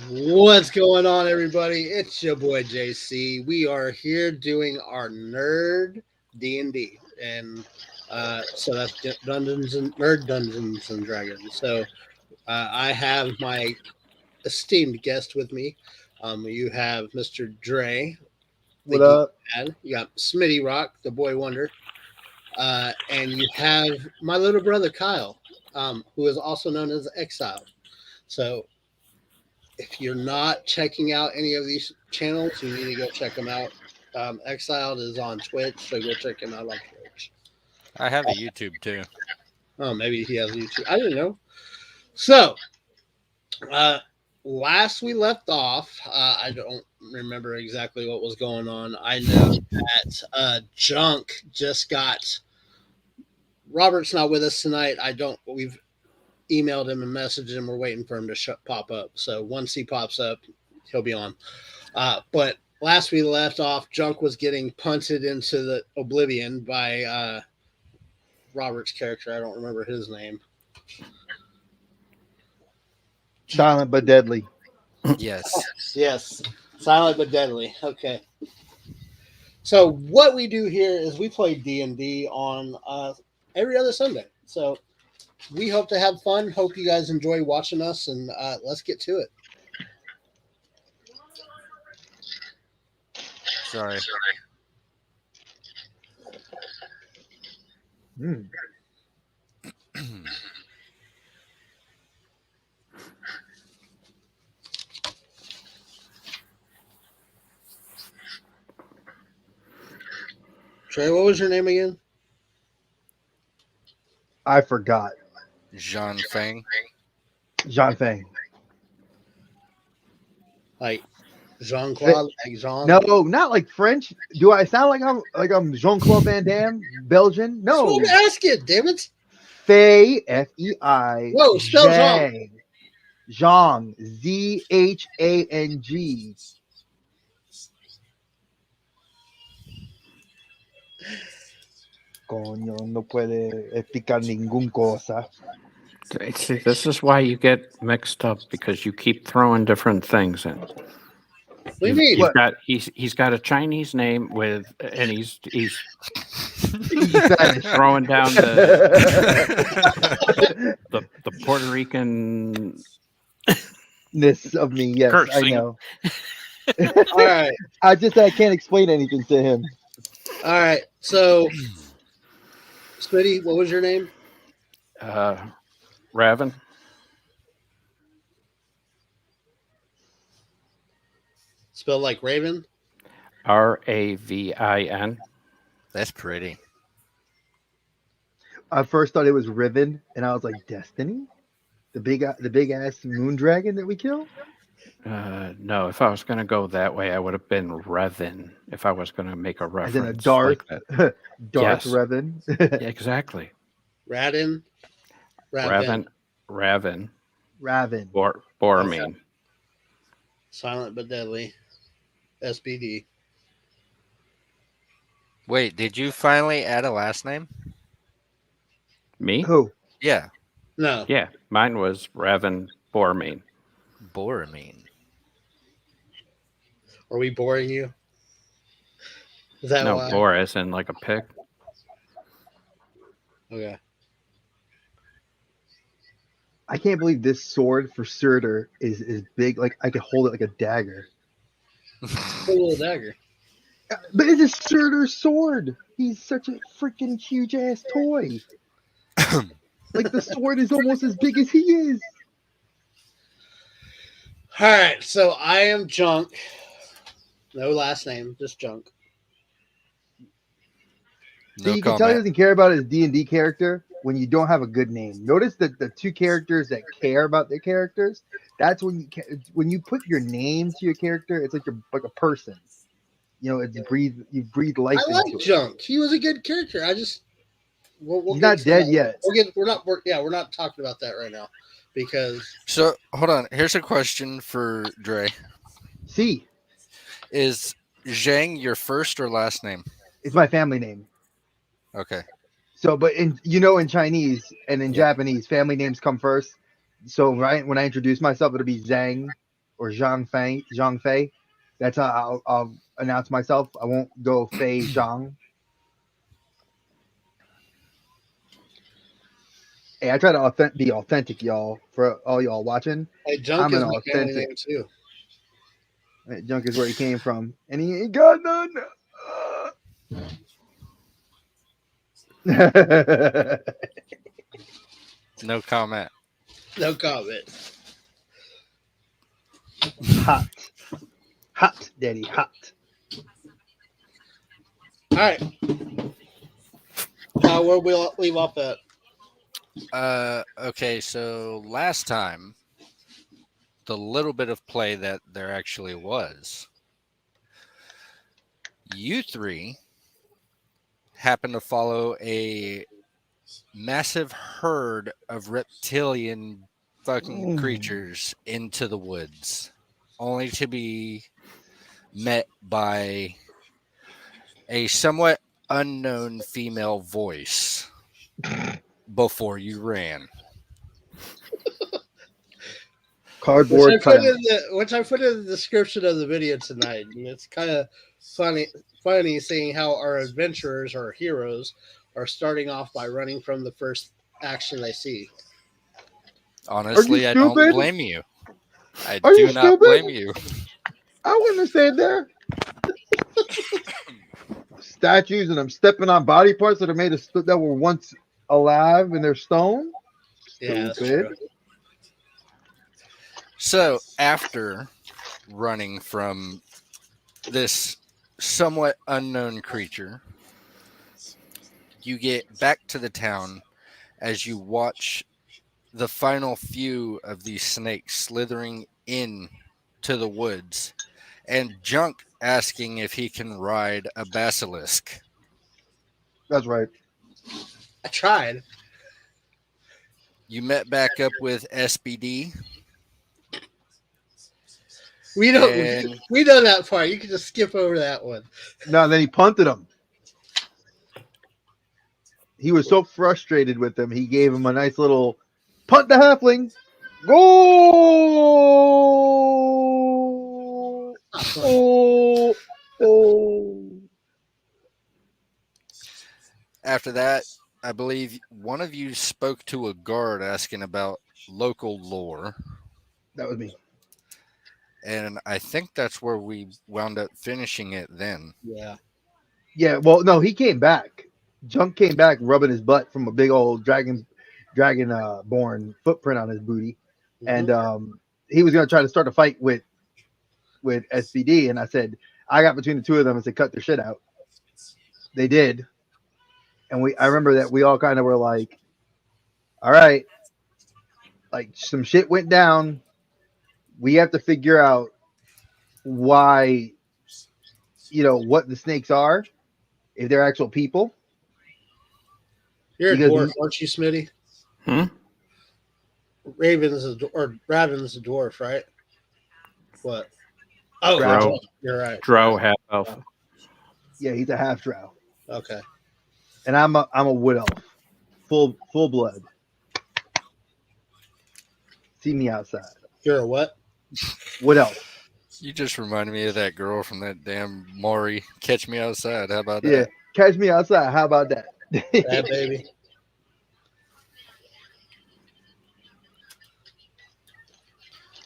What's going on, everybody? It's your boy JC. We are here doing our Nerd D&D, and so that's Dungeons and Dragons. So I have my esteemed guest with me. You have Mr. Dre, the What Geek up? Dad. You got Smitty Rock, the Boy Wonder, and you have my little brother Kyle, who is also known as Exile. So if you're not checking out any of these channels, you need to go check them out. Exiled is on Twitch, so go check him out on Twitch. I have a YouTube too. Oh, maybe he has YouTube. I didn't know. So, uh, last we left off, I don't remember exactly what was going on. I know that Junk just got. Robert's not with us tonight. We've emailed him and messaged him. We're waiting for him to pop up. So once he pops up, he'll be on. But last we left off, Junk was getting punted into the oblivion by Robert's character. I don't remember his name. Silent but deadly. Yes. Yes. Silent but deadly. Okay. So what we do here is we play D&D on every other Sunday. So we hope to have fun. Hope you guys enjoy watching us, and let's get to it. Sorry. Trey, what was your name again? I forgot. Jean Feng. Jean Feng. Like Jean-Claude? Like Jean? No, not like French. Do I sound like I'm Jean-Claude Van Damme, Belgian? That's No. what I'm asking, damn it. Fei, F-E-I. Whoa, spell Jean. Zhang, Z-H-A-N-G. Coño, no puede explicar ningún cosa. See, this is why you get mixed up because you keep throwing different things in. What do you mean? He's got a Chinese name and he's Spanish. throwing down the Puerto Rican Ness of me, yes, cursing. I know. All right. I can't explain anything to him. All right. So, Smitty, what was your name? Raven. Spelled like Raven? Ravin. That's pretty. I first thought it was Riven, and I was like, Destiny? The big ass moon dragon that we kill? No, if I was going to go that way, I would have been Revan. If I was going to make a reference, As in a Darth, like that. Darth Yes. Revan. Yeah, exactly. Raven? Raven. Raven. Boromir. Silent but deadly. SBD. Wait, did you finally add a last name? Me? Who? Yeah. No. Yeah, mine was Raven Boromir. Boromir. Are we boring you? Is that No, why? Boris and like a pig. Okay. I can't believe this sword for Surtur is big. Like I could hold it like a dagger. A little dagger. But it's a Surtur sword. He's such a freaking huge ass toy. Like the sword is almost as big as he is. All right. So I am Junk. No last name, just Junk. So No you can tell he comment. doesn't care about his D&D character when you don't have a good name. Notice that the two characters that care about their characters, that's when you put your name to your character, it's like you're like a person. You know, you breathe life I into like it. Junk. He was a good character. I just we'll He's get not to dead that. yet. We're not talking about that right now because So hold on. Here's a question for Dre. See, Is Zhang your first or last name? it's my family name. Okay. So, but in Chinese and in Japanese, family names come first. So, right when I introduce myself, it'll be Zhang or Zhang Fei. That's how I'll announce myself. I won't go Fei Zhang. Hey, I try to be authentic, y'all. For all y'all watching, Hey, Junk I'm an is my family authentic. name too. Junk is where he came from, and he ain't got none. No comment. No comment. Hot, daddy, hot. All right. Where we leave off at? Okay, so last time, the little bit of play that there actually was, you three happened to follow a massive herd of reptilian fucking creatures into the woods, only to be met by a somewhat unknown female voice before you ran. Cardboard cutout. Which I put in the description of the video tonight, and it's kind of funny seeing how our adventurers or heroes are starting off by running from the first action they see. Honestly, I don't stupid? blame you. I Are you do not stupid? blame you. I wouldn't have stayed there. Statues, and I'm stepping on body parts that are made of that were once alive and they're stone. Yeah, that's Stupid. true. So after running from this somewhat unknown creature, you get back to the town as you watch the final few of these snakes slithering in to the woods, and Junk asking if he can ride a basilisk. That's right. I tried. You met back up with SBD. We know that part. You can just skip over that one. No, then he punted him. He was so frustrated with him, he gave him a nice little punt the halfling. Goal! Oh. After that, I believe one of you spoke to a guard asking about local lore. That was me. And I think that's where we wound up finishing it then. Yeah. Yeah, well, no, he came back. Junk came back rubbing his butt from a big old dragon born footprint on his booty. Mm-hmm. And he was gonna try to start a fight with SBD, and I said, I got between the two of them and said, cut their shit out. They did. And I remember that we all kind of were like, all right, like some shit went down. We have to figure out why, what the snakes are, if they're actual people. You're Because a dwarf, aren't you, Smitty? Raven's a dwarf, right? What? Oh, Drow. You're right. Drow half elf. Yeah, he's a half drow. Okay. And I'm a wood elf. Full blood. See me outside. You're a what? Wood elf. You just reminded me of that girl from that damn Maury. Catch me outside. How about Yeah. that? Catch me outside. How about that? That baby.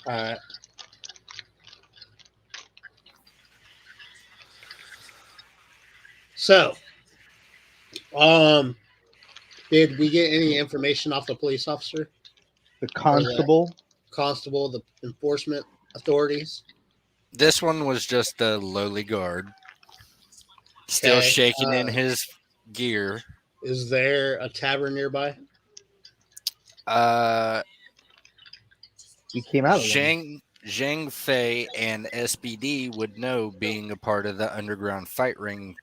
All right. So, did we get any information off the police officer, The constable. the enforcement authorities? This one was just a lowly guard, still Okay, shaking in his gear. Is there a tavern nearby? We came out of them. Zhang Fei and SBD would know, being a part of the underground fight ring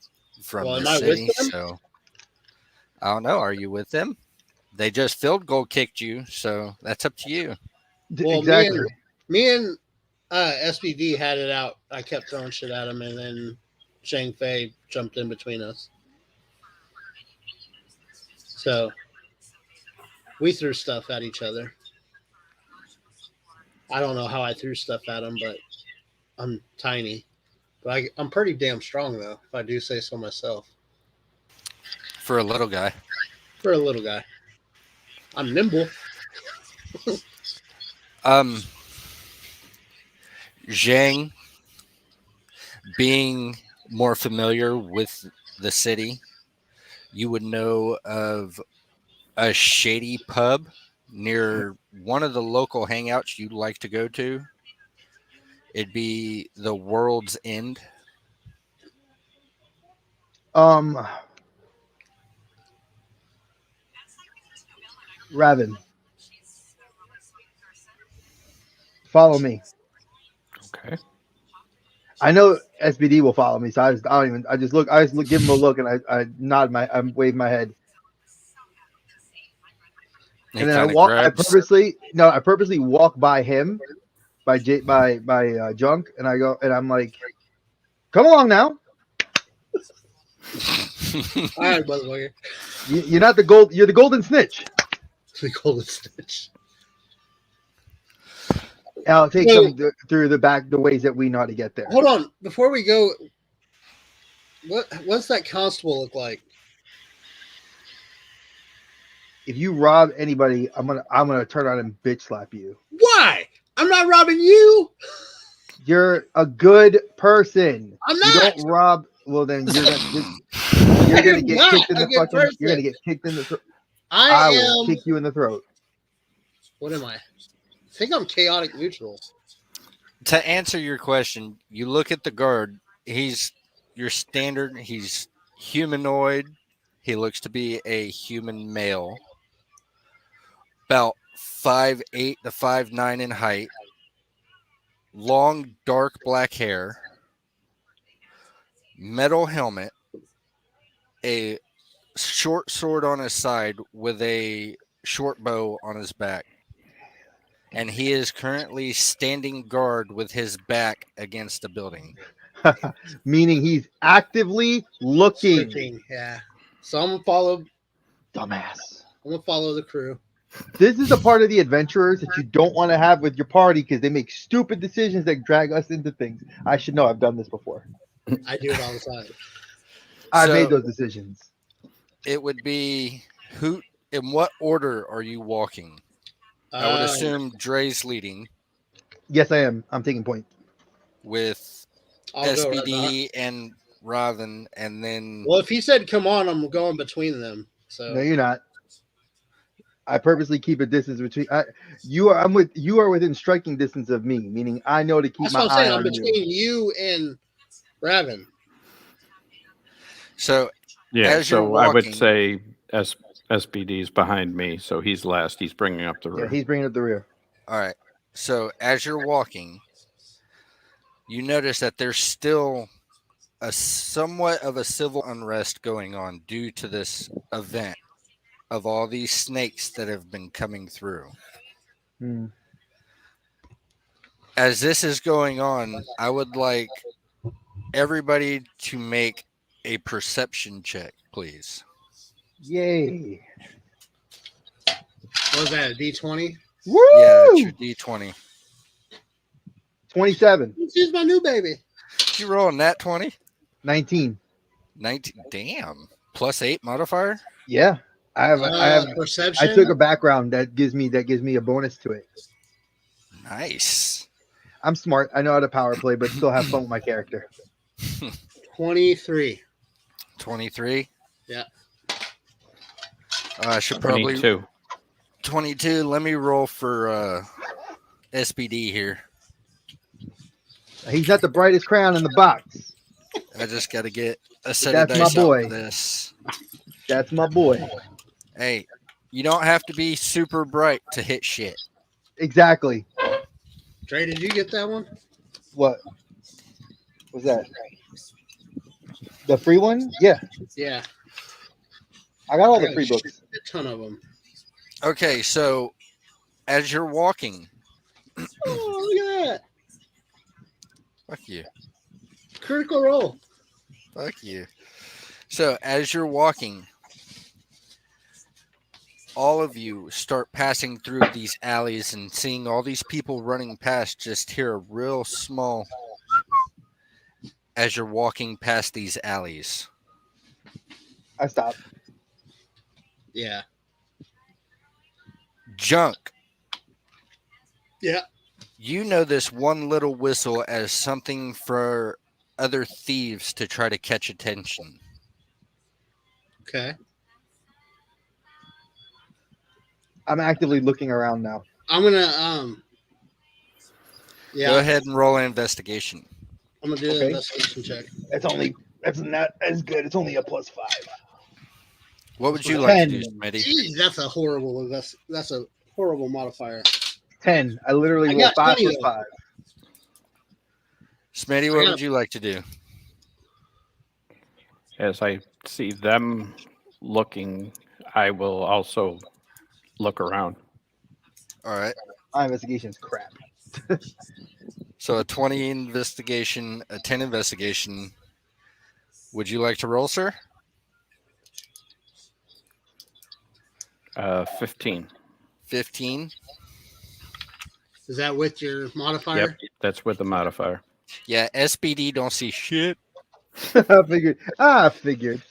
from Well, am the I city. with them? So I don't know. Are you with them? They just field goal kicked you, so that's up to you. Well, Exactly. me and SBD had it out. I kept throwing shit at him, and then Shang Fei jumped in between us. So we threw stuff at each other. I don't know how I threw stuff at him, but I'm tiny. But I'm pretty damn strong, though, if I do say so myself. For a little guy. For a little guy. I'm nimble. Zhang, being more familiar with the city, you would know of a shady pub near one of the local hangouts you'd like to go to. It'd be the World's End. Raven, follow me. Okay. I know SBD will follow me, so I just look, give him a look, and I wave my head, and then I purposely walk by him, by Junk, and I go, and I'm like, come along now. All right, motherfucker. You're not the gold. You're the golden snitch. The golden snitch. I'll take them through the ways that we know how to get there. Hold on, before we go, what's that constable look like? If you rob anybody, I'm gonna turn on and bitch slap you. Why? I'm not robbing you. You're a good person. I'm not. You don't rob. Well, then you're gonna get kicked in the fucking. Person. You're gonna get kicked in the throat. I will kick you in the throat. What am I? I think I'm chaotic neutral. To answer your question, you look at the guard. He's your standard. He's humanoid. He looks to be a human male. About 5'8" to 5'9" in height. Long, dark black hair. Metal helmet. A short sword on his side with a short bow on his back. And he is currently standing guard with his back against a building. Meaning he's actively looking. Yeah. So I'm gonna follow. Dumbass. I'm gonna follow the crew. This is a part of the adventurers that you don't want to have with your party because they make stupid decisions that drag us into things. I should know. I've done this before. I do it all the time. I made those decisions. It would be who? In what order are you walking? I would assume Dre's leading. Yes, I am. I'm taking point. With SBD and Raven, and then. Well, if he said "come on," I'm going between them. So no, you're not. I purposely keep a distance between you are within striking distance of me, meaning I know to keep that's my what I'm eye saying. on I'm between you and Raven. So yeah, so walking, I would say SBD is behind me, so he's last. He's bringing up the rear. Yeah, he's bringing up the rear. All right. So as you're walking, you notice that there's still a somewhat of a civil unrest going on due to this event of all these snakes that have been coming through. As this is going on, I would like everybody to make a perception check, please. Yay. What was that, a D20? Woo! Yeah, it's your D20. 27. She's my new baby. Did you roll a nat 20? 19. 19. Damn. +8 modifier? Yeah. I have perception. I took a background that gives me a bonus to it. Nice. I'm smart. I know how to power play, but still have fun with my character. 23. 23? Yeah. I should probably 22. Let me roll for SBD here. He's not the brightest crown in the box. I just got to get a set of dice out for this. That's my boy. Hey, you don't have to be super bright to hit shit. Exactly. Dre, did you get that one? What was that? The free one? Yeah. Yeah. I got all the free books. A ton of them. Okay, so as you're walking. Oh, look at that. Fuck you. Critical roll. Fuck you. So as you're walking, all of you start passing through these alleys and seeing all these people running past, just hear a real small as you're walking past these alleys. I stop. Yeah. Junk, Yeah. you know this one little whistle as something for other thieves to try to catch attention. Okay. I'm actively looking around now. I'm gonna yeah. Go ahead and roll an investigation. I'm gonna do an Okay. investigation check. That's not as good. It's only a +5. What would you like to do, 10. Smitty? Jeez, that's a horrible that's a horrible modifier. 10. I literally I rolled got 5 20 + 5. Smitty, I what got would you like to do? As I see them looking, I will also look around. All right. My investigation is crap. So a 20 investigation, a 10 investigation. Would you like to roll, sir? 15. 15. Is that with your modifier? Yep, that's with the modifier. Yeah, SBD don't see shit. I figured.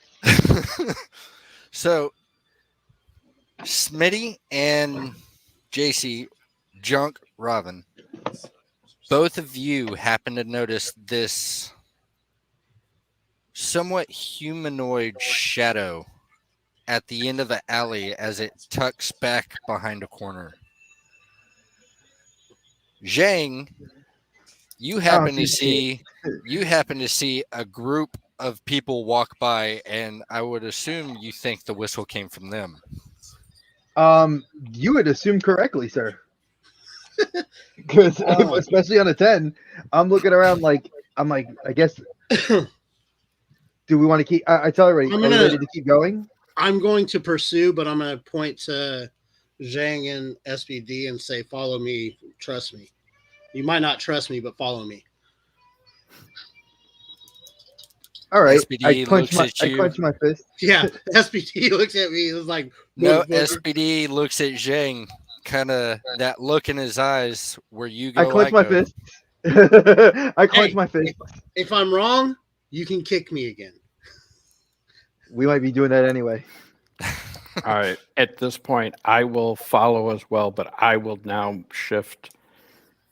So, Smitty and JC, Junk, Robin, both of you happen to notice this somewhat humanoid shadow at the end of the alley as it tucks back behind a corner. Zhang, you happen to see a group of people walk by, and I would assume you think the whistle came from them. You would assume correctly, sir. Because especially on a 10, I'm looking around like I guess. Do we want to keep? I tell everybody, are we ready to keep going? I'm going to pursue, but I'm going to point to Zhang and SBD and say, "Follow me, trust me." You might not trust me, but follow me. All right. SBD I clench looks my fist. Yeah, SBD looks at me. It's like No, motherfucker. SBD looks at Zhang, kind of that look in his eyes where you go. I clench my go. fist. I clench Hey. my fist. If I'm wrong, you can kick me again. We might be doing that anyway. All right. At this point, I will follow as well, but I will now shift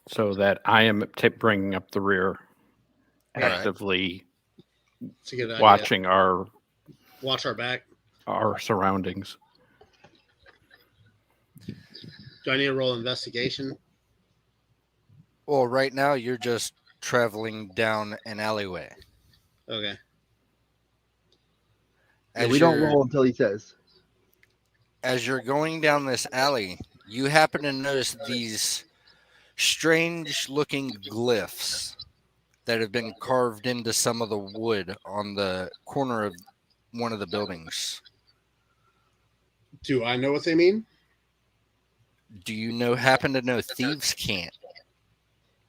so that I am bringing up the rear, actively It's a good idea. watching Watch our back. our surroundings. Do I need to roll investigation? Well, right now you're just traveling down an alleyway. Okay. Yeah, we don't roll until he says. As you're going down this alley, you happen to notice these strange-looking glyphs that have been carved into some of the wood on the corner of one of the buildings. Do I know what they mean? Do you happen to know thieves can't?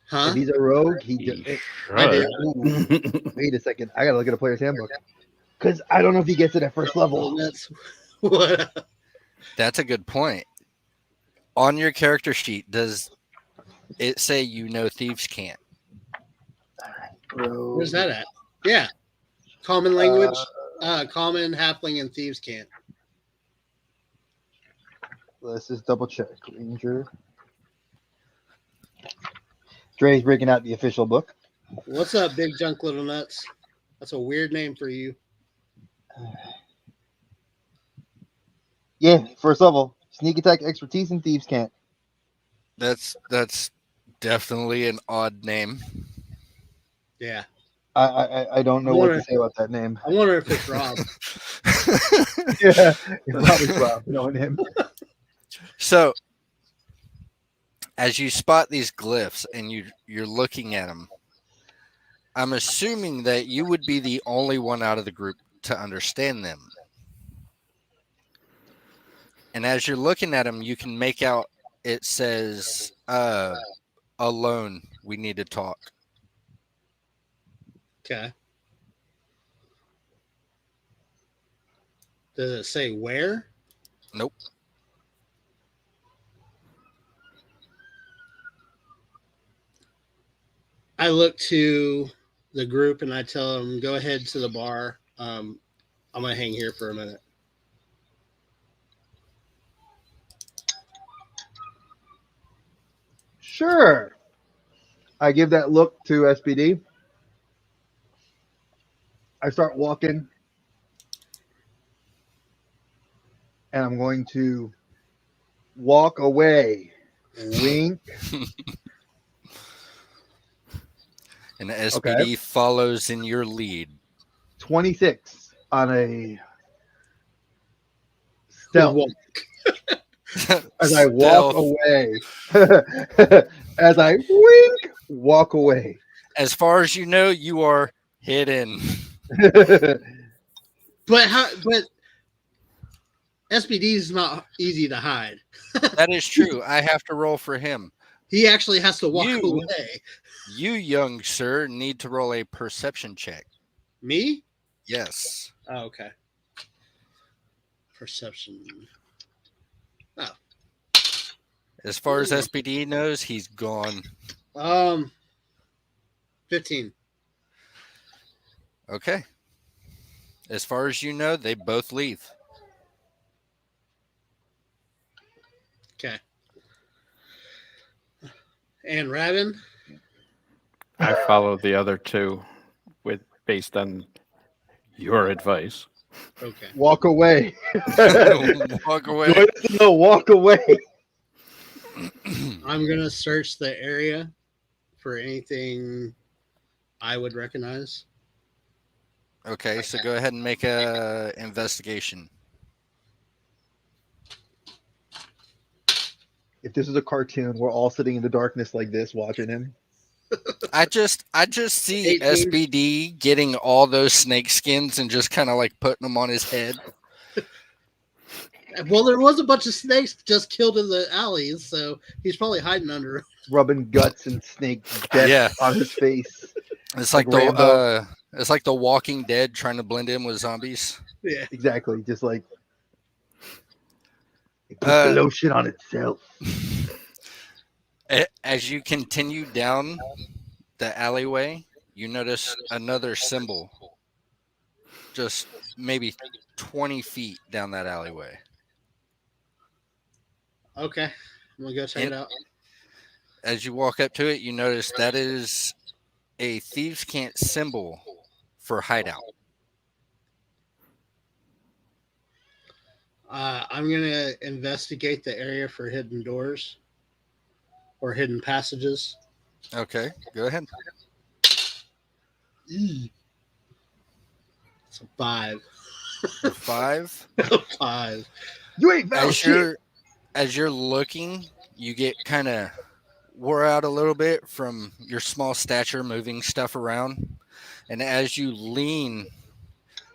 Huh? If he's a rogue, He I did. should. Wait a second. I gotta look at a player's handbook. Because I don't know if he gets it at first level. That's what. That's a good point. On your character sheet, does it say thieves can't? Where's that at? Yeah. Common language. Common, halfling, and thieves can't. Let's just double check. Ranger. Dre's breaking out the official book. What's up, Big Junk Little Nuts? That's a weird name for you. Yeah, first level. Sneak attack, expertise, and thieves can't. That's definitely an odd name. Yeah. I don't know what to say about that name. I wonder if it's Rob. Yeah, it's probably Rob, knowing him. So, as you spot these glyphs and you're looking at them, I'm assuming that you would be the only one out of the group to understand them. And as you're looking at them, you can make out it says, alone, we need to talk. Okay. Does it say where? Nope. I look to the group and I tell them, go ahead to the bar. I'm going to hang here for a minute. Sure. I give that look to SPD. I start walking, and I'm going to walk away. Wink. And the SPD follows in your lead. 26 on a stealth. As I walk away. As I wink, walk away. As far as you know, you are hidden. But SPD is not easy to hide. That is true. I have to roll for him. He actually has to walk away. You, young sir, need to roll a perception check. Me? Yes. Oh, okay. Perception. Oh. As far as SPD knows, he's gone. 15. Okay. As far as you know, they both leave. Okay. And Raven? I follow the other two based on your advice. Okay. Walk away. Walk away. No, walk away. I'm going to search the area for anything I would recognize. Okay, so go ahead and make a investigation. If this is a cartoon, we're all sitting in the darkness like this, watching him. I just see 18. SPD getting all those snake skins and just kind of like putting them on his head. Well, there was a bunch of snakes just killed in the alleys, so he's probably hiding under them. Rubbing guts and snake death on his face. It's like the Walking Dead trying to blend in with zombies. Yeah, exactly. Just like it puts the lotion on itself. As you continue down the alleyway, you notice another symbol just maybe 20 feet down that alleyway. Okay, I'm gonna go check it out. As you walk up to it, you notice that is a thieves' cant symbol for hideout. I'm gonna investigate the area for hidden doors or hidden passages. Okay, go ahead. It's a 5. A 5. 5. You ain't found shit. As you're looking, you get kind of wore out a little bit from your small stature moving stuff around. And as you lean,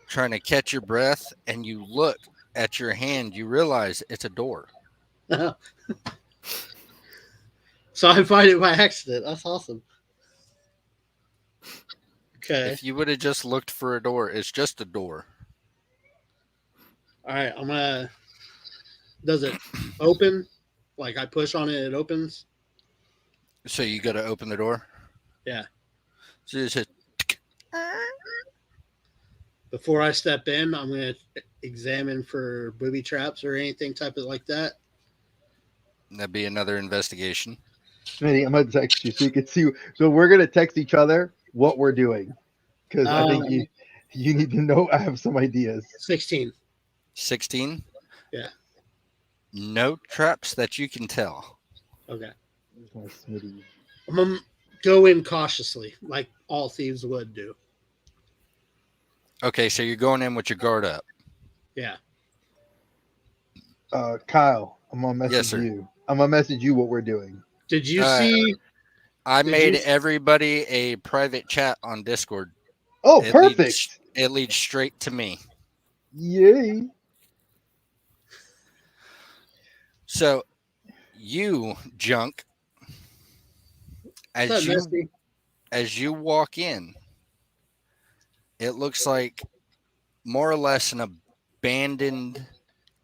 trying to catch your breath, and you look at your hand, you realize it's a door. So I find it by accident. That's awesome. Okay. If you would have just looked for a door, it's just a door. All right. I'm gonna. Does it open? Like I push on it, it opens. So you got to open the door. Yeah. So you just hit. Before I step in, I'm gonna examine for booby traps or anything type of like that. That'd be another investigation. Smitty, I'm gonna text you so you can see. So we're gonna text each other what we're doing because I think you need to know. I have some ideas. 16. 16. Yeah. No traps that you can tell. Okay. Smitty. I'm gonna go in cautiously, like all thieves would do. Okay, so you're going in with your guard up. Yeah. Kyle, I'm gonna message Yes, sir. you. I'm gonna message you what we're doing. Did you see? I made everybody a private chat on Discord. Oh, perfect. It leads straight to me. Yay. So, you, Junk, as you walk in, it looks like more or less an abandoned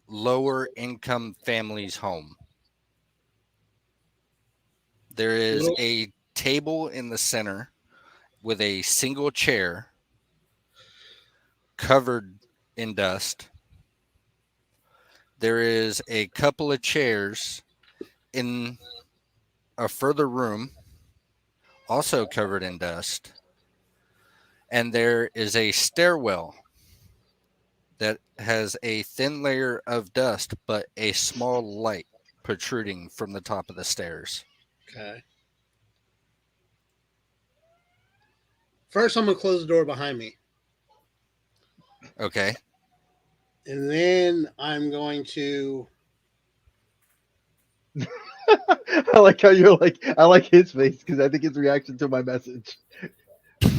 lower income family's home. There is a table in the center with a single chair covered in dust. There is a couple of chairs in a further room, also covered in dust. And there is a stairwell that has a thin layer of dust, but a small light protruding from the top of the stairs. Okay. First, I'm going to close the door behind me. Okay. And then I'm going to... I like how you're like, I like his face because I think his reaction to my message. I'm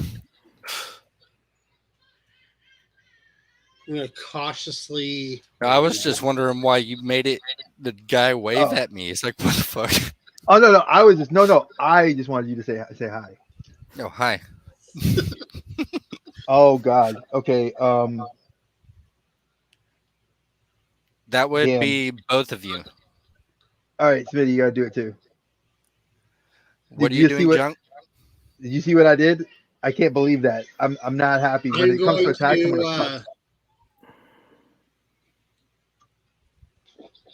going to cautiously... I was just wondering why you made it the guy wave at me. It's like, what the fuck? Oh no, I was just no. I just wanted you to say hi. No, hi. Oh God. Okay. That would Damn. be both of you. All right, Smitty, you gotta do it too. What Did are you doing, Junk? Did you see what I did? I can't believe that. I'm not happy when it comes to attack. I'm gonna cut.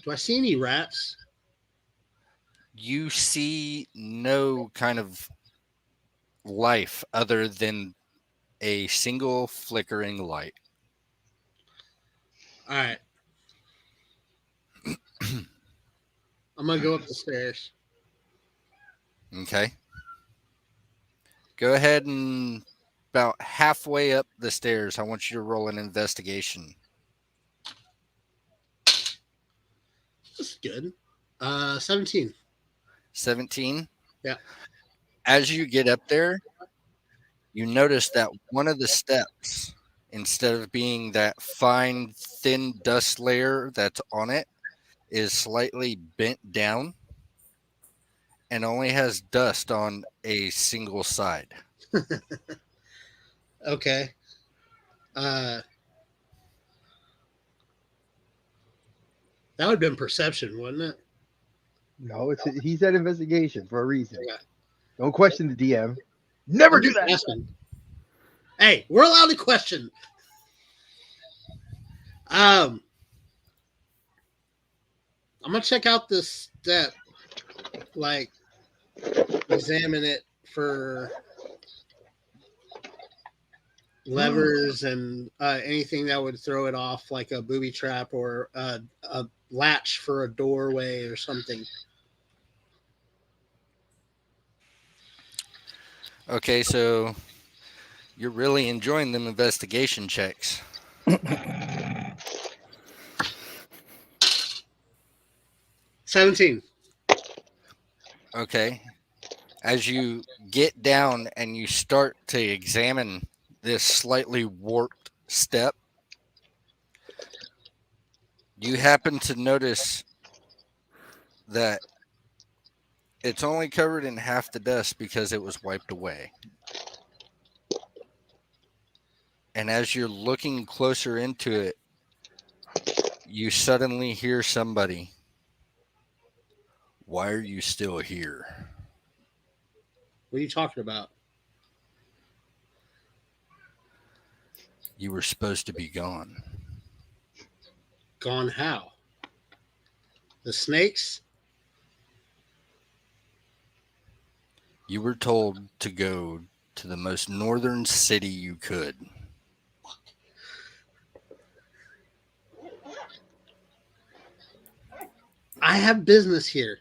Do I see any rats? You see no kind of life other than a single flickering light. All right. I'm going to go up the stairs. Okay. Go ahead and about halfway up the stairs, I want you to roll an investigation. This is good. 17. 17? Yeah. As you get up there, you notice that one of the steps, instead of being that fine, thin dust layer that's on it, is slightly bent down and only has dust on a single side. Okay. That would have been perception, wouldn't it? No, he said investigation for a reason. Okay. Don't question the DM. Never do that. Asking. Hey, we're allowed to question. I'm gonna check out this step, like examine it for levers and anything that would throw it off, like a booby trap or a latch for a doorway or something. Okay, so you're really enjoying them investigation checks. 17. Okay. As you get down and you start to examine this slightly warped step, you happen to notice that it's only covered in half the dust because it was wiped away. And as you're looking closer into it, you suddenly hear somebody, "Why are you still here?" What are you talking about? You were supposed to be gone. Gone how? The snakes? You were told to go to the most northern city you could. I have business here.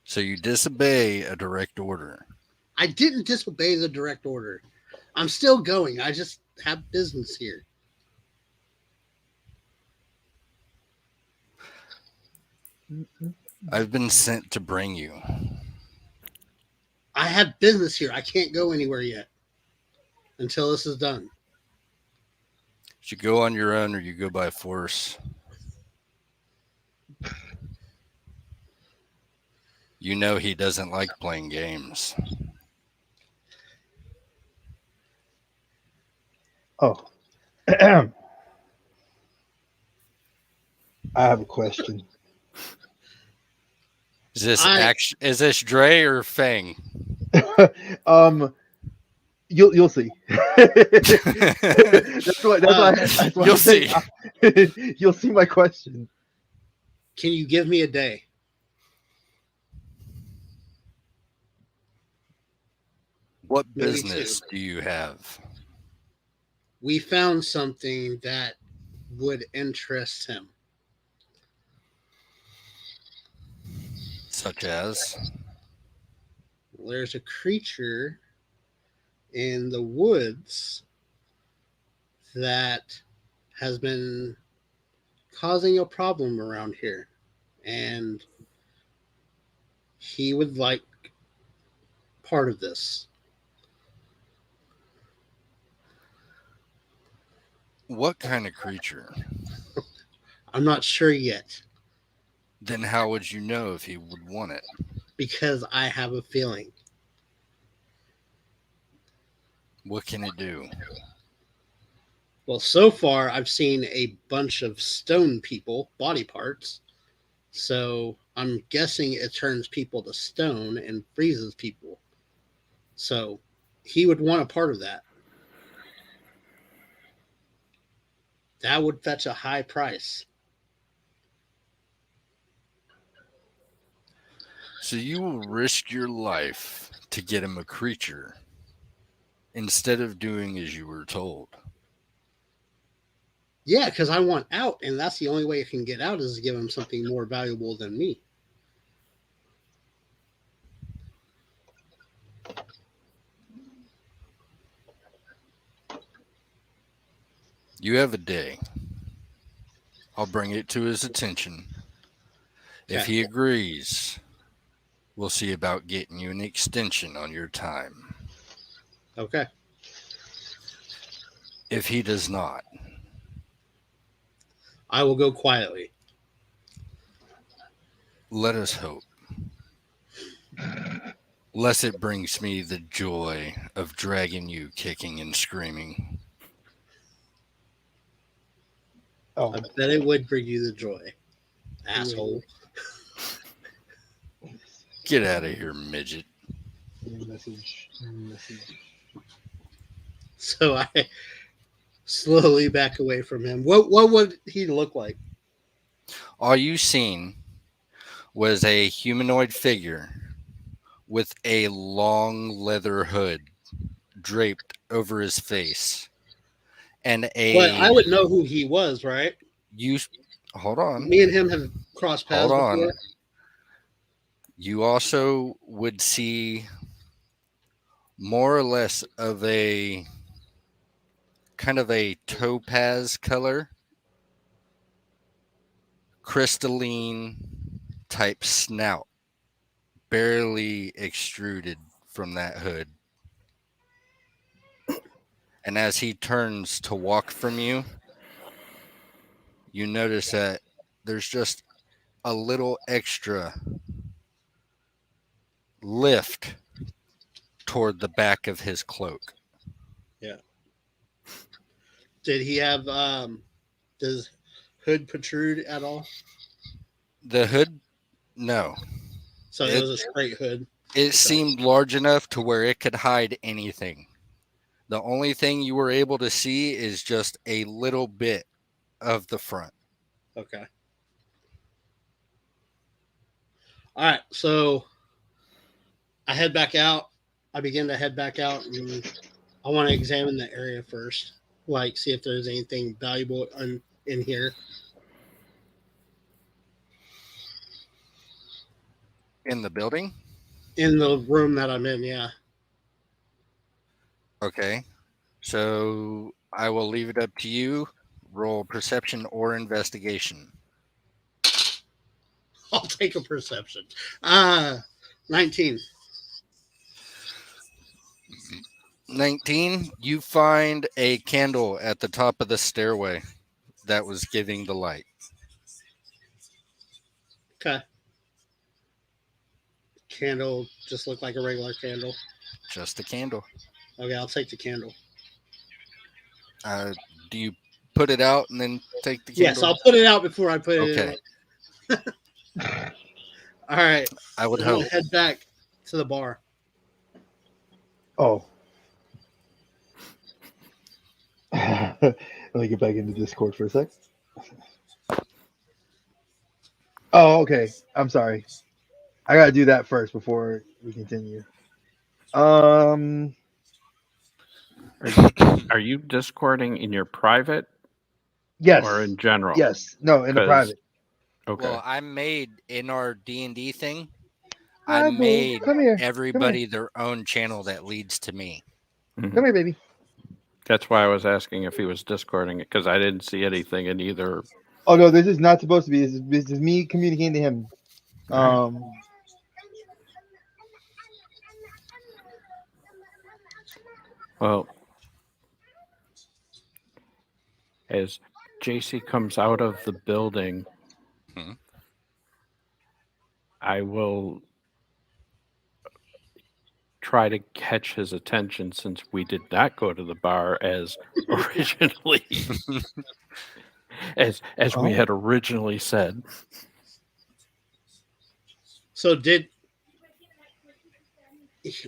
So you disobey a direct order. I didn't disobey the direct order. I'm still going. I just have business here. I've been sent to bring you. I have business here. I can't go anywhere yet until this is done. You go on your own or you go by force. You know he doesn't like playing games. Oh. I have a question. Is this Dre or Fang? You'll see. That's why You'll I say see. you'll see my question. Can you give me a day? What Maybe business do you have? We found something that would interest him. Such as? There's a creature in the woods that has been causing a problem around here, and he would like part of this. What kind of creature? I'm not sure yet Then how would you know if he would want it? because I have a feeling. What can it do? Well, so far I've seen a bunch of stone people, body parts. So I'm guessing it turns people to stone and freezes people. So he would want a part of that. That would fetch a high price. So you will risk your life to get him a creature instead of doing as you were told. Yeah, because I want out, and that's the only way I can get out is to give him something more valuable than me. You have a day. I'll bring it to his attention. If Okay. he agrees, we'll see about getting you an extension on your time. Okay. If he does not, I will go quietly. let us hope. Lest it brings me the joy of dragging you kicking and screaming. Oh, I bet it would bring you the joy. Asshole. Get out of here, midget. Message. So I slowly back away from him. What would he look like? All you seen was a humanoid figure with a long leather hood draped over his face. And But I would know who he was, right? you hold on. Me and him have crossed paths Hold on. before. You also would see more or less of a kind of a topaz color, crystalline type snout, barely extruded from that hood. And as he turns to walk from you, you notice that there's just a little extra lift toward the back of his cloak. Did he have does hood protrude at all? The hood, no. So it was a straight hood. It seemed large enough to where it could hide anything. The only thing you were able to see is just a little bit of the front. Okay. All right. So I head back out. I begin to head back out, and I want to examine the area first, like see if there's anything valuable in here. In the building? In the room that I'm in, yeah. Okay. So I will leave it up to you. Roll perception or investigation. I'll take a perception. 19. 19, you find a candle at the top of the stairway that was giving the light. Okay. Candle just looked like a regular candle. Just a candle. Okay, I'll take the candle. Do you put it out and then take the candle? Yes, I'll put it out before I put it Okay. in. All right. I would I'll hope. head back to the bar. Oh. Let me get back into Discord for a sec. Oh, okay. I'm sorry. I gotta do that first before we continue. Um. Are you discording in your private Yes. or in general? Yes. No, in the 'Cause- private. Okay. Well, I made in our D&D thing, I Hi, boo. made Come here. everybody their own channel that leads to me. Mhm. Come here, baby. That's why I was asking if he was discording it because I didn't see anything in either. Oh no, this is not supposed to be. This is me communicating to him. Well, as JC comes out of the building, Mhm. I will try to catch his attention since we did not go to the bar as originally as we had originally said. So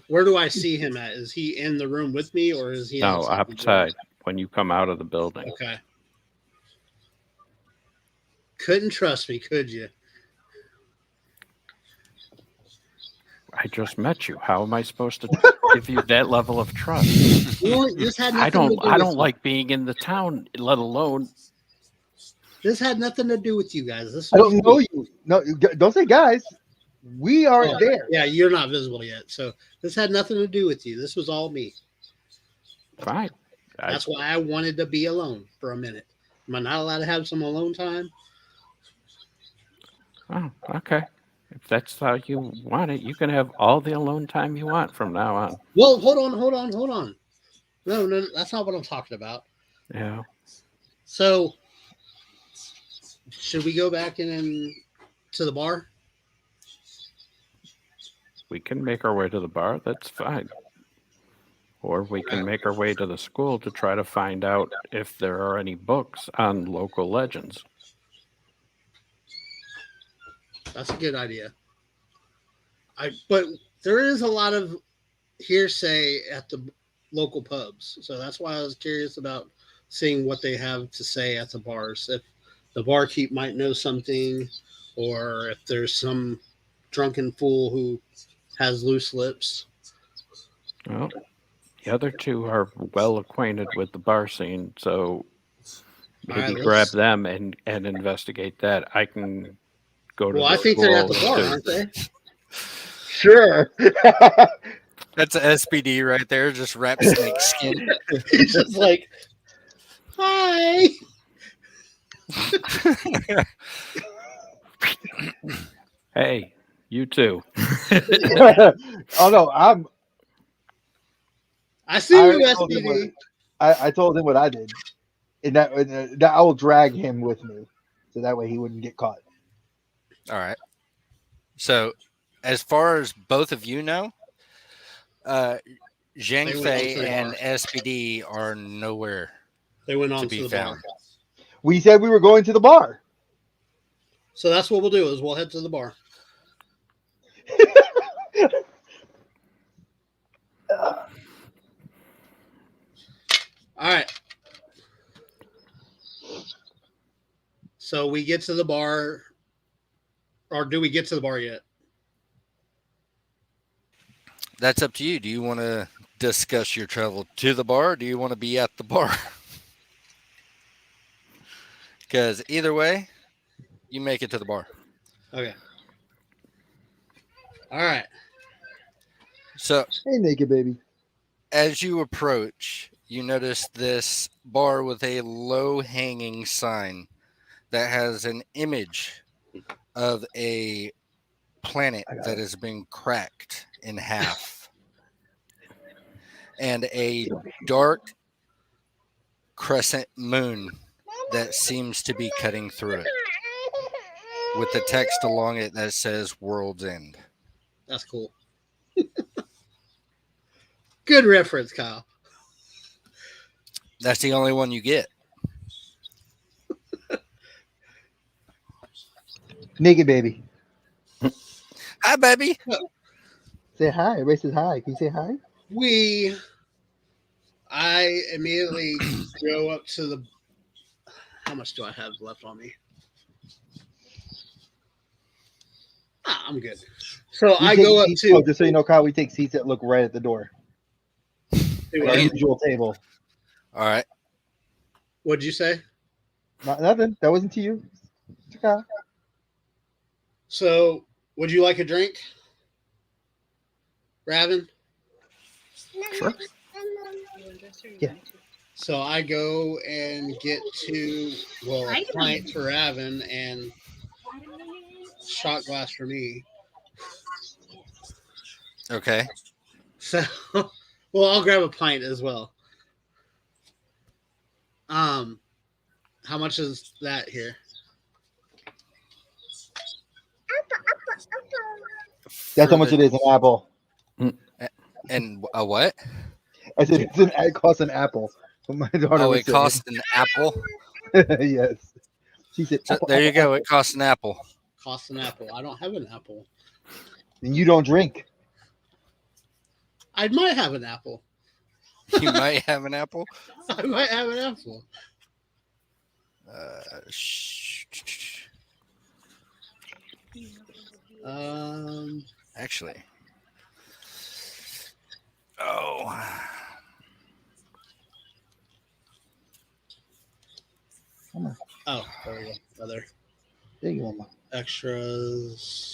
where do I see him at? Is he in the room with me, or is he No, outside the door? outside when you come out of the building. Okay. Couldn't trust me, could you? I just met you. How am I supposed to give you that level of trust? Well, this had I nothing to do don't with don't you. like being in the town, let alone. This had nothing to do with you guys. This I was don't know you. No, don't say guys. We aren't Oh, there. Yeah, you're not visible yet. So this had nothing to do with you. This was all me. Fine. That's why I wanted to be alone for a minute. Am I not allowed to have some alone time? Oh, okay. If that's how you want it, you can have all the alone time you want from now on. Well, hold on. No, that's not what I'm talking about. Yeah. So, should we go back in to the bar? We can make our way to the bar. That's fine. Or we can make our way to the school to try to find out if there are any books on local legends. That's a good idea. But there is a lot of hearsay at the local pubs, so that's why I was curious about seeing what they have to say at the bars. If the barkeep might know something, or if there's some drunken fool who has loose lips. Well, the other two are well acquainted with the bar scene, so maybe All right, grab them and investigate that. I can go to Well, the I think they're at school the bar, to- aren't they? Sure. That's a SPD right there, just wrap snake skin. He's just like, hi. Hey, you too. Oh no, I see already you, told him SPD. I told him what I did, and that I will drag him with me, so that way he wouldn't get caught. All right. So, as far as both of you know, Zhang They went Fei on to the and bar. SPD are nowhere They went on to to be the found. bar. We said we were going to the bar. So that's what we'll do is we'll head to the bar. All right. So we get to the bar, or do we get to the bar yet? That's up to you. Do you want to discuss your travel to the bar, or do you want to be at the bar? Because either way, you make it to the bar. Okay. All right. So Hey, naked baby. as you approach, you notice this bar with a low-hanging sign that has an image of a planet that has been cracked in half and a dark crescent moon that seems to be cutting through it with the text along it that says World's End. That's cool. Good reference, Kyle. That's the only one you get. Naked baby. Hi, baby. Say hi. Everybody says hi. Can you say hi? I immediately go up to the. How much do I have left on me? I'm good. So We I take go up seats, to. just so you know, Kyle, we take seats that look right at the door. Like our usual table. All right. What'd you say? Nothing. That wasn't to you. It's okay. So, would you like a drink, Raven? Sure. Yeah. So I go and get a pint for Raven and shot glass for me. Okay. So, I'll grab a pint as well. How much is that here? That's how much it is, an apple. And a what? I said it costs an apple. What my daughter Oh, would it say. costs an apple. Yes. She said, So apple, there you apple, go. apple. It costs an apple. Costs an apple. I don't have an apple. And you don't drink. I might have an apple. You might have an apple. I might have an apple. Actually. Oh. Oh, there we go. Other There you go, Mama. extras.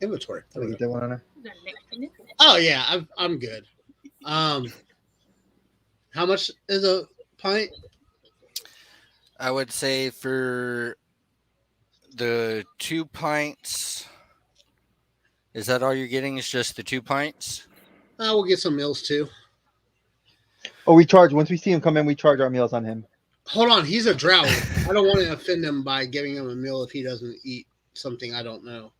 Inventory. There we Get go. that one on her. Oh yeah, I'm good. How much is a pint? I would say for the 2 pints, is that all you're getting? Is just the 2 pints? We'll get some meals too. Oh, we charge. Once we see him come in, we charge our meals on him. Hold on, he's a drow. I don't want to offend him by giving him a meal if he doesn't eat something I don't know.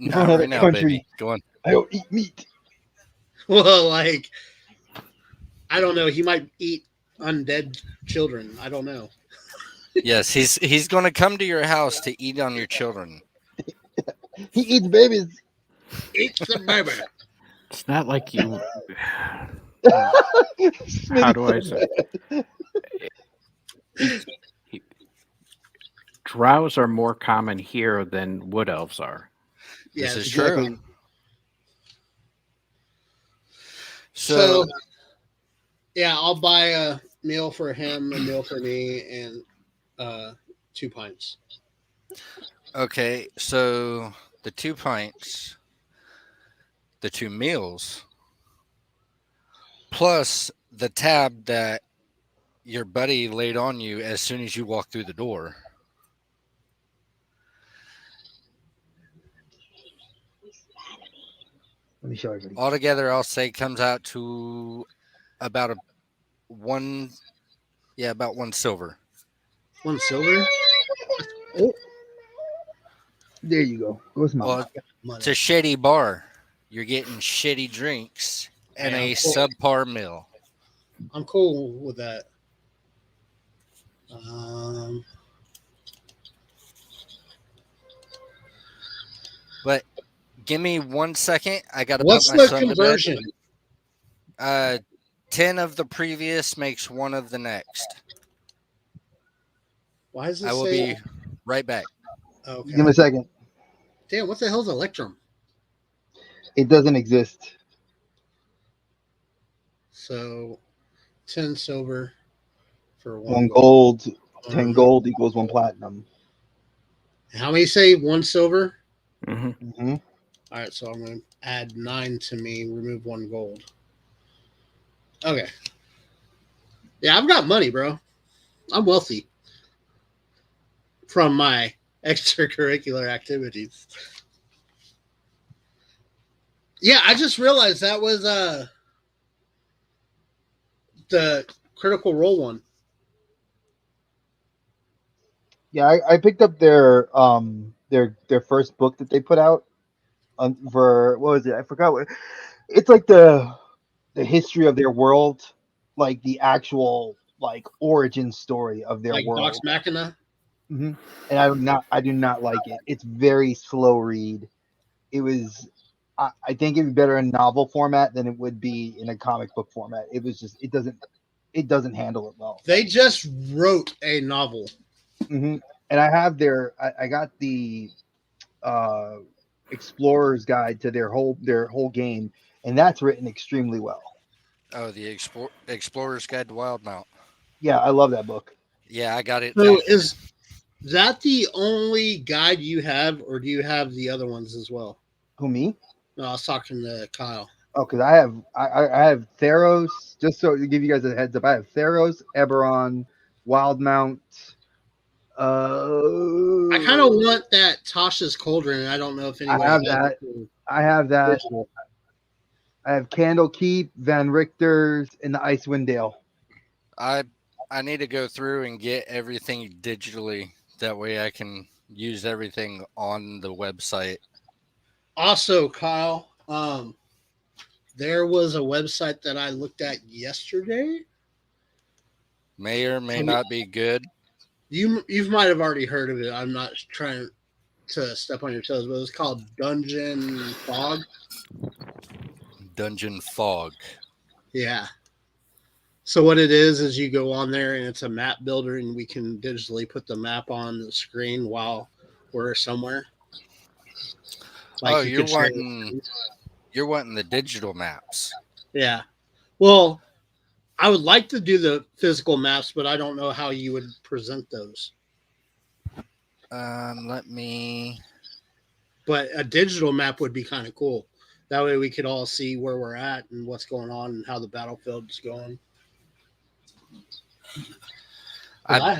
No, Another right now, country. baby. Go on. I don't eat meat. Well, like, I don't know. He might eat undead children. I don't know. Yes, he's going to come to your house to eat on your children. He eats babies. Eats the baby. It's not like you. Smitty How do I said say? Drows are more common here than wood elves are. Yes, This is exactly. true. So, yeah, I'll buy a meal for him, a meal for me, and 2 pints. okay, so the 2 pints, the 2 meals, plus the tab that your buddy laid on you as soon as you walked through the door. Let me show everybody. Altogether, I'll say comes out to about about 1 silver. 1 silver? Oh. There you go. Go smile. Well, it's a shitty bar. You're getting shitty drinks and Yeah, a cool. subpar meal. I'm cool with that. But give me 1 second. I got to put What's my the son conversion? to bed. 10 of the previous makes 1 of the next. Why does it I will say? be right back. Okay. Give him a second. Damn, what the hell is Electrum? It doesn't exist. So, 10 silver for 1 1 gold. gold, 10 gold equals 1 platinum. How many say 1 silver? Mm-hmm. Mm-hmm. All right, so I'm going to add 9 to me, remove 1 gold. Okay. Yeah, I've got money, bro. I'm wealthy from my extracurricular activities. Yeah, I just realized that was the Critical Role one. Yeah, I picked up their first book that they put out for what was it? I forgot what. It's like the history of their world, like the actual like origin story of their Like world. Vox Machina. Mm-hmm. And I do not like it. It's very slow read. It was I think it'd be better in novel format than it would be in a comic book format. It was just it doesn't handle it well. They just wrote a novel. And I have I got the explorer's guide to their whole game, and that's written extremely well. Oh, the Explorer's Guide to Wildmount. Yeah, I love that book. Yeah, I got it. So is that the only guide you have, or do you have the other ones as well? Who, me? No, I was talking to Kyle. Oh, because I have Theros. Just so to give you guys a heads up, I have Theros, Eberron, Wildmount. I kind of want that Tasha's Cauldron, and I don't know if anyone I have that. I have that. I have Candlekeep, Van Richter's, and the Icewind Dale. I need to go through and get everything digitally. That way I can use everything on the website. Also, Kyle, there was a website that I looked at yesterday. May or may not be good. You might have already heard of it. I'm not trying to step on your toes, but it's called Dungeon Fog. Dungeon Fog. Yeah. So what it is you go on there and it's a map builder, and we can digitally put the map on the screen while we're somewhere. Like you're wanting the digital maps. Yeah. Well, I would like to do the physical maps, but I don't know how you would present those. Let me. But a digital map would be kind of cool. That way we could all see where we're at and what's going on and how the battlefield's going. I've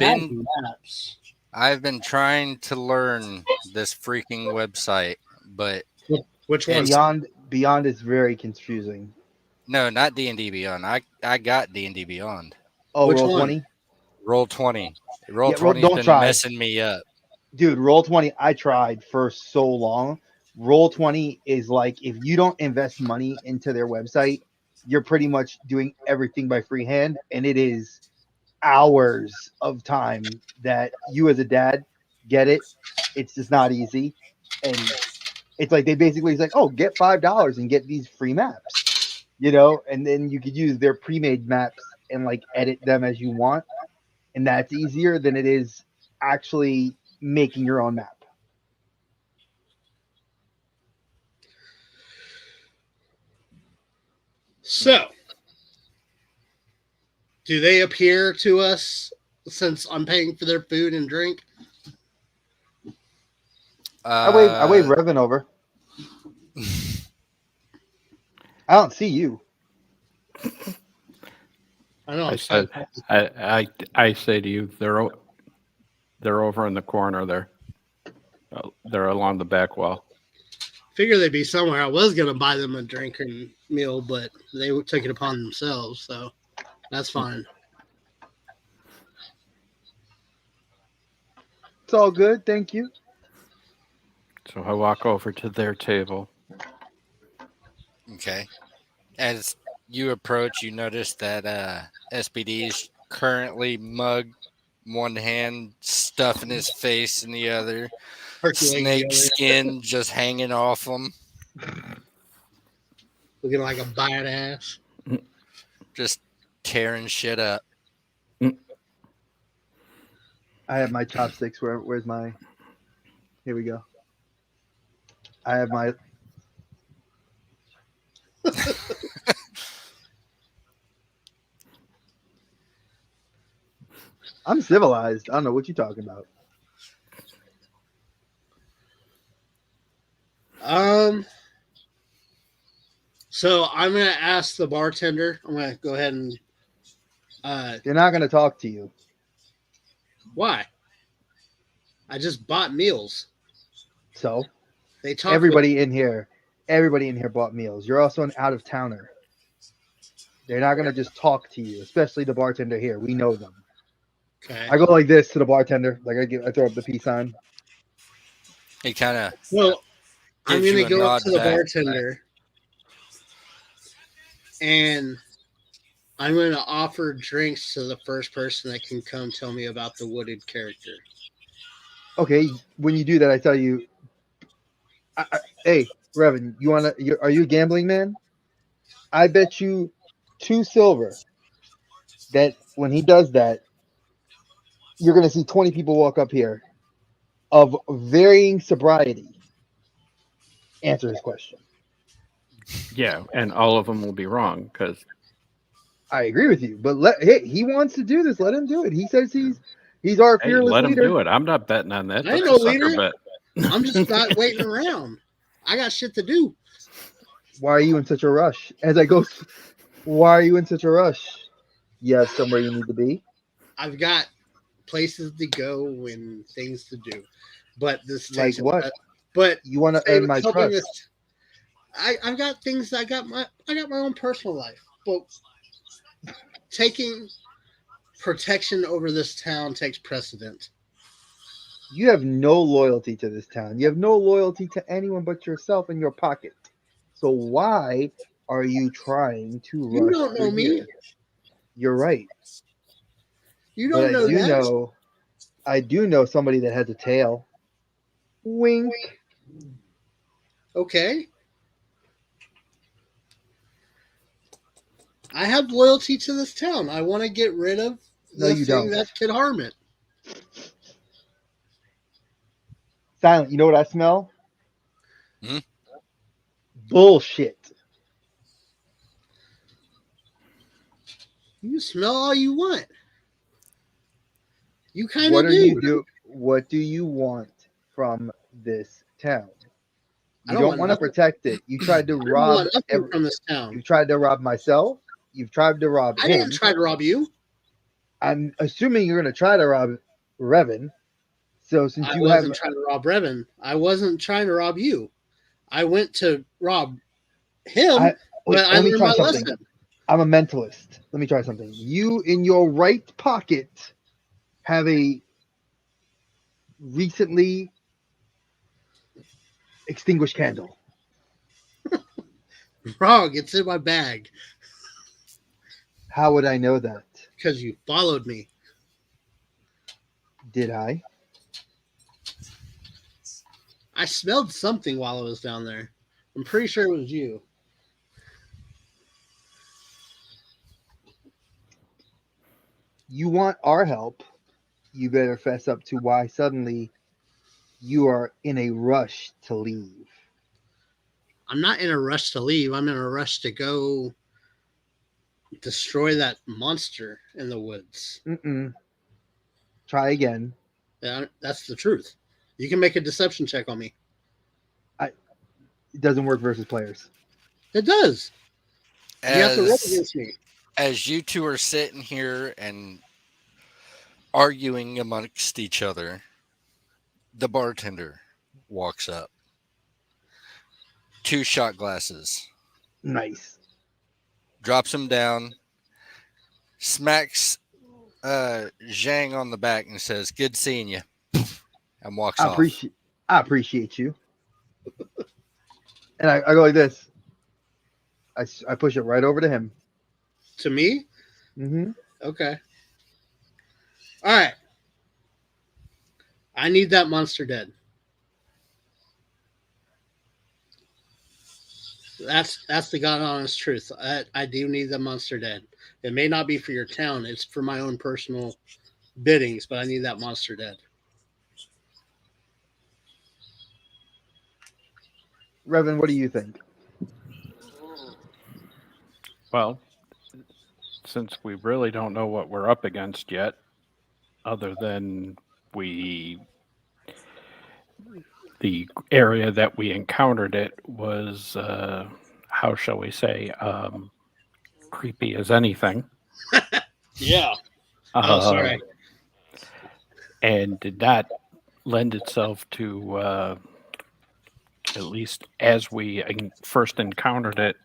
been trying to learn this freaking website, but which one? Beyond is very confusing. No, not D&D Beyond. I got D&D Beyond. Oh, Roll20? Roll20. Roll20's been messing me up. Dude, Roll20, I tried for so long. Roll20 is like, if you don't invest money into their website, you're pretty much doing everything by freehand, and it is hours of time that you as a dad get it. It's just not easy. And it's like they basically say, oh, get $5 and get these free maps, and then you could use their pre-made maps and like edit them as you want. And that's easier than it is actually making your own map. So, do they appear to us since I'm paying for their food and drink? I wave Revan over. I don't see you. I know. I say to you, they're over in the corner there. They're along the back wall. Figure they'd be somewhere. I was gonna buy them a drink and meal, but they took it upon themselves, so that's fine. It's all good, thank you. So I walk over to their table. Okay. As you approach, you notice that SPD is currently mugged, one hand stuff in his face in the other, snake skin just hanging off him. Looking like a badass. Just tearing shit up. I have my chopsticks. Where's my... Here we go. I have my... I'm civilized. I don't know what you're talking about. So I'm gonna ask the bartender. I'm gonna go ahead and. They're not gonna talk to you. Why? I just bought meals. So they talk. Everybody in here bought meals. You're also an out of towner. They're not gonna just talk to you, especially the bartender here. We know them. Okay. I go like this to the bartender. Like I throw up the peace sign. He kind of. Well, I'm gonna go up to the bartender, and I'm going to offer drinks to the first person that can come tell me about the wooded character. Okay, when you do that, I tell you, hey, Revan, are you a gambling man? I bet you 2 silver that when he does that, you're gonna see 20 people walk up here of varying sobriety. Answer his question. Yeah, and all of them will be wrong because I agree with you, but hey, he wants to do this. Let him do it. He says he's our hey, fearless let him leader. do it. I'm not betting on that. I ain't That's no a sucker leader. bet. I'm just not waiting around. I got shit to do. Why are you in such a rush? Why are you in such a rush? You have somewhere you need to be. I've got places to go and things to do, but this Like takes. what? But You want to earn my helping trust. us. I've got things. I got my own personal life, but taking protection over this town takes precedent. You have no loyalty to this town. You have no loyalty to anyone but yourself and your pocket. So why are you trying to You rush don't know through me. here? You're right. You But don't know that. I do know somebody that has a tail. Wink. Okay. I have loyalty to this town. I want to get rid of No, the you thing don't. that could harm it. Silent. You know what I smell? Hmm? Bullshit. You smell all you want. You kind What of are do. you do? What do you want from this town? I You don't don't want want to nothing. protect it. You tried to I don't rob. want nothing from this town. You tried to rob myself. You've tried to rob I didn't him. try to rob you. I'm assuming you're going to try to rob Revan. So since I you have, wasn't trying to rob Revan. I wasn't trying to rob you. I went to rob him, but I let me learned try my something. lesson. I'm a mentalist. Let me try something. You in your right pocket have a recently extinguished candle. Wrong. It's in my bag How would I know that? because you followed me. Did I? I smelled something while I was down there. I'm pretty sure it was you. You want our help? You better fess up to why suddenly you are in a rush to leave. I'm not in a rush to leave. I'm in a rush to go destroy that monster in the woods. Mm-mm. Try again. That's the truth. You can make a deception check on me. It doesn't work versus players. It does. You have to roll As against me. as you two are sitting here and arguing amongst each other, the bartender walks up. 2 shot glasses. Nice. Drops him down. Smacks Zhang on the back and says, "Good seeing you," and walks off. I appreciate you. And I go like this. I push it right over to him. To me? Mm-hmm. Okay. All right. I need that monster dead. That's the God honest truth. I do need the monster dead. It may not be for your town. It's for my own personal biddings, but I need that monster dead. Revan, what do you think? Well, since we really don't know what we're up against yet, other than the area that we encountered it was, how shall we say, creepy as anything. Yeah. Oh, sorry. And did not lend itself to, at least as we first encountered it,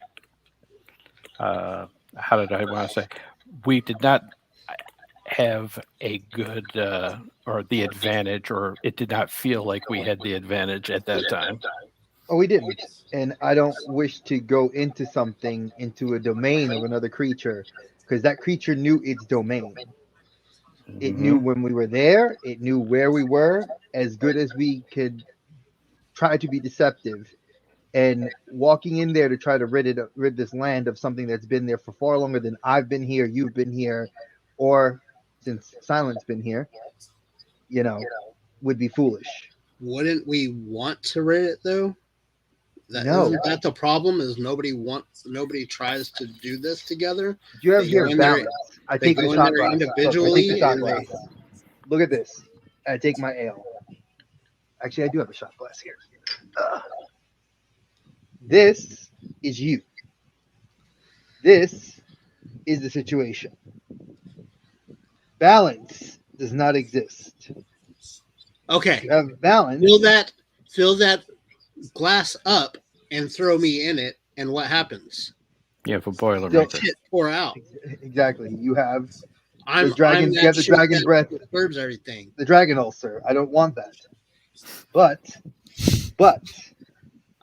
how did I want to say? We did not have a good or the advantage, or it did not feel like we had the advantage at that time. Oh, we didn't. And I don't wish to go into a domain of another creature, because that creature knew its domain. It knew when we were there. It knew where we were. As good as we could try to be deceptive, and walking in there to try to rid this land of something that's been there for far longer than I've been here, you've been here, or since Silent's been here, would be foolish. Wouldn't we want to rid it though? No. Isn't that the problem? Is nobody tries to do this together? You have They here go in there- balance. I they take go the in shot there glass. individually Look, I take the shot and glass. Look at this. I take my ale. Actually, I do have a shot glass here. This is you. This is the situation. Balance does not exist. Okay, You have balance. fill that glass up and throw me in it, and what happens? You have a Boilermaker. Shit pour out. Exactly. You have I'm the dragon. I'm You have the that shit dragon that breath. disturbs everything. The dragon ulcer. I don't want that. But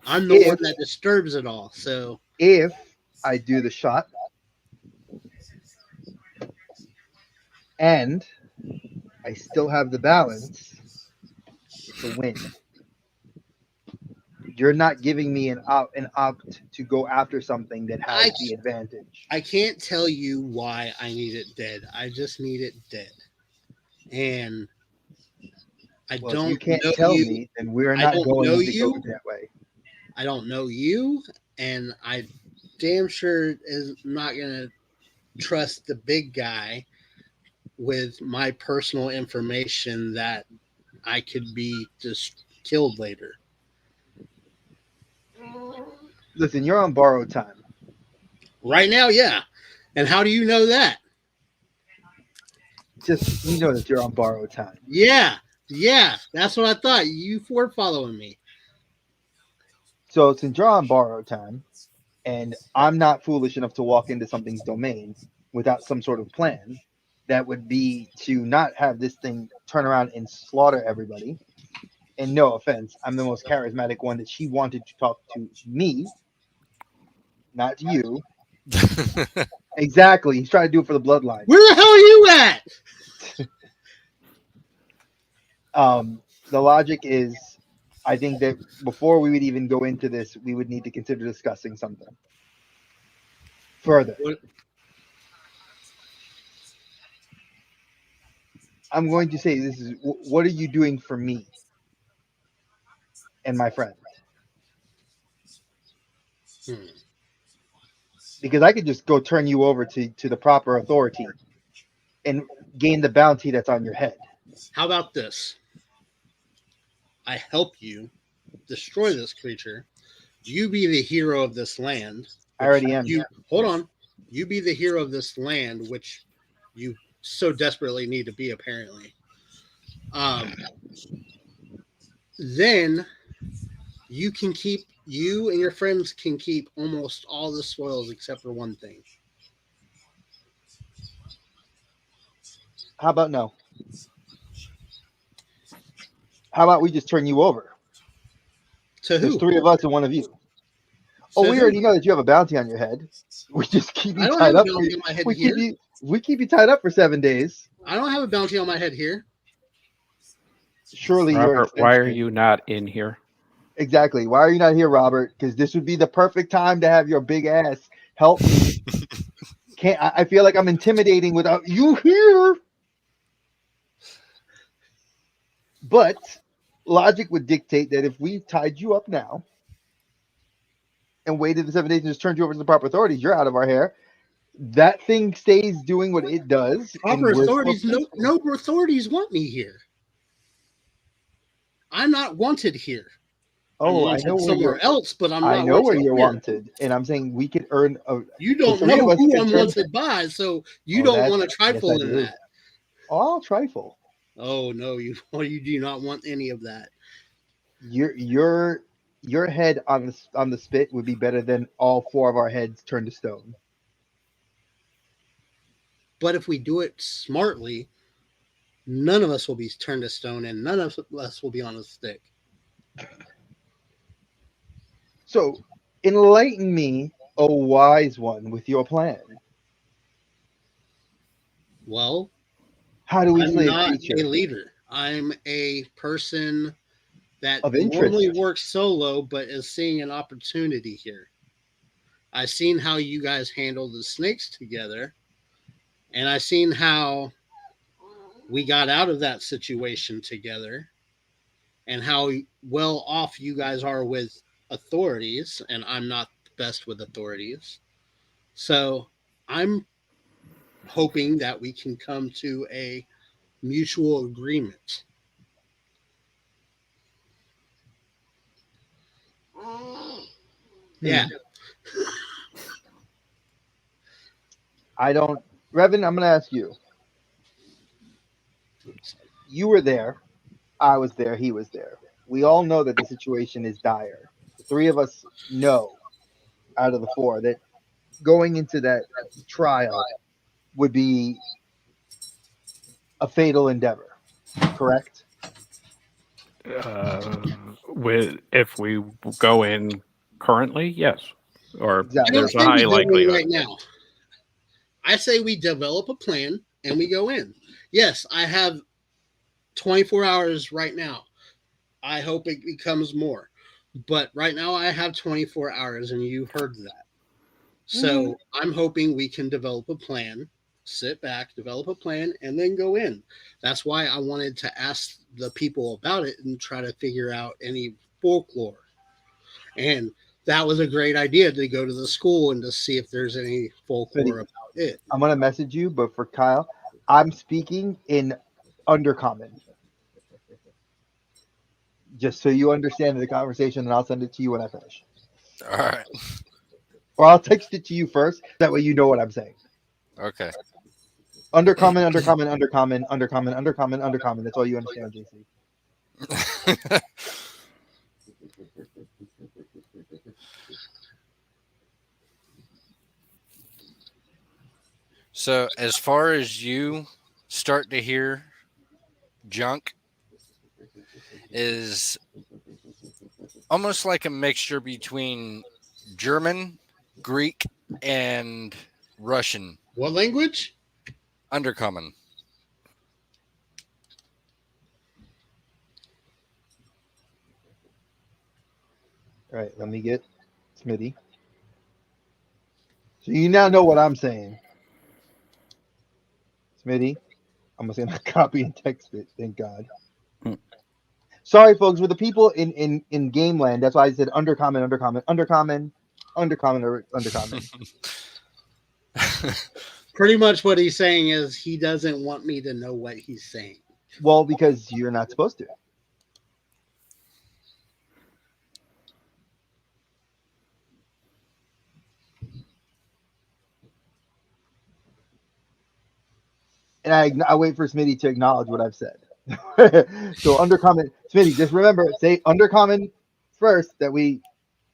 I'm the one that disturbs it all. So if I do the shot and I still have the balance, it's a win. You're not giving me an opt to go after something that has the advantage. I can't tell you why I need it dead. I just need it dead. And If you can't tell me, then we're not going to go that way. I don't know you, and I damn sure is not going to trust the big guy with my personal information that I could be just killed later. Listen, you're on borrowed time. Right now, yeah. And how do you know that? Just, you know that you're on borrowed time. Yeah, that's what I thought. You were following me. So since you're on borrowed time, and I'm not foolish enough to walk into something's domain without some sort of plan, that would be to not have this thing turn around and slaughter everybody. And no offense, I'm the most charismatic one that she wanted to talk to me, not to you. Exactly. He's trying to do it for the bloodline. Where the hell are you at? The logic is, I think that before we would even go into this, we would need to consider discussing something further. I'm going to say this is, what are you doing for me and my friend? Because I could just go turn you over to the proper authority and gain the bounty that's on your head. How about this? I help you destroy this creature. You be the hero of this land. I already am. Hold on. You be the hero of this land, which you so desperately need to be, apparently. Then you and your friends can keep almost all the spoils except for one thing. How about no? How about we just turn you over? To who? There's 3 of us and 1 of you. Oh, we already know that you have a bounty on your head. We just keep you tied up. We keep you tied up for 7 days. I don't have a bounty on my head here. Surely Robert, why are you not in here? Exactly. Why are you not here, Robert? Because this would be the perfect time to have your big ass help me. I feel like I'm intimidating without you here. But logic would dictate that if we tied you up now and waited the 7 days and just turned you over to the proper authorities, you're out of our hair. That thing stays doing what it does. Proper authorities, no authorities want me here. I'm not wanted here. Oh, I know somewhere else, but I know where you're wanted, and I'm saying we could earn. You don't know who I'm wanted by, so you don't want to trifle in that. Oh, I'll trifle. Oh no, you do not want any of that. Your head on the spit would be better than all 4 of our heads turned to stone. But if we do it smartly, none of us will be turned to stone, and none of us will be on a stick. So, enlighten me, O wise one, with your plan. Well, how do we I'm slay not a creature? A leader. I'm a person that Of normally interest. works solo, but is seeing an opportunity here. I've seen how you guys handle the snakes together, and I've seen how we got out of that situation together, and how well off you guys are with authorities, and I'm not the best with authorities. So I'm hoping that we can come to a mutual agreement. Yeah. I don't. Revan, I'm going to ask you. You were there. I was there. He was there. We all know that the situation is dire. The three of us know out of the four that going into that trial would be a fatal endeavor. Correct? With if we go in currently, yes, or I Exactly. don't there's a say we high go in likelihood. right now. I say we develop a plan and we go in. Yes, I have 24 hours right now. I hope it becomes more. But right now I have 24 hours and you heard that. So I'm hoping we can develop a plan, sit back, develop a plan, and then go in. That's why I wanted to ask the people about it and try to figure out any folklore. And that was a great idea to go to the school and to see if there's any folklore Smitty, about it. I'm going to message you, but for Kyle, I'm speaking in undercommon. Just so you understand the conversation, and I'll send it to you when I finish. All right. Or I'll text it to you first. That way you know what I'm saying. Okay. Undercommon, undercommon, undercommon, undercommon, undercommon, undercommon. That's all you understand, JC. So, as far as you start to hear junk, is almost like a mixture between German, Greek, and Russian. What language? Undercommon. All right, let me get Smitty. So you now know what I'm saying. Smitty, I'm going to send a copy and text it. Thank God. Hmm. Sorry, folks, with the people in Game Land, that's why I said undercommon, undercommon, undercommon, undercommon, or undercommon. Pretty much what he's saying is he doesn't want me to know what he's saying. Well, because you're not supposed to. And I wait for Smitty to acknowledge what I've said. So undercommon, Smitty, just remember, say undercommon first that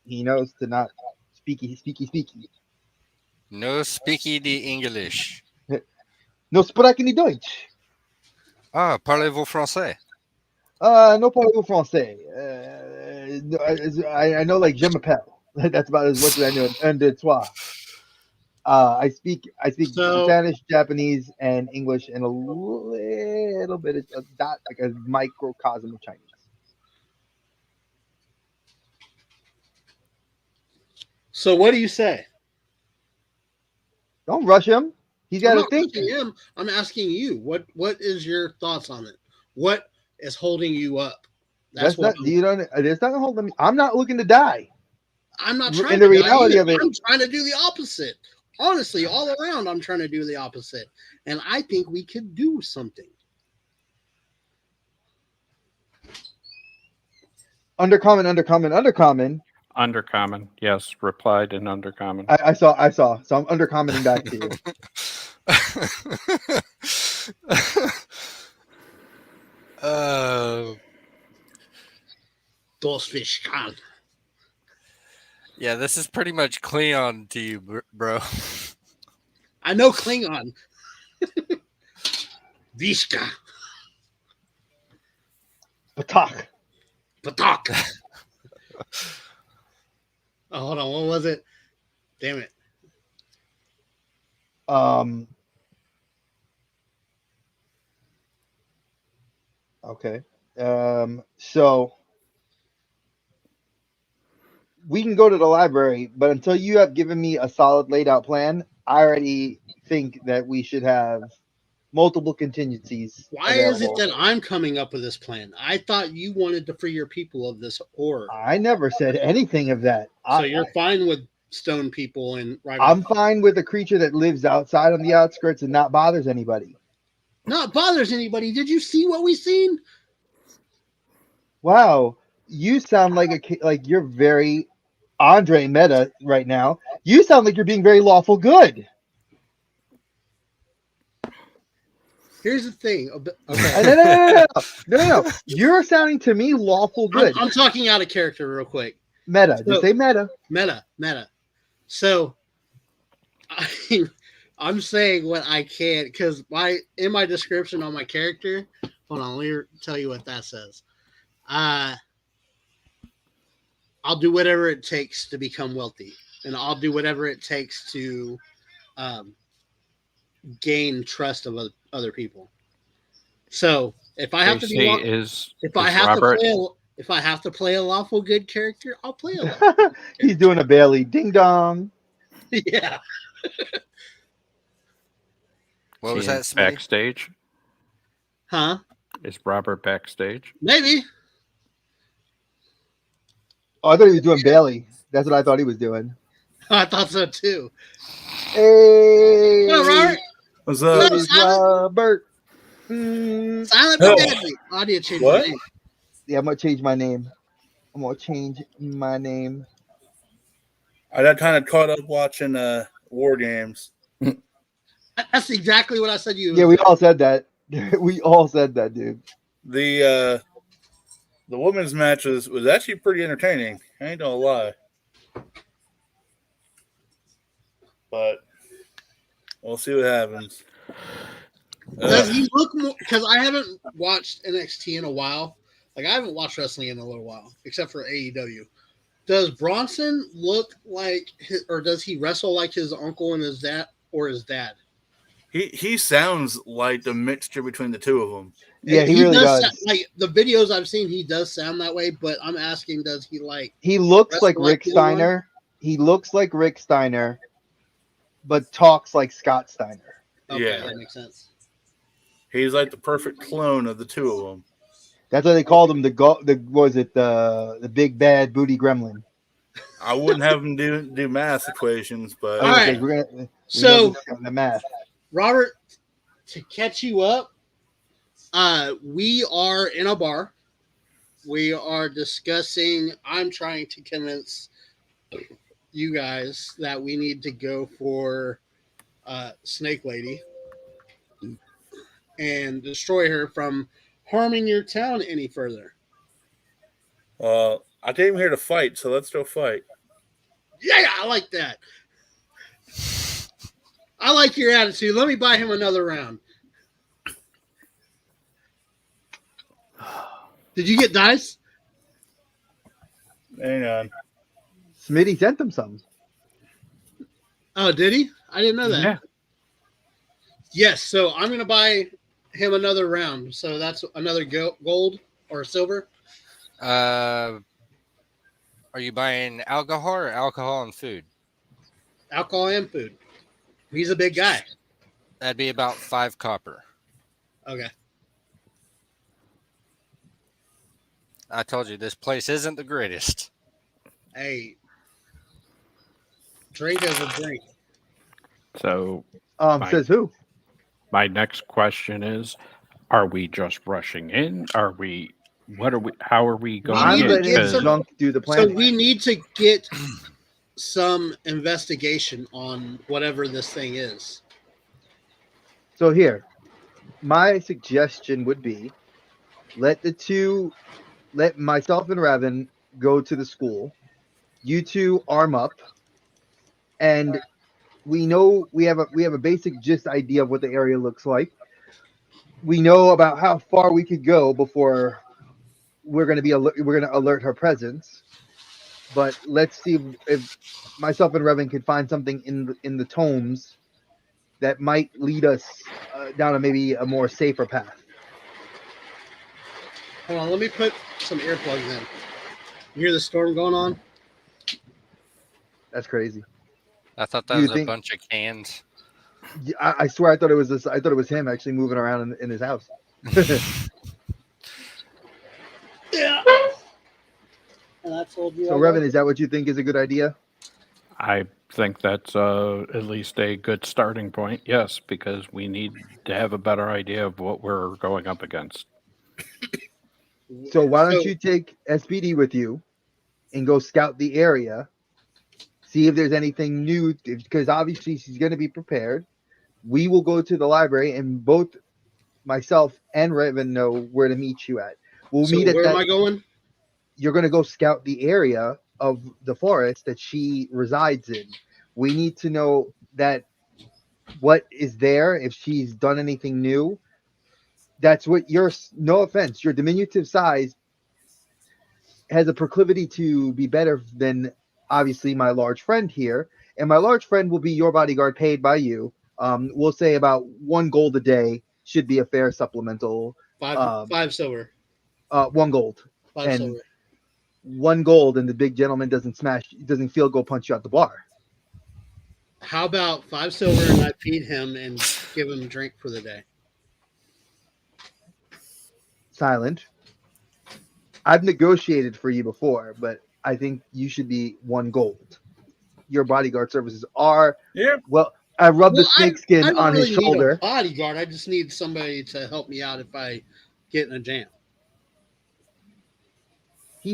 he knows to not speaky. No speaky the English. No spreche ni Deutsch. Ah, parlez-vous français? No parlez-vous français. I know like je m'appelle. That's about as much as I know. Un, deux, trois. I speak So, Spanish, Japanese, and English, and a little bit of dot, like a microcosm of Chinese. so what do you say? Don't rush him. He's I'm got to not think. asking him. I'm asking you. What is your thoughts on it? What is holding you up? That's That's what not. You don't. It's not gonna hold me. I'm not looking to die. I'm not trying In the to die reality either. of it, I'm trying to do the opposite. Honestly, all around, I'm trying to do the opposite, and I think we could do something. undercommon. Undercommon, yes, replied in undercommon. I saw. So I'm undercommoning back to you. uh, Dos fish can. yeah, this is pretty much Cleon to you, bro. I know Klingon. Vishka. Patak. Patak. Oh, hold on. What was it? Damn it. Um. Okay. So we can go to the library, but until you have given me a solid laid out plan, I already think that we should have multiple contingencies Why is it available. that I'm coming up with this plan? I thought you wanted to free your people of this horror. I never said anything of that. So you're fine with stone people and right I'm fine with a creature that lives outside on the outskirts and not bothers anybody. not bothers anybody. Did you see what we seen? Wow, you sound like you're very Andre meta right now. You sound like you're being very lawful good. Here's the thing. Okay. No. You're sounding to me lawful good. I'm talking out of character real quick. Meta. Just say meta. Meta. So I'm saying what I can because in my description on my character, hold on, let me tell you what that says. I'll do whatever it takes to become wealthy, and I'll do whatever it takes to gain trust of other people. So if I have to be, if I have to play a lawful good character, I'll play a lawful good He's doing a Bailey ding dong. Yeah. What was that? Smitty? Backstage? Huh? Is Robert backstage? Maybe. Oh, I thought he was doing Bailey. That's what I thought he was doing. I thought so too. Hey, What up, Robert? What's What up? up, Silent? Robert. Silent Oh. Badly. I need to change my What? name. Yeah, I'm gonna change my name. I got kind of caught up watching War Games. That's exactly what I said. Yeah, we all said that. We all said that, dude. The women's match was actually pretty entertaining. I ain't gonna lie. But we'll see what happens. Does he look more? Because I haven't watched NXT in a while. Like I haven't watched wrestling in a little while, except for AEW. Does Bronson look like, or does he wrestle like his uncle and his dad, or his dad? He sounds like the mixture between the two of them. Yeah, he really does. Like the videos I've seen, he does sound that way. But I'm asking, does he like? He looks like wrestle Rick like Steiner. He looks like Rick Steiner, but talks like Scott Steiner. Okay, Yeah. that makes sense. He's like the perfect clone of the two of them. That's why they called him the big bad booty gremlin. I wouldn't have him do math equations, but All right. So the math. Robert, to catch you up, we are in a bar. We are discussing. I'm trying to convince you guys that we need to go for Snake Lady and destroy her from harming your town any further. I came here to fight, so let's go fight. Yeah, I like that. I like your attitude. Let me buy him another round. Did you get dice? Hang on. Smitty sent him some. Oh, did he? I didn't know that. Yeah. Yes, so I'm going to buy him another round. So that's another gold or silver. Are you buying alcohol and food? Alcohol and food. He's a big guy. That'd be about 5 copper. Okay. I told you this place isn't the greatest. Hey. Drink as a drink. So Says who? my next question is, are we just rushing in? How are we going I'm need to letting get his some- junk do the So planning. we need to get some investigation on whatever this thing is. So here, my suggestion would be let myself and Raven go to the school. You two arm up, and we know we have a basic gist idea of what the area looks like. We know about how far we could go before we're going to alert her presence. But let's see if myself and Revan can find something in the tomes that might lead us down maybe a more safer path. Hold on, let me put some earplugs in. You hear the storm going on? That's crazy. I thought that You was a think- bunch of cans. I swear I thought it was this. I thought it was him actually moving around in his house. Yeah. And I told you. So, Revan, is that what you think is a good idea? I think that's at least a good starting point. Yes, because we need to have a better idea of what we're going up against. So why don't you take SPD with you and go scout the area, see if there's anything new, because obviously she's going to be prepared. We will go to the library, and both myself and Revan know where to meet you at. We'll meet at where that. am I going? You're going to go scout the area of the forest that she resides in. We need to know that what is there, if she's done anything new. That's what no offense, your diminutive size has a proclivity to be better than obviously my large friend here. And my large friend will be your bodyguard paid by you. We'll say about 1 gold a day should be a fair supplemental. 5 silver. 1 gold. 5 and silver. 1 gold, and the big gentleman doesn't field goal punch you out the bar. How about 5 silver and I feed him and give him a drink for the day? Silent. I've negotiated for you before, but I think you should be 1 gold. Your bodyguard services are well. I rub the snake skin on his shoulder. Need a bodyguard. I just need somebody to help me out if I get in a jam.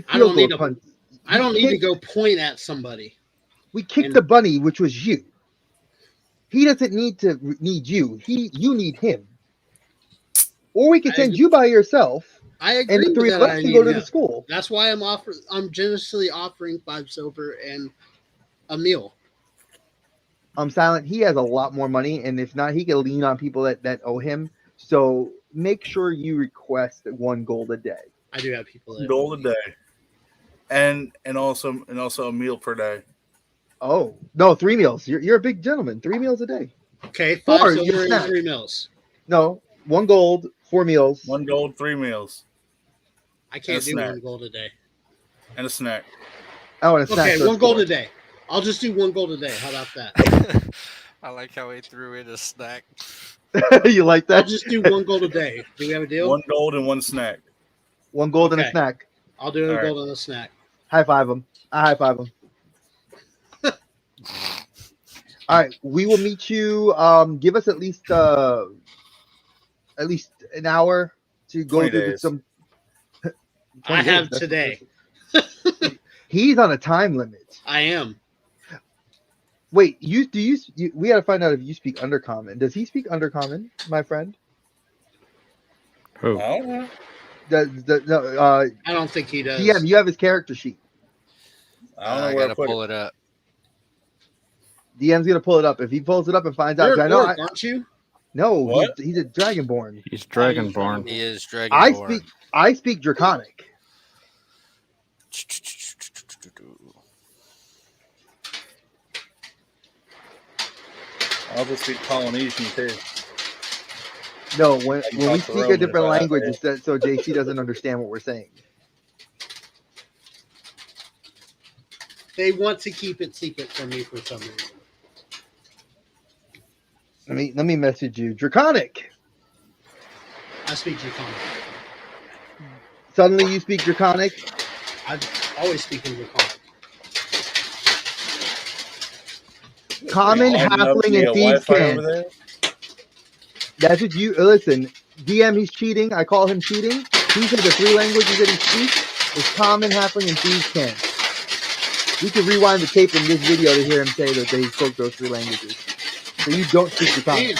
I don't need to go point at somebody. We kicked the bunny, which was you. He doesn't need you. You need him. Or we can send you by yourself. I agree. And the 3 of us can go to the school. That's why I'm generously offering 5 silver and a meal. Silent. He has a lot more money, and if not, he can lean on people that owe him. So make sure you request 1 gold a day. I do have people that gold a day, and also a meal per day. Oh no, 3 meals. You're a big gentleman. 3 meals a day. Okay, 5 silver and 3 meals. No, 1 gold, 4 meals. 1 gold, 3 meals. I can't do 1 gold a day. And a snack. Oh, and a snack. Okay, 1 gold a day. I'll just do 1 gold a day. How about that? I like how he threw in a snack. You like that? I'll just do 1 gold a day. Do we have a deal? 1 gold and 1 snack. 1 gold and a snack. I'll do a gold and a snack. High five him. I high five him. All right, we will meet you. Give us at least an hour to go through some. I have today. He's on a time limit. I am. Wait, we got to find out if you speak Undercommon. Does he speak Undercommon, my friend? Who? I don't know. I don't think he does. Yeah, you have his character sheet. I don't know I where gotta to put pull it up. DM's gonna pull it up. If he pulls it up and finds out, You're I know. aren't you? No, What? he's a Dragonborn. He's Dragonborn. He is Dragonborn. I speak Draconic. I also speak Polynesian too. No, when we talk to speak a Roman different if I have language, to. it's that, so JC doesn't understand what we're saying. They want to keep it secret from me for some reason. Let me message you. Draconic. I speak Draconic. Suddenly you speak Draconic. I always speak in Draconic. Common, halfling, and thieves can. That's what you listen. DM, he's cheating. I call him cheating. He said the 3 languages that he speaks is common, halfling, and thieves can. We could rewind the tape in this video to hear him say that he spoke those 3 languages. So you don't speak Draconic.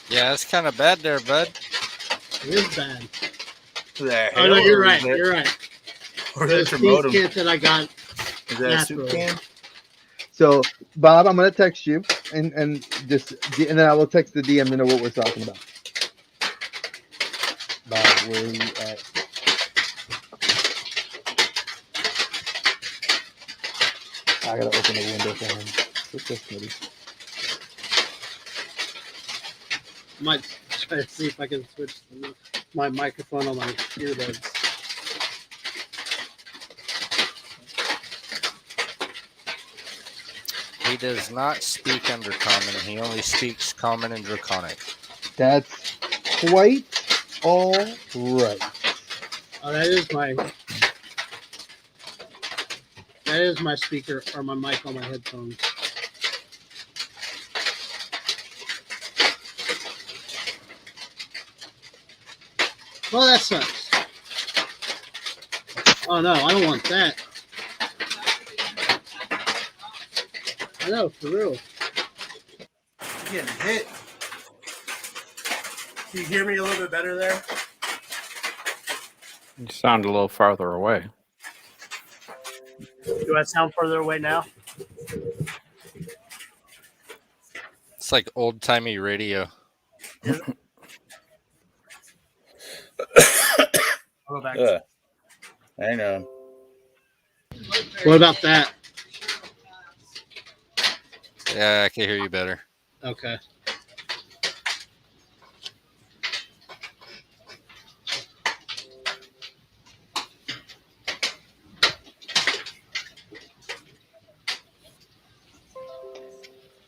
Yeah, that's kind of bad there, bud. It is bad. Oh Oh, no, you're right. You're right. Or The is that your thieves modem? kit that I got. Is that a soup can? So Bob, I'm gonna text you and then I will text the DM to know what we're talking about. Bob, where are you at? I gotta open the window for him. What's this, buddy? Might try to see if I can switch my microphone on my earbuds. He does not speak Undercommon. He only speaks Common and Draconic. That's quite all right. Oh, that is my speaker or my mic on my headphones. Well, that sucks. Oh no, I don't want that. I know, for real. I'm getting hit. Can you hear me a little bit better there? You sound a little farther away. Do I sound further away now? It's like old-timey radio. I'll go back. Hang on. What about that? Yeah, I can hear you better. Okay.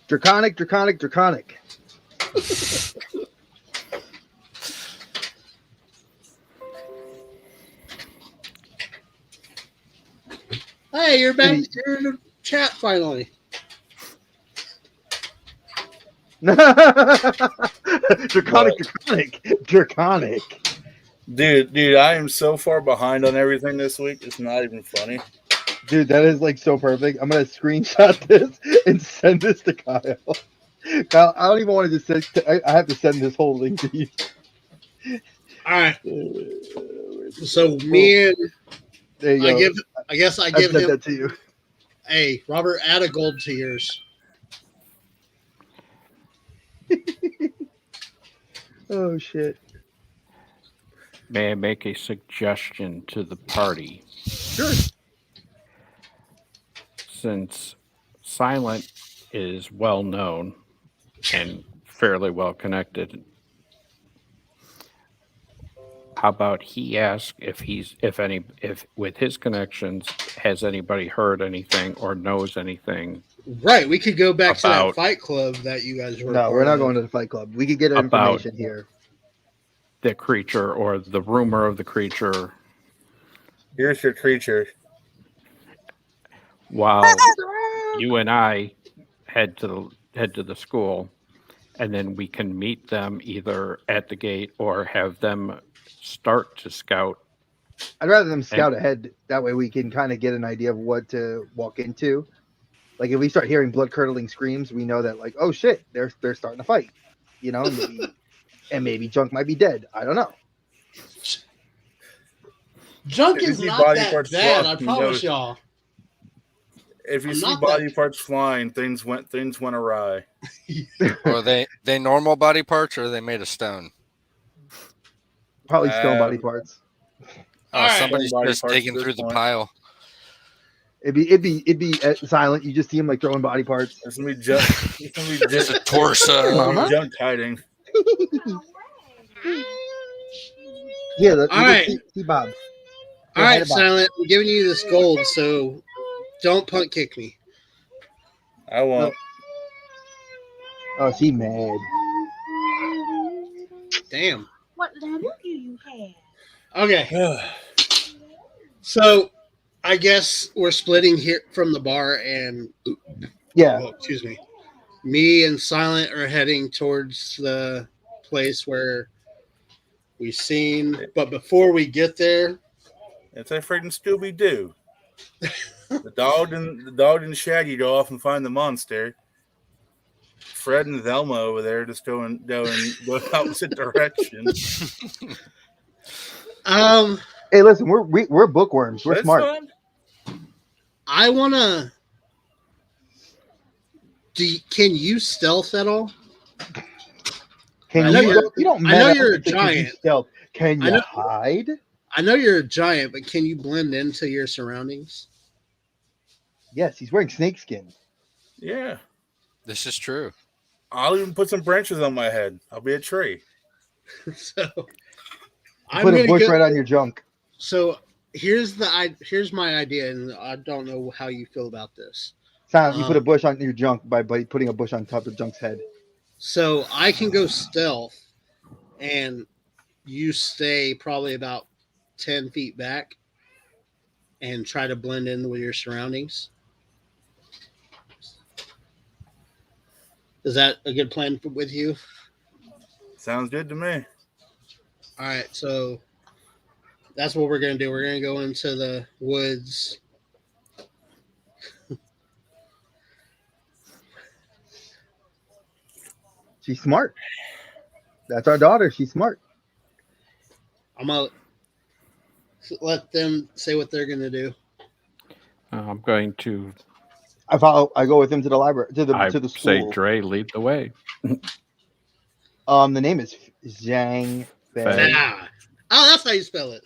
Draconic, draconic, draconic. Hey, you're back. You're in the chat finally. Draconic, draconic, draconic. Dude, I am so far behind on everything this week. It's not even funny. Dude, that is like so perfect. I'm gonna screenshot this and send this to Kyle. Kyle, I don't even want to just send. I have to send this whole link to you. All right. So me and There you go. I guess I I give sent him. that to you. Hey, Robert, add a gold to yours. Oh shit. May I make a suggestion to the party? Sure. Since Silent is well known and fairly well connected, how about he ask if with his connections has anybody heard anything or knows anything? Right, we could go back to that About- fight club that you guys were. No, we're not going to the fight club. We could get About- information here. The creature or the rumor of the creature Here's your creature. while you and I head to the school, and then we can meet them either at the gate or have them start to scout. I'd rather them scout ahead. That way we can kind of get an idea of what to walk into. Like if we start hearing blood curdling screams, we know that like, oh shit, they're starting to fight. You know, maybe Junk might be dead. I don't know. Junk If you is see not body that parts bad. fly, I promise you know, y'all. If you I'm see not body that- parts flying, things went awry. Or they normal body parts, or are they made of stone? Probably stone body parts. Oh, All right. somebody's Body just parts digging at this through the point. pile. It'd be Silent. You just see him like throwing body parts. There's gonna be junk. There's gonna be Just a junk, torso. Mama? junk hiding. Yeah, All right. see Bob. All right, Bob. Silent. I'm giving you this gold, so don't punt kick me. I won't. Oh, she mad. Damn. What level do you have? Okay. So, I guess we're splitting here from the bar, and Yeah. oh, excuse me. Me and Silent are heading towards the place where we seen. But before we get there, It's a freaking Scooby Doo. The dog and Shaggy go off and find the monster. Fred and Velma over there just going opposite directions. Hey, listen, we're bookworms. We're That's smart. fun. I wanna. Can you stealth at all? Can I know you don't I know matter you're a if you can giant. stealth. Can I you know- hide? I know you're a giant, but can you blend into your surroundings? Yes, he's wearing snakeskin. Yeah. This is true. I'll even put some branches on my head. I'll be a tree. So I'm Put a gonna bush go- right on your junk. So here's my idea, and I don't know how you feel about this. Silent, you put a bush on your junk by putting a bush on top of junk's head. So I can go stealth, and you stay probably about 10 feet back and try to blend in with your surroundings. Is that a good plan with you? Sounds good to me. All right, so that's what we're going to do. We're going to go into the woods. She's smart. That's our daughter. She's smart. I'm going to let them say what they're going to do. I'm going to. I follow. I go with him to the library, to the Say, school. Dre, lead the way. The name is Zhang Fei. Nah. Oh, that's how you spell it.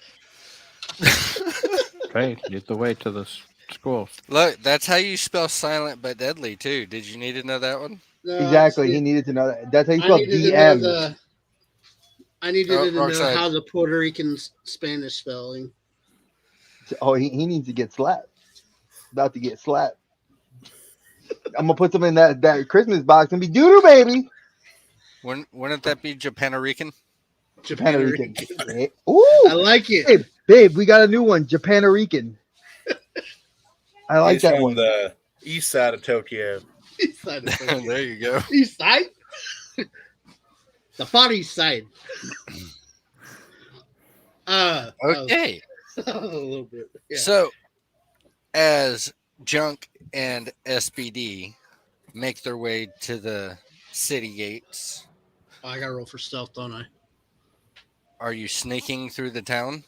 Dre, lead the way to the school. Look, that's how you spell silent but deadly too. Did you need to know that one? No, Exactly. see, He needed to know that. That's how you I spell needed to know DM. I needed to wrong know side. how the Puerto Rican Spanish spelling. Oh, he needs to get slapped. About to get slapped. I'm gonna put them in that Christmas box and be doo-doo, baby. Wouldn't that be Japanerican? Japanerican. Japanerican. Ooh, I like it. babe, we got a new one, Japanerican. I like He's that from one. the east side of Tokyo. East side of Tokyo. There you go. East side? The far east side. Okay. A little bit. Yeah. So, as Junk and SBD make their way to the city gates, I got to roll for stealth, don't I? are you sneaking through the town?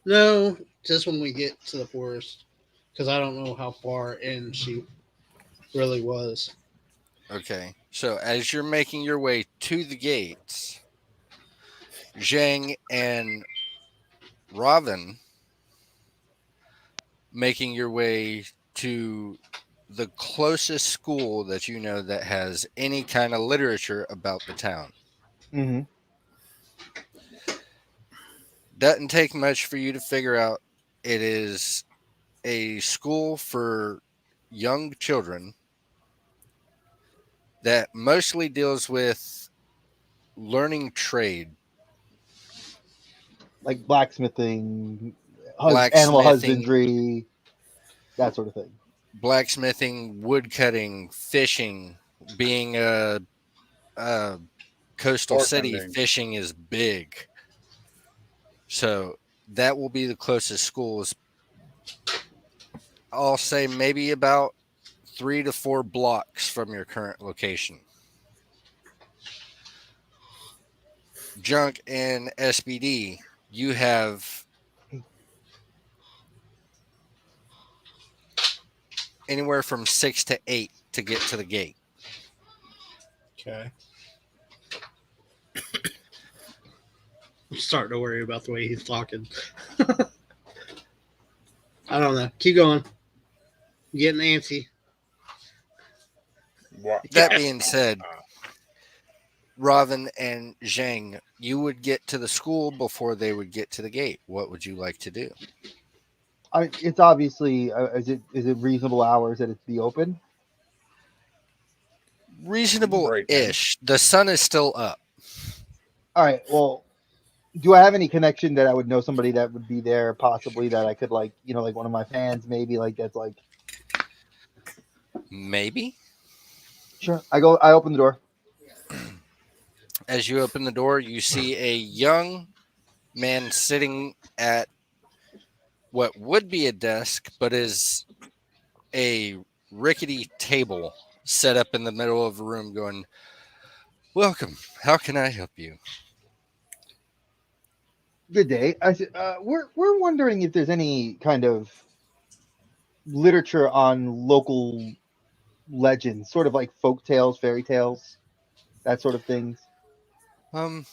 No, just when we get to the forest. Because I don't know how far in she really was. Okay. So, as you're making your way to the gates, Zhang and Robin making your way to the closest school that you know that has any kind of literature about the town. Mm-hmm. Doesn't take much for you to figure out it is a school for young children that mostly deals with learning trade, Like blacksmithing, animal blacksmithing, husbandry, that sort of thing. blacksmithing, woodcutting, fishing. Being a coastal Pork city, hunting. fishing is big. So that will be the closest schools. I'll say maybe about 3 to 4 blocks from your current location. Junk and SBD, you have anywhere from 6 to 8 to get to the gate. Okay. I'm starting to worry about the way he's talking. I don't know. Keep going. I'm getting antsy. That being said, Robin and Zhang, you would get to the school before they would get to the gate. What would you like to do? It's obviously is it reasonable hours that it be open? Reasonable-ish. The sun is still up. All right. Well, do I have any connection that I would know somebody that would be there, possibly that I could like one of my fans, maybe like that's like. Maybe. Sure. I open the door. As you open the door, you see a young man sitting at what would be a desk, but is a rickety table set up in the middle of a room going, "Welcome. How can I help you?" Good day. I said, we're wondering if there's any kind of literature on local legends, sort of like folk tales, fairy tales, that sort of things. I'm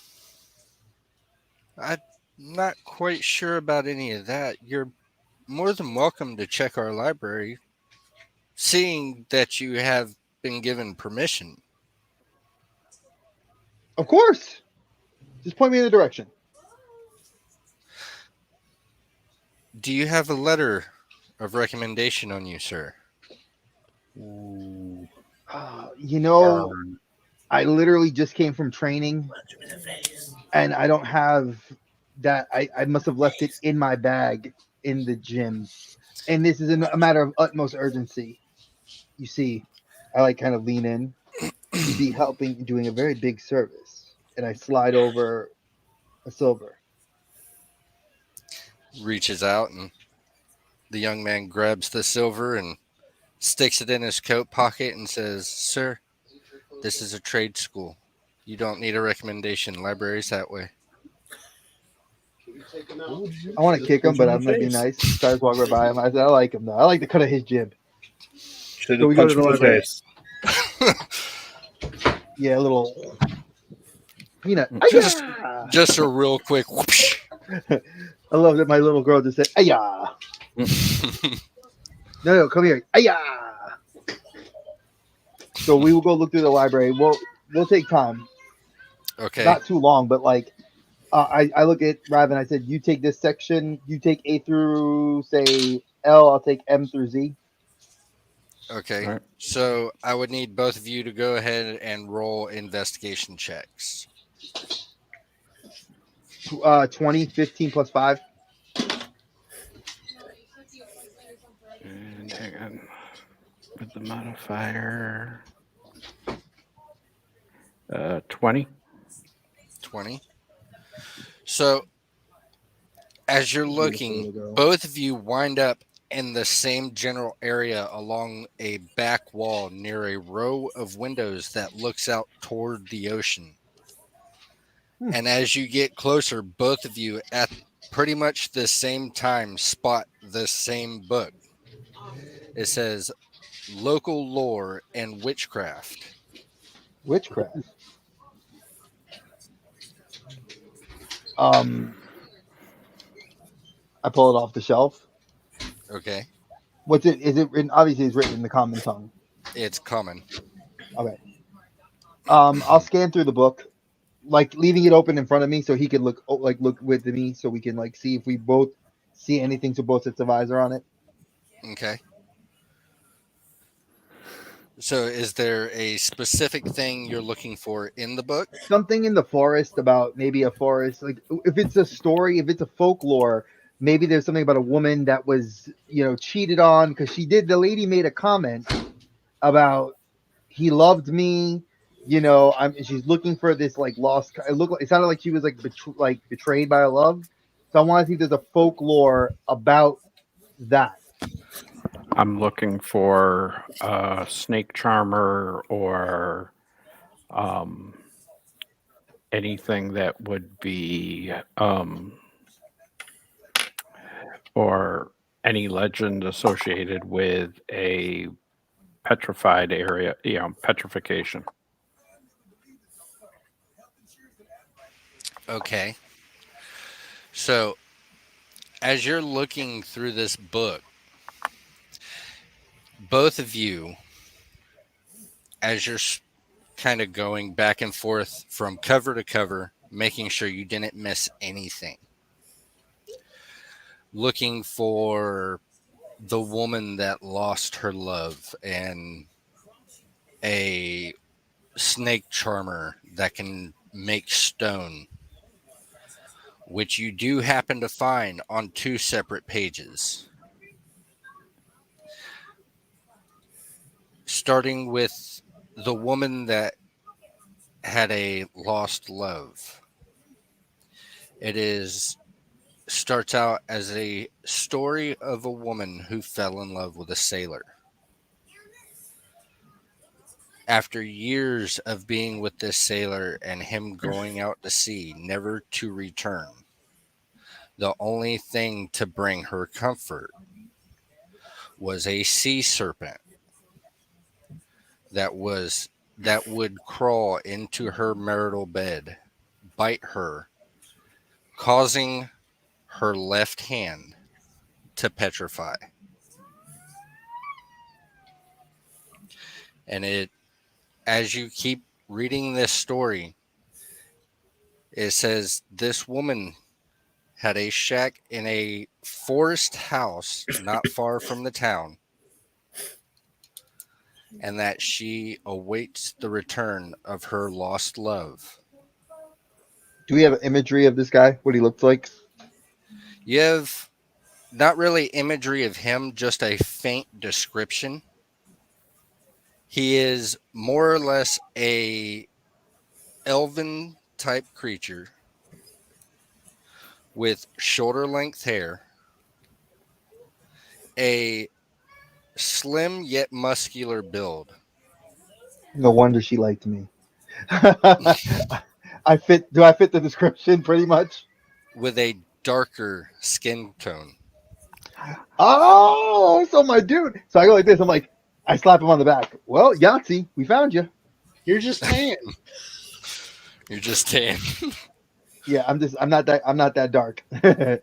not quite sure about any of that. You're more than welcome to check our library, seeing that you have been given permission. Of course. Just point me in the direction. Do you have a letter of recommendation on you, sir? Ooh. You know, Burn. I literally just came from training, Punch him in the face. and I don't have that. I must have left it in my bag in the gym, and this is a matter of utmost urgency. You see, I like kind of lean in. You'd be helping, doing a very big service, and I slide over a silver. Reaches out, and the young man grabs the silver and sticks it in his coat pocket and says, "Sir, this is a trade school. You don't need a recommendation. Library's that way." I want to kick him, Punch but him in I'm the gonna be face. nice. Starts walking right by him. I said, I like him though. I like the cut of his jib. Should So have we go to punched the him in the library. face. Yeah, a little peanut. Just, Ayah! just a real quick whoosh. I love that my little girl just said, Ayah! No, come here. Ayah! So we will go look through the library. We'll take time. Okay. Not too long, but like I look at Raven. I said, you take this section. You take A through say L. I'll take M through Z. Okay. All right. So I would need both of you to go ahead and roll investigation checks. 20, 15 plus 5. And hang on. With the modifier. 20. 20. So as you're Beautiful looking, little girl. both of you wind up in the same general area along a back wall near a row of windows that looks out toward the ocean. And as you get closer, both of you at pretty much the same time spot the same book. It says Local Lore and Witchcraft. Witchcraft. I pull it off the shelf. Okay. What's it? Is it written? Obviously, it's written in the common tongue. It's common. Okay. I'll scan through the book, like leaving it open in front of me so he can look with me, so we can like see if we both see anything. So both sets of eyes are on it. Okay. So is there a specific thing you're looking for in the book? Something in the forest about maybe a forest. Like if it's a story, if it's a folklore, maybe there's something about a woman that was cheated on because she did. The lady made a comment about he loved me. She's looking for this like lost. It sounded like she was like betrayed by a love. So I want to see if there's a folklore about that. I'm looking for a snake charmer or anything that would be or any legend associated with a petrified area, petrification. Okay. So as you're looking through this book, both of you, as you're kind of going back and forth from cover to cover, making sure you didn't miss anything, looking for the woman that lost her love and a snake charmer that can make stone, which you do happen to find on two separate pages. Starting with the woman that had a lost love. Starts out as a story of a woman who fell in love with a sailor. After years of being with this sailor and him going out to sea, never to return, the only thing to bring her comfort was a sea serpent that would crawl into her marital bed, bite her, causing her left hand to petrify. And as you keep reading this story, it says this woman had a shack in a forest house not far from the town. and that she awaits the return of her lost love. Do we have imagery of this guy? What he looks like? You have not really imagery of him, just a faint description. He is more or less a elven type creature with shoulder length hair, a slim yet muscular build, No wonder she liked me. I fit. Do I fit the description pretty much? with a darker skin tone. Oh, so my dude. So I go like this. I'm like, I slap him on the back. Well, Yahtzee, we found you. You're just tan. You're just tan. Yeah, I'm not that dark. The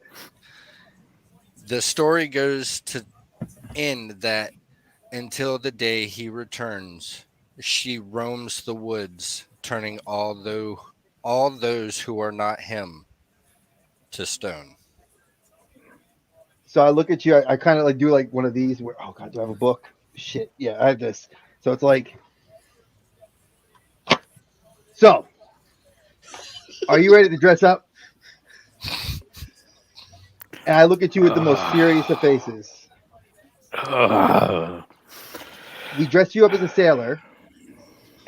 story goes to end that until the day he returns, she roams the woods, turning all those who are not him to stone. So I look at you. I kind of like do like one of these. Where oh god, do I have a book? Shit, yeah, I have this. So it's like, so are you ready to dress up? And I look at you with the most serious of faces. We dress you up as a sailor,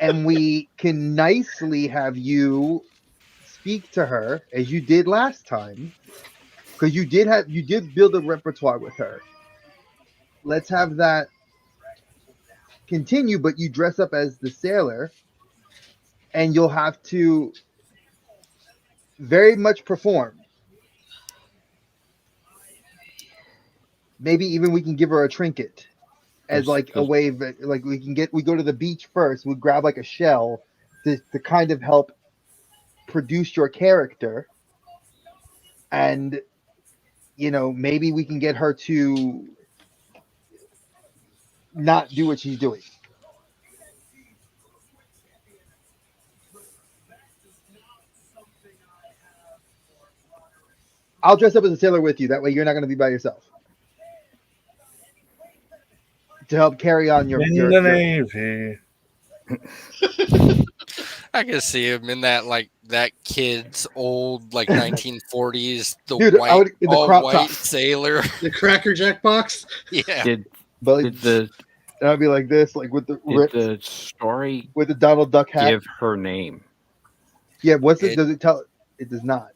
and we can nicely have you speak to her as you did last time, because you did build a repertoire with her. Let's have that continue, but you dress up as the sailor, and you'll have to very much perform. Maybe even we can give her a trinket as like a way of like we go to the beach first. We grab like a shell to kind of help produce your character, and maybe we can get her to not do what she's doing. I'll dress up as a sailor with you. That way you're not going to be by yourself. To help carry on your Navy. I can see him in that kid's old 1940s Dude, I would in the all crop white top. sailor. The Cracker Jack box. Yeah. But Did I'd be like this, like with the story with the Donald Duck hat. give her name? Yeah, what's it? Does it tell? It does not.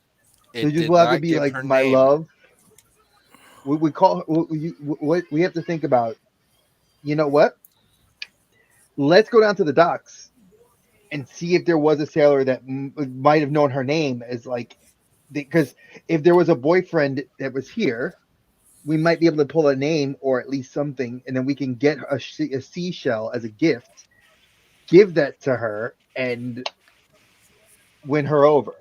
It So you just did will have to not be give like her my name. love. We call what we have to think about. You know what? Let's go down to the docks and see if there was a sailor that might have known her name as because if there was a boyfriend that was here, we might be able to pull a name or at least something, and then we can get a seashell as a gift, give that to her, and win her over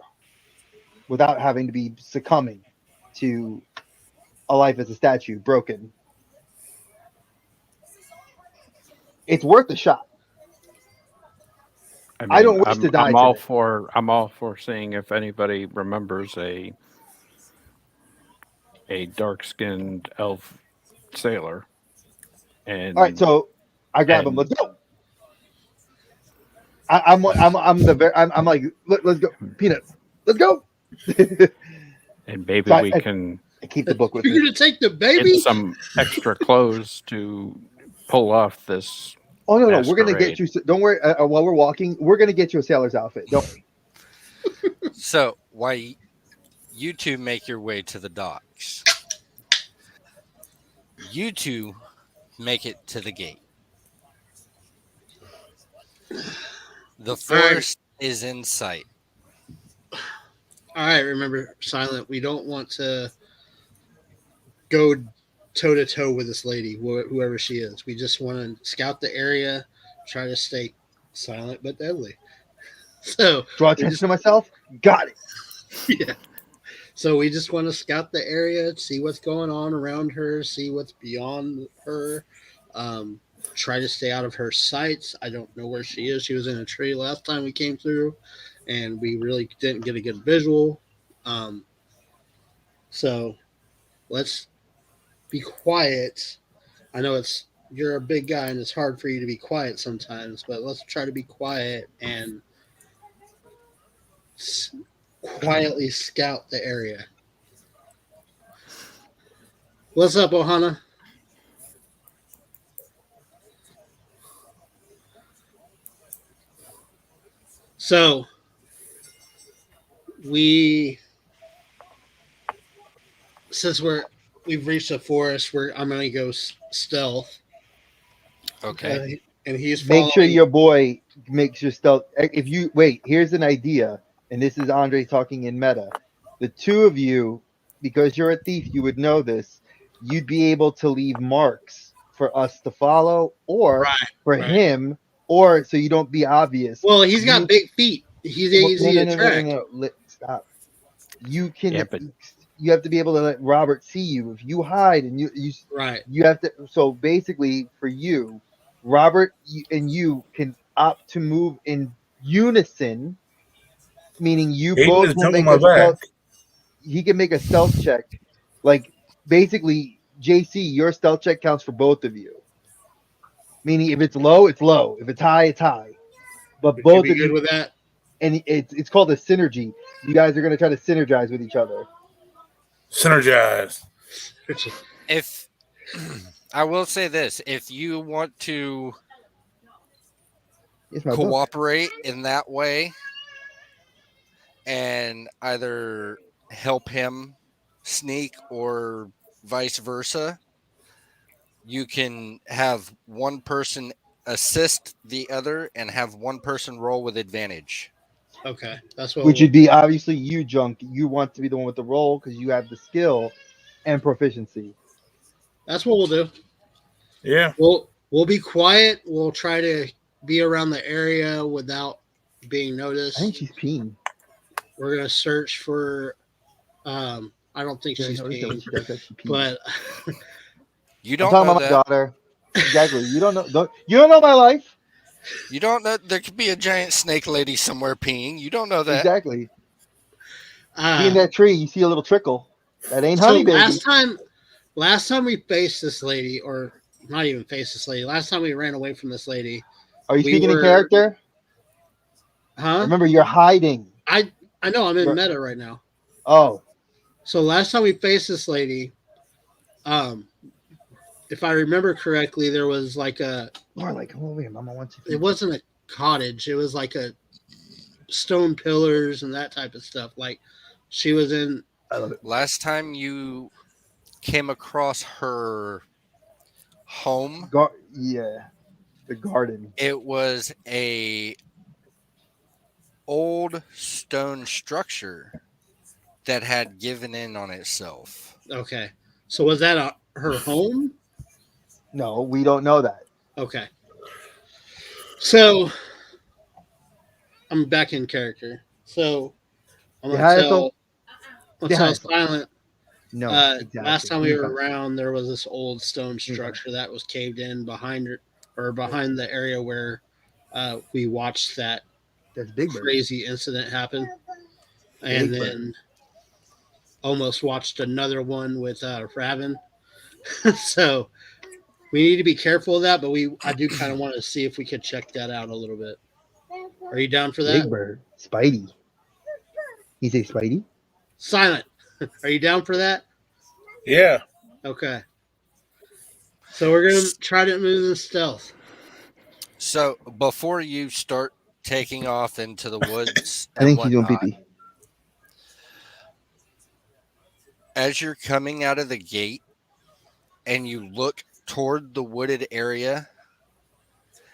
without having to be succumbing to a life as a statue, broken. It's worth a shot. I mean, I don't wish to die I'm all today. for seeing if anybody remembers a dark-skinned elf sailor. And All right, so I grab him. Let's go. I'm like, let's go, Peanut. Let's go. and maybe So we can I keep the book with You're me. gonna take the get baby? some extra clothes to pull off this. Oh no, we're gonna masquerade. get you. Don't worry. While we're walking, we're gonna get you a sailor's outfit. Don't worry. So while you two make your way to the docks, you two make it to the gate. The forest is in sight. All right, remember, Silent, we don't want to go toe to toe with this lady, whoever she is. We just want to scout the area, try to stay silent but deadly. So Draw attention to myself. Got it. yeah. So we just want to scout the area, see what's going on around her, see what's beyond her. Try to stay out of her sights. I don't know where she is. She was in a tree last time we came through, and we really didn't get a good visual. So let's be quiet. I know it's you're a big guy and it's hard for you to be quiet sometimes, but let's try to be quiet and quietly scout the area. What's up, Ohana? So we, since we've reached the forest, I'm gonna go stealth. Okay. And he's Make sure following. your boy makes your stealth. If you wait, here's an idea, and this is Andre talking in meta. The two of you, because you're a thief, you would know this. You'd be able to leave marks for us to follow, or Right, for right. him, or so you don't be obvious. Well, he's got You- big feet. He's Well, easy to track. Stop. You can. Yeah, but- You have to be able to let Robert see you. If you hide and Right. you have to. So basically, for you, Robert and you can opt to move in unison, meaning you He can both just will jump on make my a stealth. back. He can make a stealth check. Like basically, JC, your stealth check counts for both of you. Meaning, if it's low, it's low. If it's high, it's high. But Would you both be of good you, with that? and it's called a synergy. You guys are going to try to synergize with each other. Synergize. If I will say this, if you want to It's my book. cooperate in that way and either help him sneak or vice versa, you can have one person assist the other and have one person roll with advantage. Okay, that's what. Which would be obviously you, Junk. You want to be the one with the role because you have the skill and proficiency. That's what we'll do. Yeah. We'll be quiet. We'll try to be around the area without being I think noticed. she's peeing. We're gonna search for. I don't think Yeah, I she's noticed that when peeing, she does that, she pees. but You I'm don't talking know about my that. daughter. Exactly. You don't know. You don't know my life. You don't know there could be a giant snake lady somewhere peeing. You don't know that. Exactly. Be in that tree, you see a little trickle. That ain't honey, baby. last time we faced this lady, or not even faced this lady. Last time we ran away from this lady. Are you we speaking were- in character? Huh? Remember, you're hiding. I know I'm in meta right now. Oh, So last time we faced this lady, if I remember correctly, there was like more like, come over here, Mama wants you. it wasn't a cottage. It was like a stone pillars and that type of stuff. Like she was in. I love it. Last time you came across her home, Yeah, the garden. it was a old stone structure that had given in on itself. Okay. So was that her home? No, we don't know that. Okay. So I'm back in character. So I'm Yeah, gonna it's tell. I'll Yeah, tell it's- Silent. No, exactly. Last time we were around, there was this old stone structure that was caved in behind it, or behind the area where we watched that That's Big Bird. crazy incident happen, and Big Bird. then almost watched another one with Raven. So we need to be careful of that, but I do kind of want to see if we could check that out a little bit. Are you down for that? Big Bird. Spidey. He say Spidey? Silent. Are you down for that? Yeah. Okay. So we're gonna try to move in stealth. So before you start taking off into the woods, I think and he's doing whatnot, pee-pee. as you're coming out of the gate and you look toward the wooded area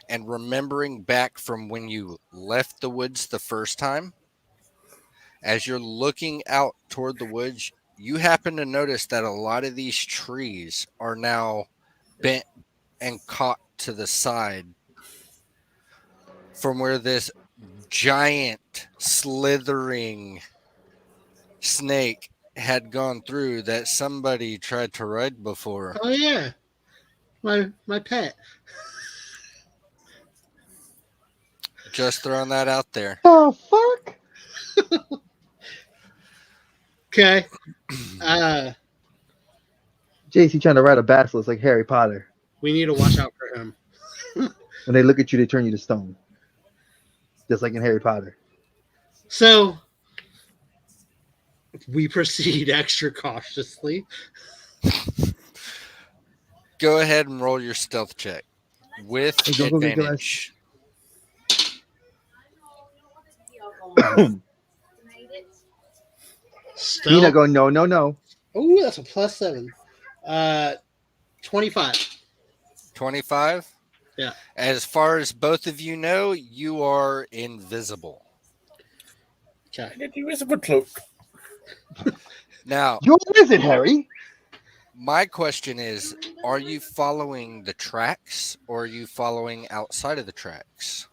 and remembering back from when you left the woods the first time, as you're looking out toward the woods, you happen to notice that a lot of these trees are now bent and caught to the side from where this giant slithering snake had gone through that somebody tried to ride before. Oh yeah, my pet. Just throwing that out there. Oh, fuck? Okay. JC trying to ride a basilisk like Harry Potter. We need to watch out for him. When they look at you, they turn you to stone. Just like in Harry Potter. So we proceed extra cautiously. Go ahead and roll your stealth check with Hey, don't go get your advantage. Tina Stealth. go, no. Oh, that's a +7. 25. 25? Yeah. As far as both of you know, you are invisible. Okay. Get the invisible cloak. Now, You're a wizard, Harry. my question is, are you following the tracks or are you following outside of the tracks?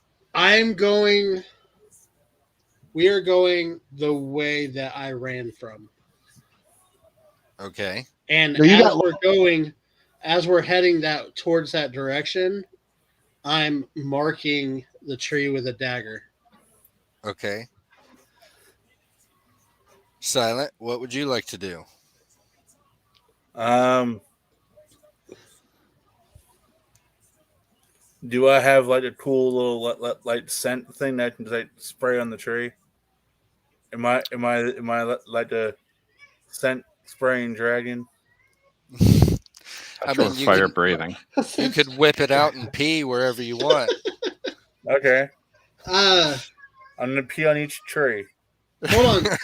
We are going the way that I ran from. Okay. And No, you as got- we're going, as we're heading towards that direction, I'm marking the tree with a dagger. Okay. Silent, what would you like to do? Do I have like a cool little like scent thing that I can like spray on the tree? Am I like the scent spraying dragon? I That's mean, fire breathing. you could whip it out and pee wherever you want. Okay, Uh, I'm gonna pee on each tree. hold on.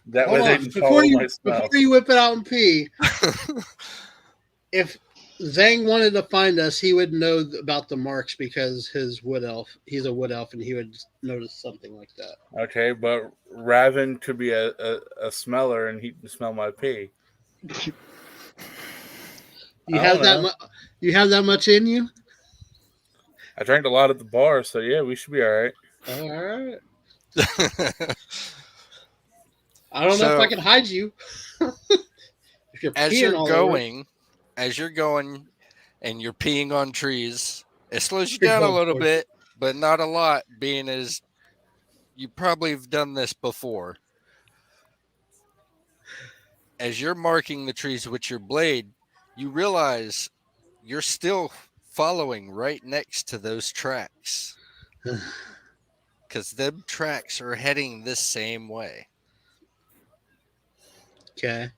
That Hold way they on. can follow my smell. Before you whip it out and pee, if Zhang wanted to find us, he would know about the marks because he's a wood elf, and he would notice something like that. Okay, but Raven could be a smeller and he can smell my pee. You I have don't that you have that much in you? I drank a lot at the bar, so yeah, we should be all right. All right. I don't know if I can hide you. If you're as peeing you're all going and you're peeing on trees, it slows you You're down a going little forward. bit, but not a lot, being as you probably have done this before. As you're marking the trees with your blade, you realize you're still following right next to those tracks. Because them tracks are heading this same way. Okay.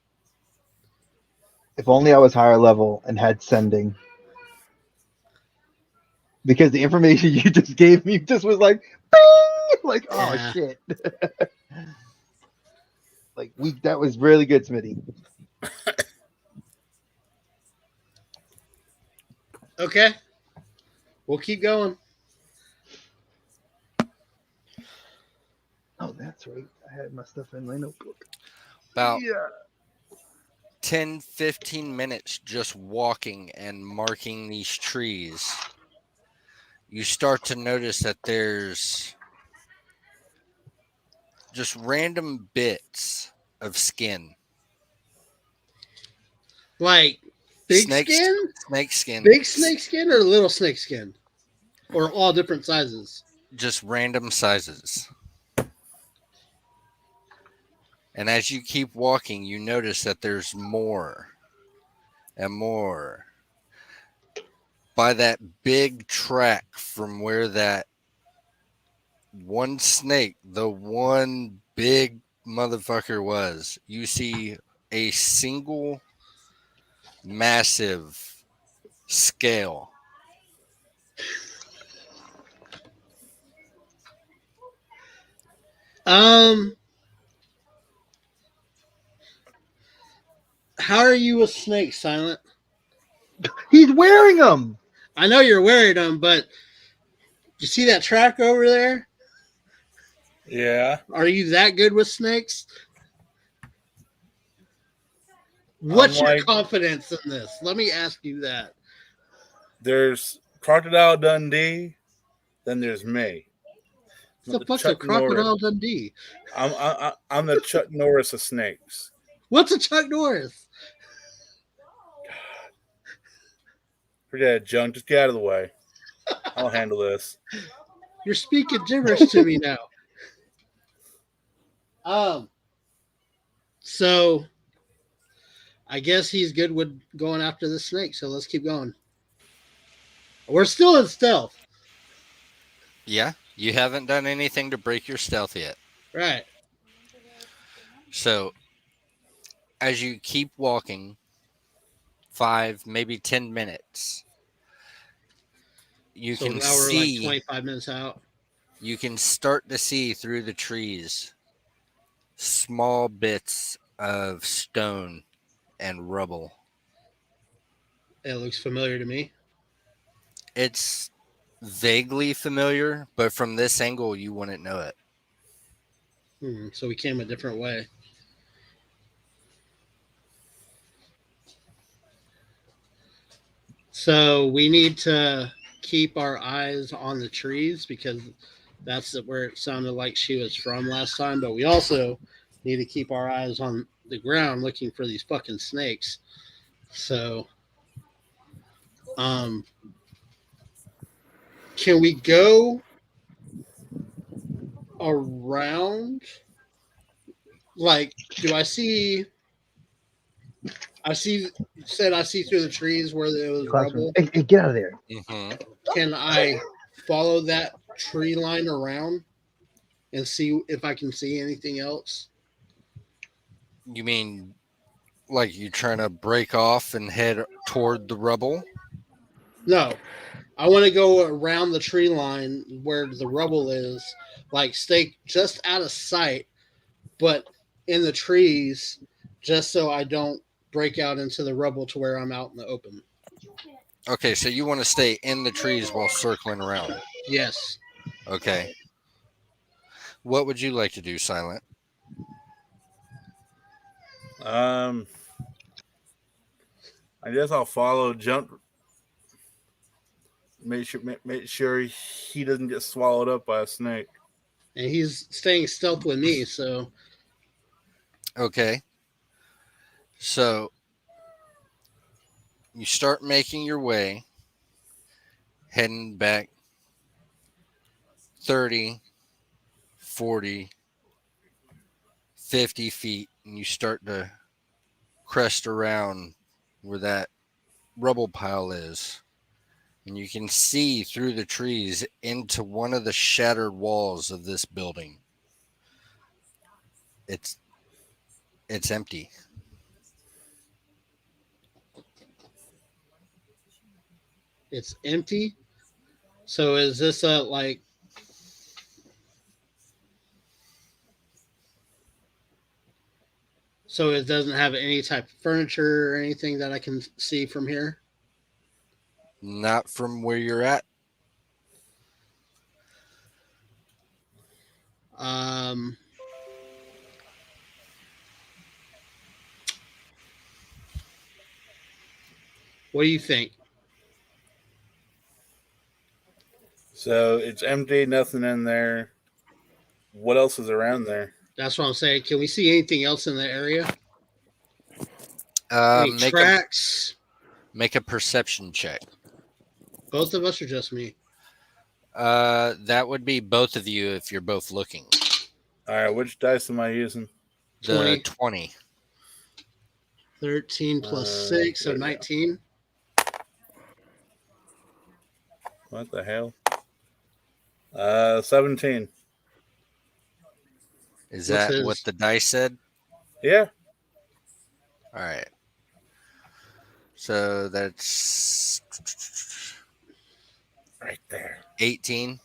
If only I was higher level and had sending. Because the information you just gave me just was like, bing! Like, oh Yeah. shit. Like that was really good, Smitty. Okay. We'll keep going. Oh, that's right. I had my stuff in my notebook. About Yeah. 10, 15 minutes just walking and marking these trees, you start to notice that there's just random bits of skin. Like big skin? Snake skin. Big snake skin or little snake skin? Or all different sizes? Just random sizes. And as you keep walking, you notice that there's more and more. By that big track from where that one snake, the one big motherfucker was, you see a single massive scale. How are you with snakes, Silent? He's wearing them. I know you're wearing them, but you see that track over there? Yeah. Are you that good with snakes? What's your Unlike- confidence in this? Let me ask you that. There's Crocodile Dundee, then there's me. What the The fuck's a Chuck Crocodile Norris. Dundee? I'm the Chuck Norris of snakes. What's a Chuck Norris? Forget it, Junk. Just get out of the way. I'll handle this. You're speaking gibberish to me now. So I guess he's good with going after the snake, so let's keep going. We're still in stealth. Yeah, you haven't done anything to break your stealth yet. Right. So as you keep walking, 5, maybe 10 minutes, you So can now we're like see, 25 minutes out. you can start to see through the trees small bits of stone and rubble. It looks familiar to me. It's vaguely familiar, but from this angle, you wouldn't know it. So we came a different way. So we need to keep our eyes on the trees because that's where it sounded like she was from last time. But we also need to keep our eyes on the ground looking for these fucking snakes. So, um, can we go around? Like, do I see? I see. Said I see through the trees where there was Classroom. rubble. Hey, get out of there. Mm-hmm. Can I follow that tree line around and see if I can see anything else? You mean like you trying to break off and head toward the rubble? No, I want to go around the tree line where the rubble is, like stay just out of sight, but in the trees, just so I don't break out into the rubble to where I'm out in the open. Okay, so you want to stay in the trees while circling around. Yes. Okay. What would you like to do, Silent? I guess I'll follow. Jump. Make sure he doesn't get swallowed up by a snake. And he's staying stealth with me, so Okay. So you start making your way, heading back 30, 40, 50 feet, and you start to crest around where that rubble pile is. And you can see through the trees into one of the shattered walls of this building. It's empty. it's empty. So is this a like? So it doesn't have any type of furniture or anything that I can see from here. Not from where you're at. Um, what do you think? So it's empty, nothing in there. What else is around there? That's what I'm saying. Can we see anything else in the area? Any Make tracks? a perception check. Both of us or just me? That would be both of you if you're both looking. All right, which dice am I using? The 20. 13 plus 6, so 19. What the hell? 17. Is What's that his? what the dice said? Yeah. All right. So that's Right there. 18.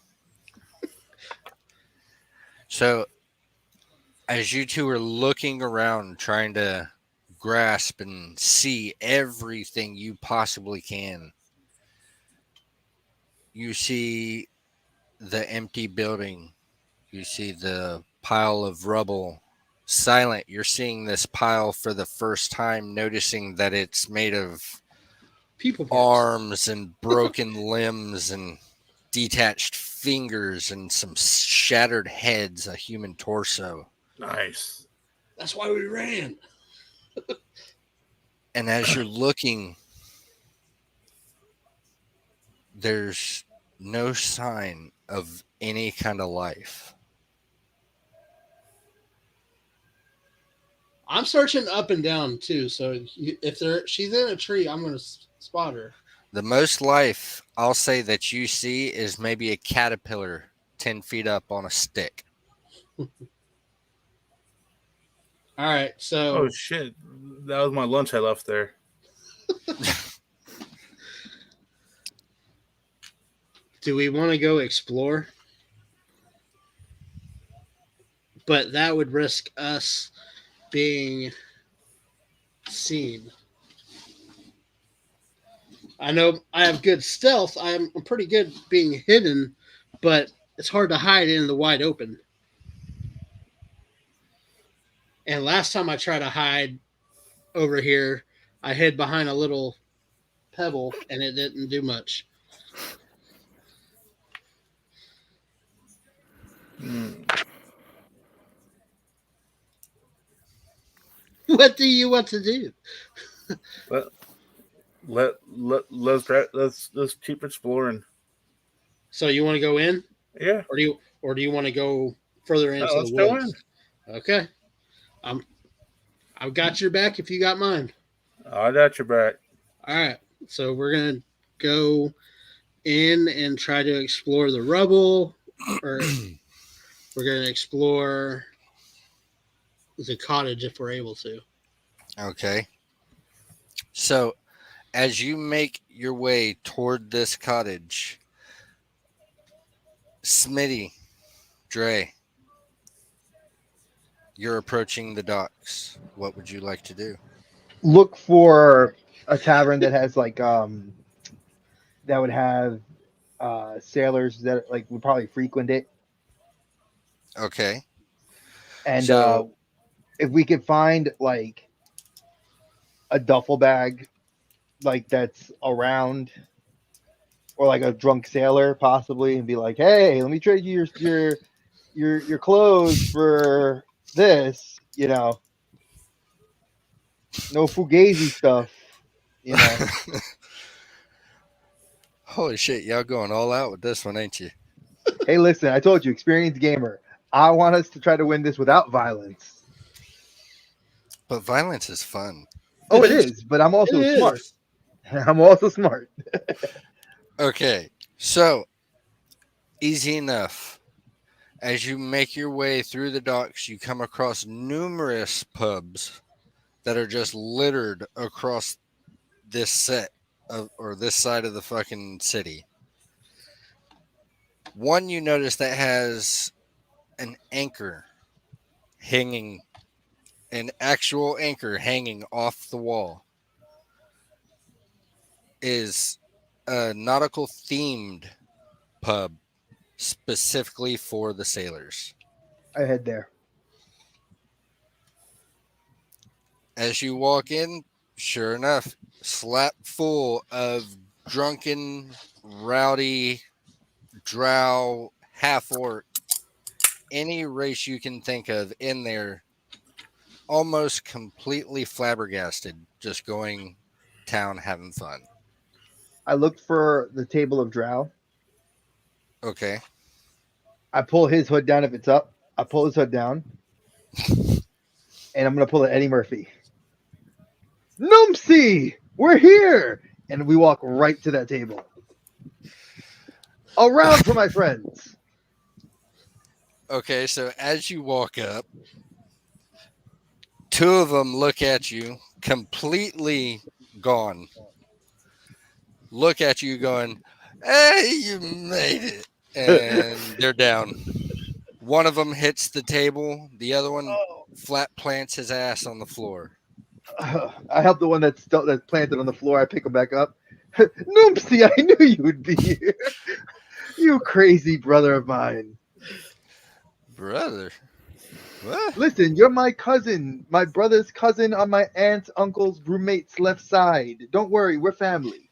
So as you two are looking around trying to grasp and see everything you possibly can, you see the empty building. You see the pile of rubble. Silent, you're seeing this pile for the first time, noticing that it's made of People parts. arms and broken limbs and detached fingers and some shattered heads, a human torso. Nice. That's why we ran. And as you're looking, there's no sign of any kind of life. I'm searching up and down too. So if she's in a tree, I'm gonna spot her. The most life I'll say that you see is maybe a caterpillar 10 feet up on a stick. All right, so Oh shit! That was my lunch I left there. do we want to go explore? But that would risk us being seen. I know I have good stealth. I'm pretty good being hidden, but it's hard to hide in the wide open. And last time I tried to hide over here, I hid behind a little pebble and it didn't do much. What do you want to do? Let's keep exploring. So you want to go in, Yeah. or do you want to go further into Let's the go woods? in. Okay, I've got your back if you got mine. I got your back. All right, so we're gonna go in and try to explore the rubble, or we're gonna explore the cottage if we're able to. Okay. So, as you make your way toward this cottage, Smitty, Dre, you're approaching the docks. What would you like to do? Look for a tavern that has like that would have sailors that like would probably frequent it. Okay. And So- if we could find like a duffel bag like that's around, or like a drunk sailor possibly, and be like, hey, let me trade you your clothes for this, no fugazi stuff, Holy shit, y'all going all out with this one, ain't you? Hey, listen, I told you, experienced gamer. I want us to try to win this without violence. But violence is fun. Oh, it is, but I'm also It smart. is. I'm also smart. Okay, so easy enough. As you make your way through the docks, you come across numerous pubs that are just littered across this set of, or this side of the fucking city. One you notice that has an anchor hanging, an actual anchor hanging off the wall, is a nautical themed pub specifically for the sailors. I head there. As you walk in, sure enough, slap full of drunken, rowdy, drow, half orc, any race you can think of in there, almost completely flabbergasted, just going town having fun. I look for the table of drow. Okay. I pull his hood down if it's up. I pull his hood down. And I'm going to pull an Eddie Murphy. Numpsy! We're here! And we walk right to that table. Around for my friends. Okay, so as you walk up, two of them look at you, completely gone. Look at you going, hey, you made it. And they're down. One of them hits the table. The other one flat plants his ass on the floor. I help the one that's planted on the floor. I pick him back up. Numpsy, I knew you would be here. You crazy brother of mine. Brother? What? Listen, you're my cousin. My brother's cousin on my aunt's uncle's roommate's left side. Don't worry, we're family.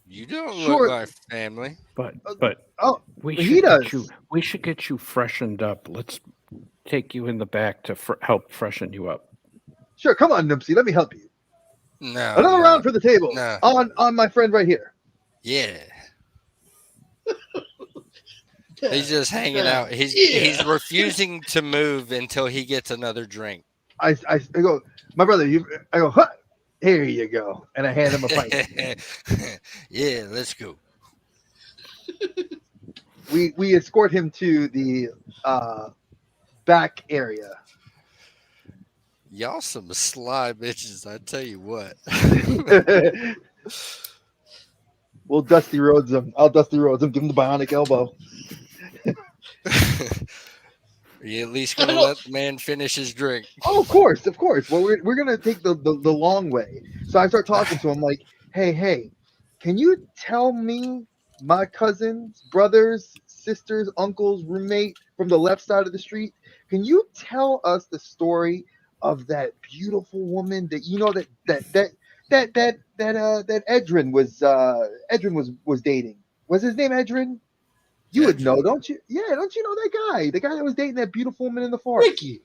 You don't Sure. look like family. But Oh, we he should does. get you. We should get you freshened up. Let's take you in the back to help freshen you up. sure. Come on, Numpsy. Let me help you. No. Another no. round for the table. No. On my friend right here. Yeah. He's just hanging out. He's refusing to move until he gets another drink. I go, my brother. I go, huh? Here you go. And I hand him a pipe. Yeah, let's go. We escort him to the back area. Y'all some sly bitches, I tell you what. We'll Dusty Rhodes him. I'll Dusty Rhodes him. Give him the bionic elbow. Are you at least gonna let the man finish his drink? Oh, of course. Well, we're gonna take the long way. So I start talking to him like, hey, can you tell me my cousins, brothers, sisters, uncles, roommate from the left side of the street? Can you tell us the story of that beautiful woman that you know that Edrin was dating? Was his name Edrin? You would know, Edrin. don't you? Yeah, don't you know that guy? The guy that was dating that beautiful woman in the forest. Ricky.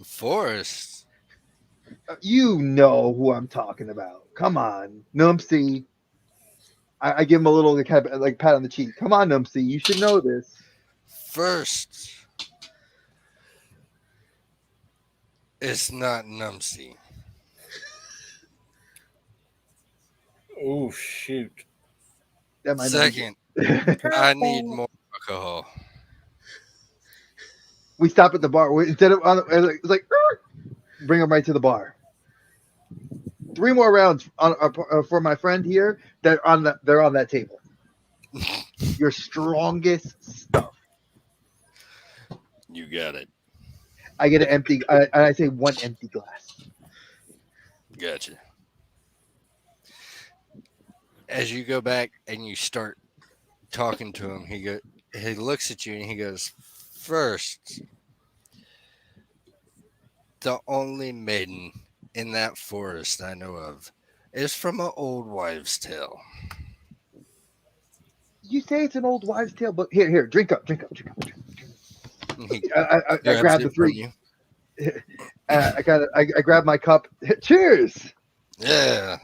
Forrest. You know who I'm talking about. Come on, Numpsy. I give him a little like pat on the cheek. Come on, Numpsy. You should know this. First, it's not Numsy. Oh shoot! That might Second, I need more alcohol. We stop at the bar. Instead of it's like bring him right to the bar. 3 more rounds for my friend here. They're on that table. Your strongest stuff. You got it. I get an empty. I say 1 empty glass. Gotcha. As you go back and you start talking to him, he looks at you and he goes, "First, the only maiden in that forest I know of is from an old wives' tale." You say it's an old wives' tale, but here, drink up. He I grabs grab it the from 3. you. I grab my cup. Cheers! Yeah.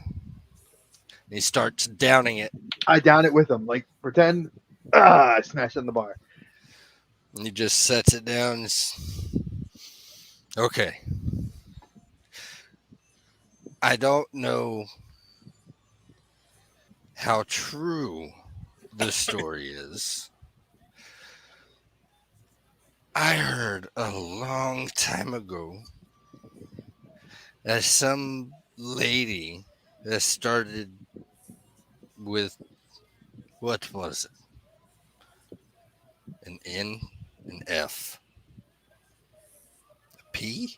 He starts downing it. I down it with him. Like pretend. I smash it on the bar. And he just sets it down. Okay. I don't know how true the story is. I heard a long time ago that some lady that started with, what was it? An N, an F, a P?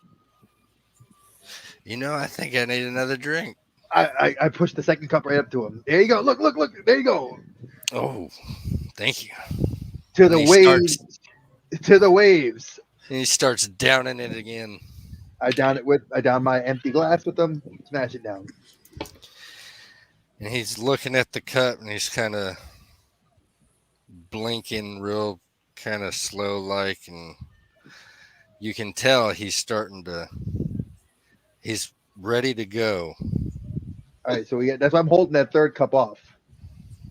You know, I think I need another drink. I push the second cup right up to him. There you go. Look. There you go. Oh, thank you. To And the he waves. starts- To the waves. And he starts downing it again. I down my empty glass with him. Smash it down. And he's looking at the cup and he's kind of blinking real kind of slow like, and you can tell he's ready to go. All right, so that's why I'm holding that 3rd cup off.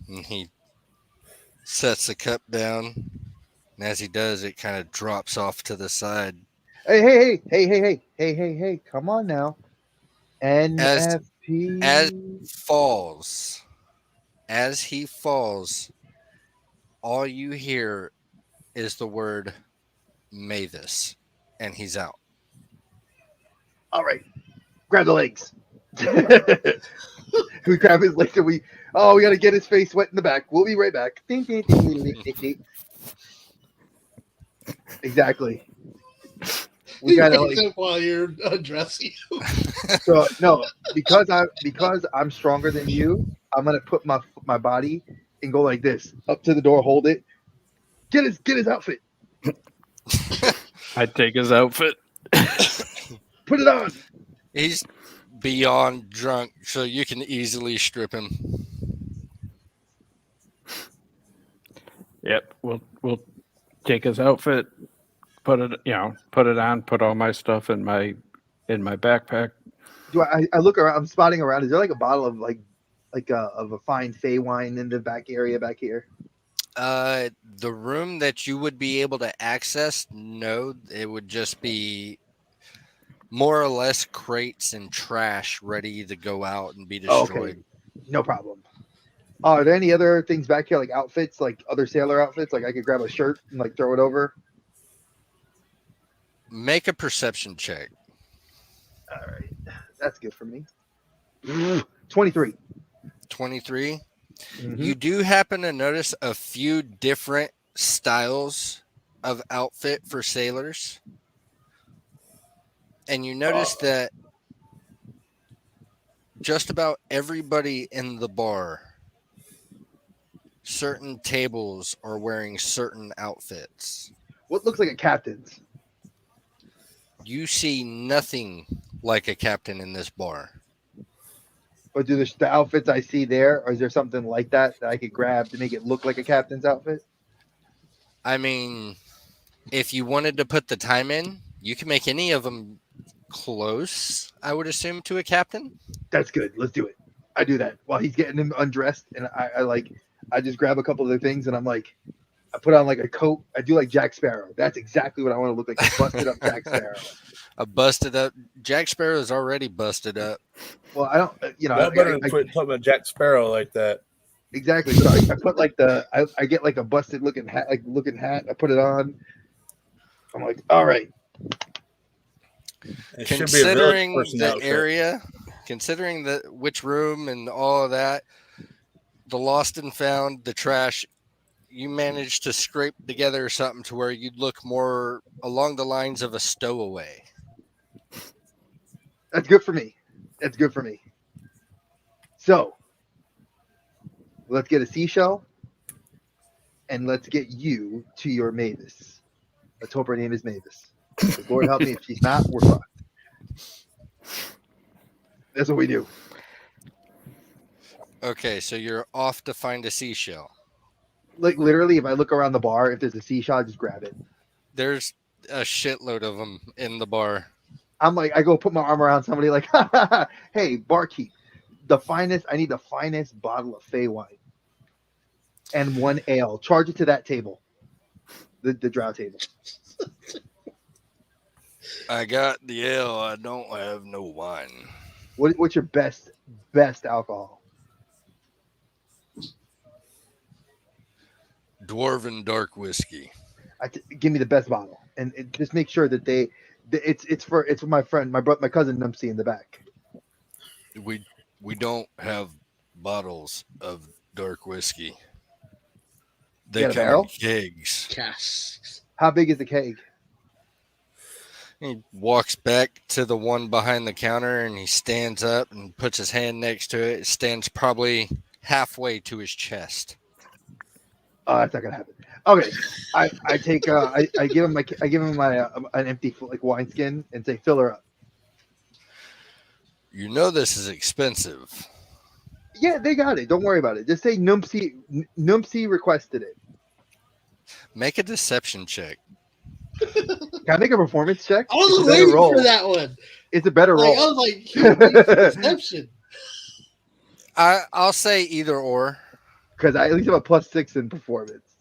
And he sets the cup down, and as he does, it kind of drops off to the side. Hey! Come on now. NFP. As he falls, all you hear is the word Mavis, and he's out. All right, grab the legs. We grab his legs and we got to get his face wet in the back. We'll be right back. Ding, ding, ding, ding, ding, ding. Exactly. We gotta while you're undressing. So no, because I'm stronger than you, I'm gonna put my body and go like this up to the door, hold it. Get his outfit. I take his outfit. Put it on. He's beyond drunk, so you can easily strip him. Yep, we'll take his outfit, put it on, put all my stuff in my backpack. Do I look around? I'm spotting around. Is there like a bottle of of a fine Fey wine in the back area back here? The room that you would be able to access, no, it would just be more or less crates and trash ready to go out and be Oh, destroyed. okay, no problem. Are there any other things back here, like outfits, like other sailor outfits? Like I could grab a shirt and like throw it over. Make a perception check. All right, that's good for me. 23. 23. Mhm. You do happen to notice a few different styles of outfit for sailors. And you notice that just about everybody in the bar, certain tables are wearing certain outfits. What looks like a captain's? You see nothing like a captain in this bar. But do the outfits I see there, or is there something like that I could grab to make it look like a captain's outfit? I mean, if you wanted to put the time in, you can make any of them close, I would assume, to a captain. That's good. Let's do it. I do that while he's getting him undressed, and I just grab a couple of the things, and I'm like, I put on like a coat. I do like Jack Sparrow. That's exactly what I want to look like. A busted up Jack Sparrow. A busted up Jack Sparrow is already busted up. Well, I don't, No better than talking about Jack Sparrow like that. Exactly. So I put like I get like a busted looking hat, I put it on. I'm like, all right. It should be a Considering village person the outfit. area, considering which room and all of that, the lost and found, the trash, you managed to scrape together something to where you'd look more along the lines of a stowaway. That's good for me. That's good for me. So let's get a seashell and let's get you to your Mavis. Let's hope her name is Mavis. Because Lord help me, if she's not, we're fucked. That's what we do. Okay, so you're off to find a seashell. Like literally, if I look around the bar, if there's a seashell, I just grab it. There's a shitload of them in the bar. I'm like, I go put my arm around somebody like, hey, barkeep, I need the finest bottle of Fey wine and one ale. Charge it to that table, the drow table. I got the ale. I don't have no wine. What's your best alcohol? Dwarven dark whiskey. Give me the best bottle, and just make sure that it's for my friend, my cousin Numpsy in the back. We don't have bottles of dark whiskey. They Got a come in barrel? kegs. Casks. How big is the keg? He walks back to the one behind the counter and he stands up and puts his hand next to it. It stands probably halfway to his chest. Oh, that's not gonna happen. Okay, I take I give him my an empty like wineskin and say fill her up. You know this is expensive. Yeah, they got it. Don't worry about it. Just say Numpsy requested it. Make a deception check. Can I make a performance check? I was It's a better waiting roll. for that one. It's a better Like, I roll. was like, perception. I'll say either or. Because I at least have a +6 in performance.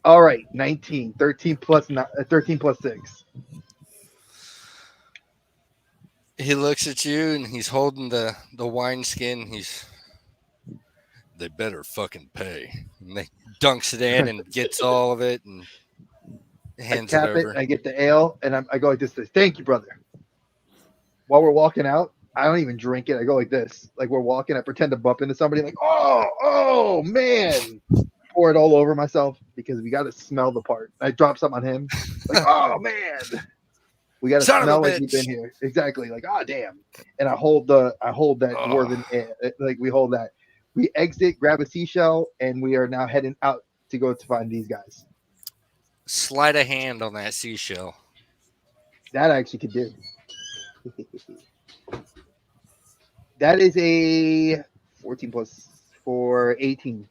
All right, 19, 13 plus 6. He looks at you and he's holding the wineskin. They better fucking pay. And they dunks it in and gets all of it and hands I it cap it, over. I get the ale, and I go like this. Thank you, brother. While we're walking out, I don't even drink it. I go like this. Like we're walking, I pretend to bump into somebody. Like, oh man. Pour it all over myself because we got to smell the part. I drop something on him. Like, oh man. We got to Son of a smell like we've bitch. been here. Exactly. Like, oh damn. And I hold that dwarven like we hold that. We exit, grab a seashell, and we are now heading out to go to find these guys. Slide a hand on that seashell. That I actually could do. That is a 14 plus 4, 18.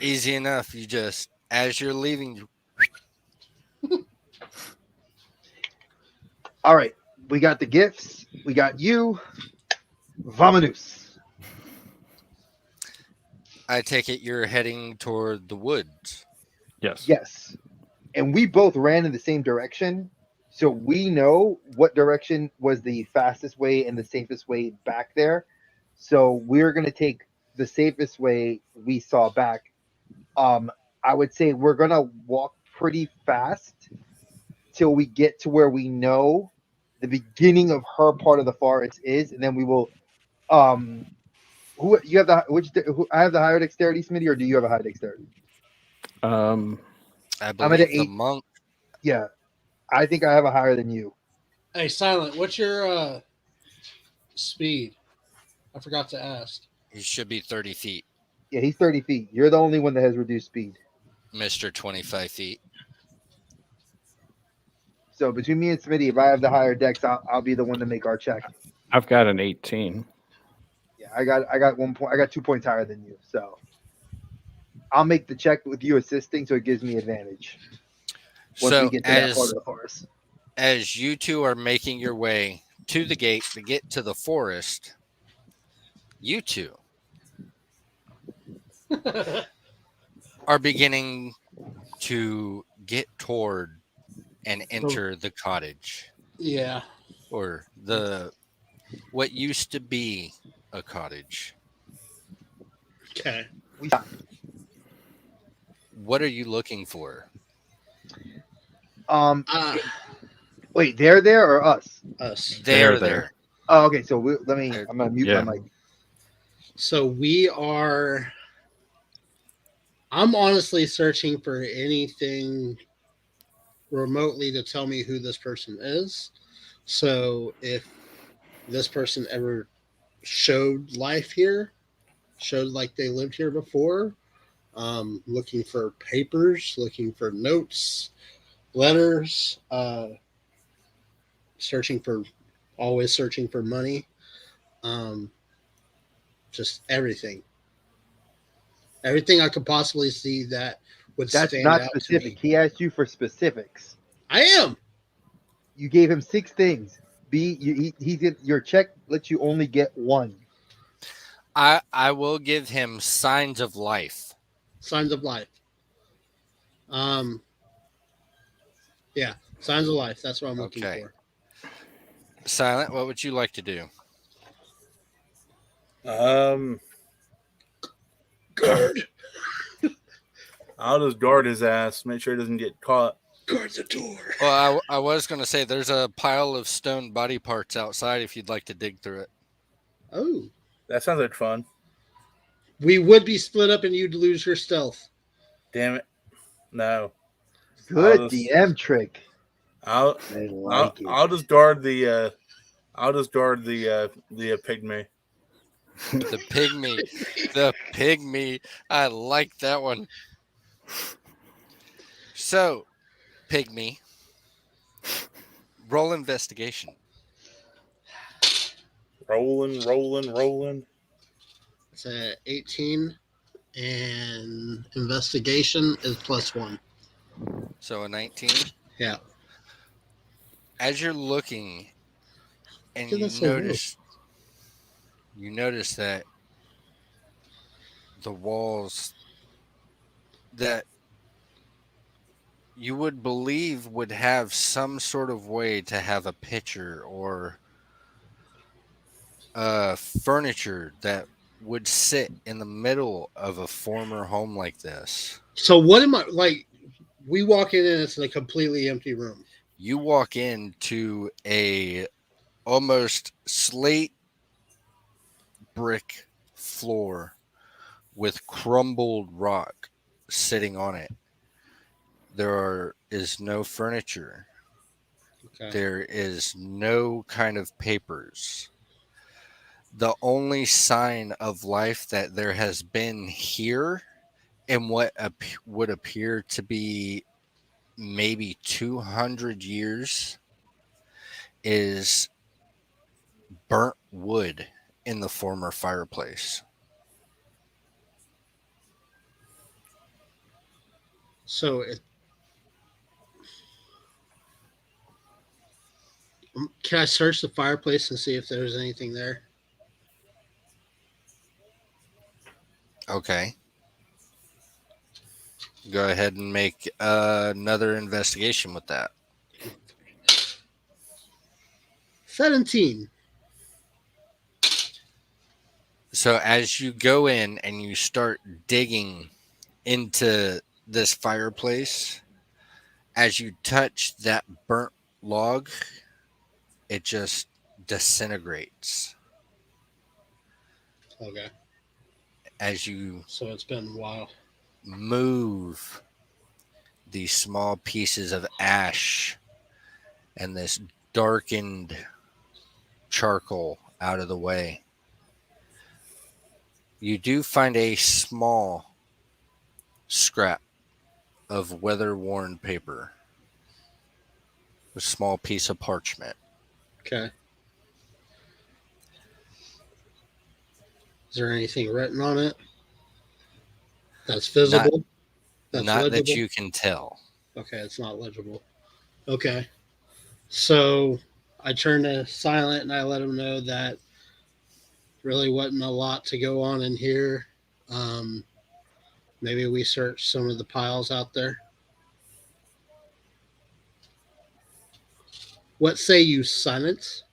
Easy enough. You just, as you're leaving, All right. We got the gifts. We got you. Vamonos. I take it you're heading toward the woods. Yes. Yes. and we both ran in the same direction. So we know what direction was the fastest way and the safest way back there. So we're gonna take the safest way we saw back. Um, I would say we're gonna walk pretty fast till we get to where we know the beginning of her part of the forest is, and then we will. Um, who you have the which? Who, I have the higher dexterity, Smitty, or do you have a high dexterity? Um, I I'm at an believe the 8. monk. Yeah, I think I have a higher than you. Hey, Silent, what's your speed? I forgot to ask. He should be 30 feet. Yeah, he's 30 feet. You're the only one that has reduced speed. Mr. 25 feet. So between me and Smitty, if I have the higher dex, I'll be the one to make our check. I've got an 18. Yeah, I got 1 point. I got 2 points higher than you. So I'll make the check with you assisting, so it gives me advantage once we So get to that part of the forest. as you two are making your way to the gate to get to the forest, you two are beginning to get toward and enter the cottage, Yeah. or the what used to be a cottage. Okay. We What are you looking for? Uh, wait, they're there or us? us. They're there. there. Oh, okay. So let me. They're- I'm gonna mute Yeah. my mic. So we are. I'm honestly searching for anything remotely to tell me who this person is. So if this person ever showed life here, showed like they lived here before, looking for papers, looking for notes, letters, always searching for money, just everything I could possibly see that would That's stand not out specific. to me. He asked you for specifics. I am. You gave him 6 things. Your check lets you only get 1. I will give him signs of life. Signs of life. Yeah, signs of life. That's what I'm looking Okay. for. Silent, what would you like to do? Guard. I'll just guard his ass, make sure he doesn't get caught. Guard the door. Well, I was going to say there's a pile of stone body parts outside if you'd like to dig through it. Oh. That sounds like fun. We would be split up and you'd lose your stealth. Damn it. No. Good I'll just- DM trick. I'll I like it. I'll just guard the pygmy. The pygmy. The pygmy. I like that one. So, pygmy. Roll investigation. Rolling. It's a 18, and investigation is +1. So a 19. Yeah. As you're looking and Dude, you that's so low. notice that the walls that you would believe would have some sort of way to have a picture or furniture that would sit in the middle of a former home like this. So what am I like? We walk in and it's a completely empty room. You walk into a almost slate brick floor with crumbled rock sitting on it. There is no furniture. Okay. There is no kind of papers. The only sign of life that there has been here in what would appear to be maybe 200 years is burnt wood in the former fireplace. So can I search the fireplace and see if there's anything there? Okay. Go ahead and make another investigation with that. 17. So as you go in and you start digging into this fireplace, as you touch that burnt log, it just disintegrates. Okay. As you So it's been a while. move these small pieces of ash and this darkened charcoal out of the way, you do find a small scrap of weather-worn paper, a small piece of parchment. Okay. Is there anything written on it that's visible? That's Not legible? that you can tell. Okay, it's not legible. Okay. So I turn to Silent and I let him know that really wasn't a lot to go on in here. Maybe we search some of the piles out there. What say you, Silent?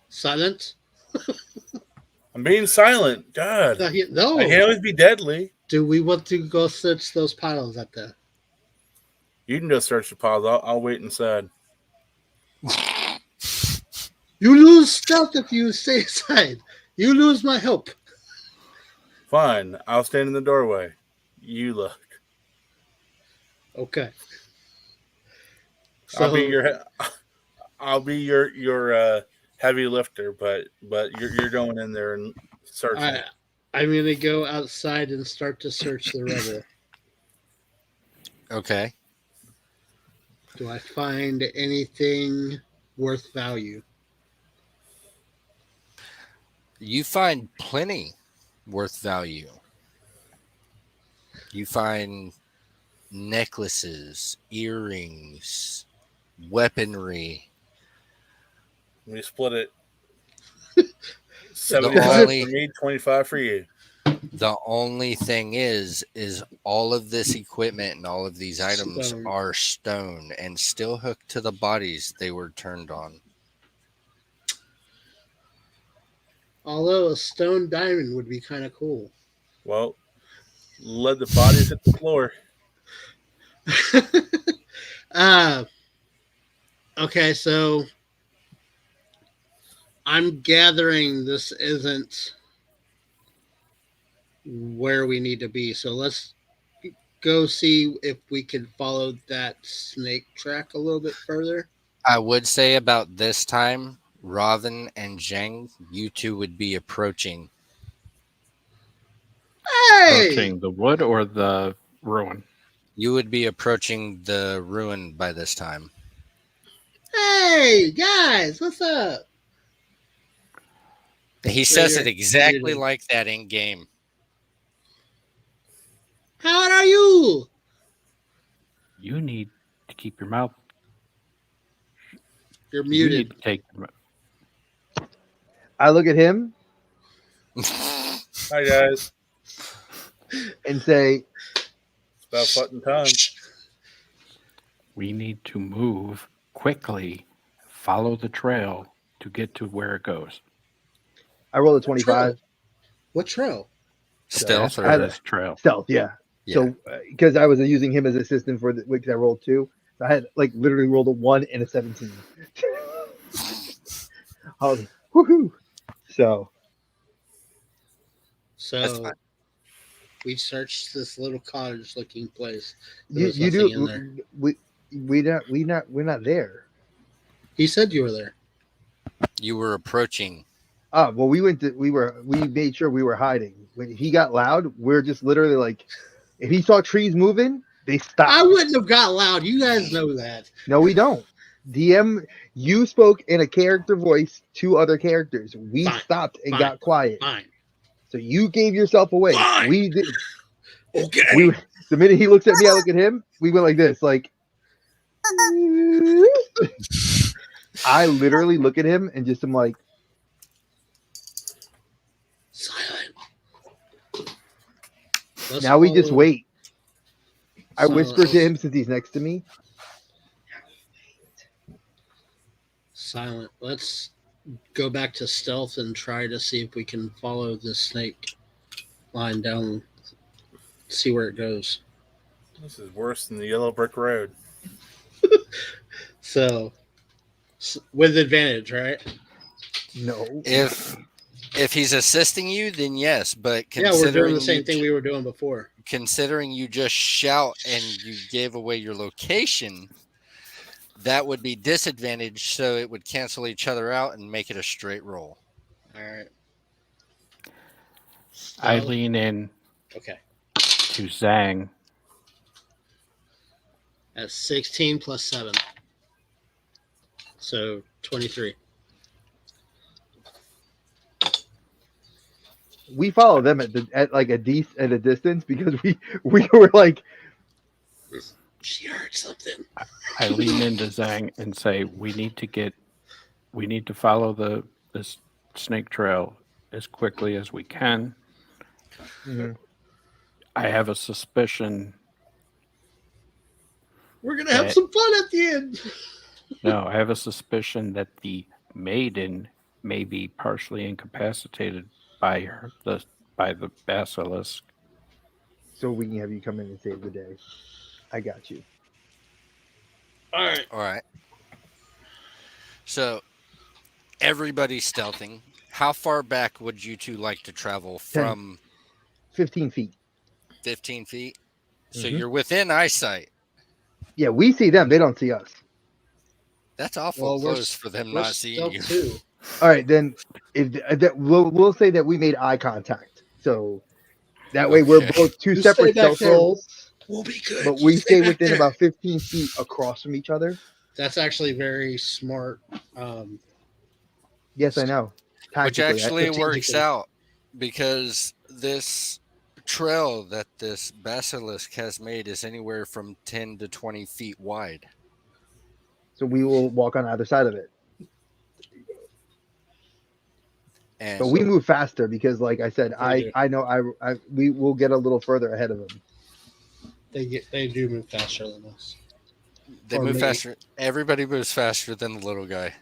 Silent? I'm being silent. God. No. I can't always be deadly. Do we want to go search those piles out there? You can go search the piles. I'll wait inside. You lose stealth if you stay inside. You lose my help. Fine. I'll stand in the doorway. You look. Okay. So, I'll be your heavy lifter, but you're going in there and searching. I'm gonna go outside and start to search the river. Okay. Do I find anything worth value? You find plenty worth value. You find necklaces, earrings, weaponry. We split it. 75 for me, 25 for you. The only thing is all of this equipment and all of these items Stone. are stone and still hooked to the bodies they were turned on. Although a stone diamond would be kind of cool. Well, let the bodies hit the floor. Okay, so I'm gathering this isn't where we need to be. So let's go see if we can follow that snake track a little bit further. I would say about this time, Robin and Zhang, you two would be approaching. Hey! Approaching the wood or the ruin? You would be approaching the ruin by this time. Hey, guys, what's up? He says you're it exactly muted. like that in game. How are you? You need to keep your mouth. You're You muted. need to take. I look at him Hi, guys. and say, It's about fucking time. We need to move quickly. Follow the trail to get to where it goes. I rolled a 25. What trail? Stealth I had or a- This trail. Stealth, yeah. Yeah. So, because I was using him as assistant for the week, I rolled 2. So I had like literally rolled a 1 and a 17. I was like, woohoo! So, That's So fine. we searched this little cottage-looking place. you, There was you nothing in there. do we're not there. He said you were there. You were approaching. Well, we made sure we were hiding. When he got loud, we're just literally like, if he saw trees moving, they stopped. I wouldn't have got loud. You guys know that. No, we don't. DM, you spoke in a character voice to other characters. We Fine, stopped and fine, got quiet. Fine. So you gave yourself away. Fine. We did. Okay. The minute he looks at me, I look at him. We went like this, like. I literally look at him and just am like, Silent. Let's Now we just follow wait. I Silent. whisper to him since he's next to me. Silent. Let's go back to stealth and try to see if we can follow the snake line down, see where it goes. This is worse than the yellow brick road. So, with advantage, right? No. If he's assisting you, then yes. But Yeah, we're doing considering the same thing we were doing before. considering you just shout and you gave away your location, that would be disadvantage. So it would cancel each other out and make it a straight roll. All right. I Stealth. lean in Okay. to Zhang. That's 16 plus 7. So 23. We follow them at a distance because we were like, She heard something. I lean into Zhang and say, we need to follow this snake trail as quickly as we can. mhm. I have a suspicion. We're going to have That- some fun at the end. No, I have a suspicion that the maiden may be partially incapacitated by the basilisk. So we can have you come in and save the day. I got you. All right. All right. So everybody's stealthing. How far back would you two like to travel from 15 feet. 15 feet? So Mhm. you're within eyesight. Yeah, we see them. They don't see us. That's awful Well, we're close for them We're not seeing you. stealth too. All right, then we'll say that we made eye contact. So that way we're Okay. both two You separate stay back stealth there. rolls, We'll be good. but You we stay back within there. about 15 feet across from each other. That's actually very smart. Yes, I know. Which Tactically, actually works strategically. out because this trail that this basilisk has made is anywhere from 10 to 20 feet wide. So we will walk on either side of it. And But we move faster because, like I said, They do. I know we will get a little further ahead of them. They do move faster than us. they or move me. faster. Everybody moves faster than the little guy.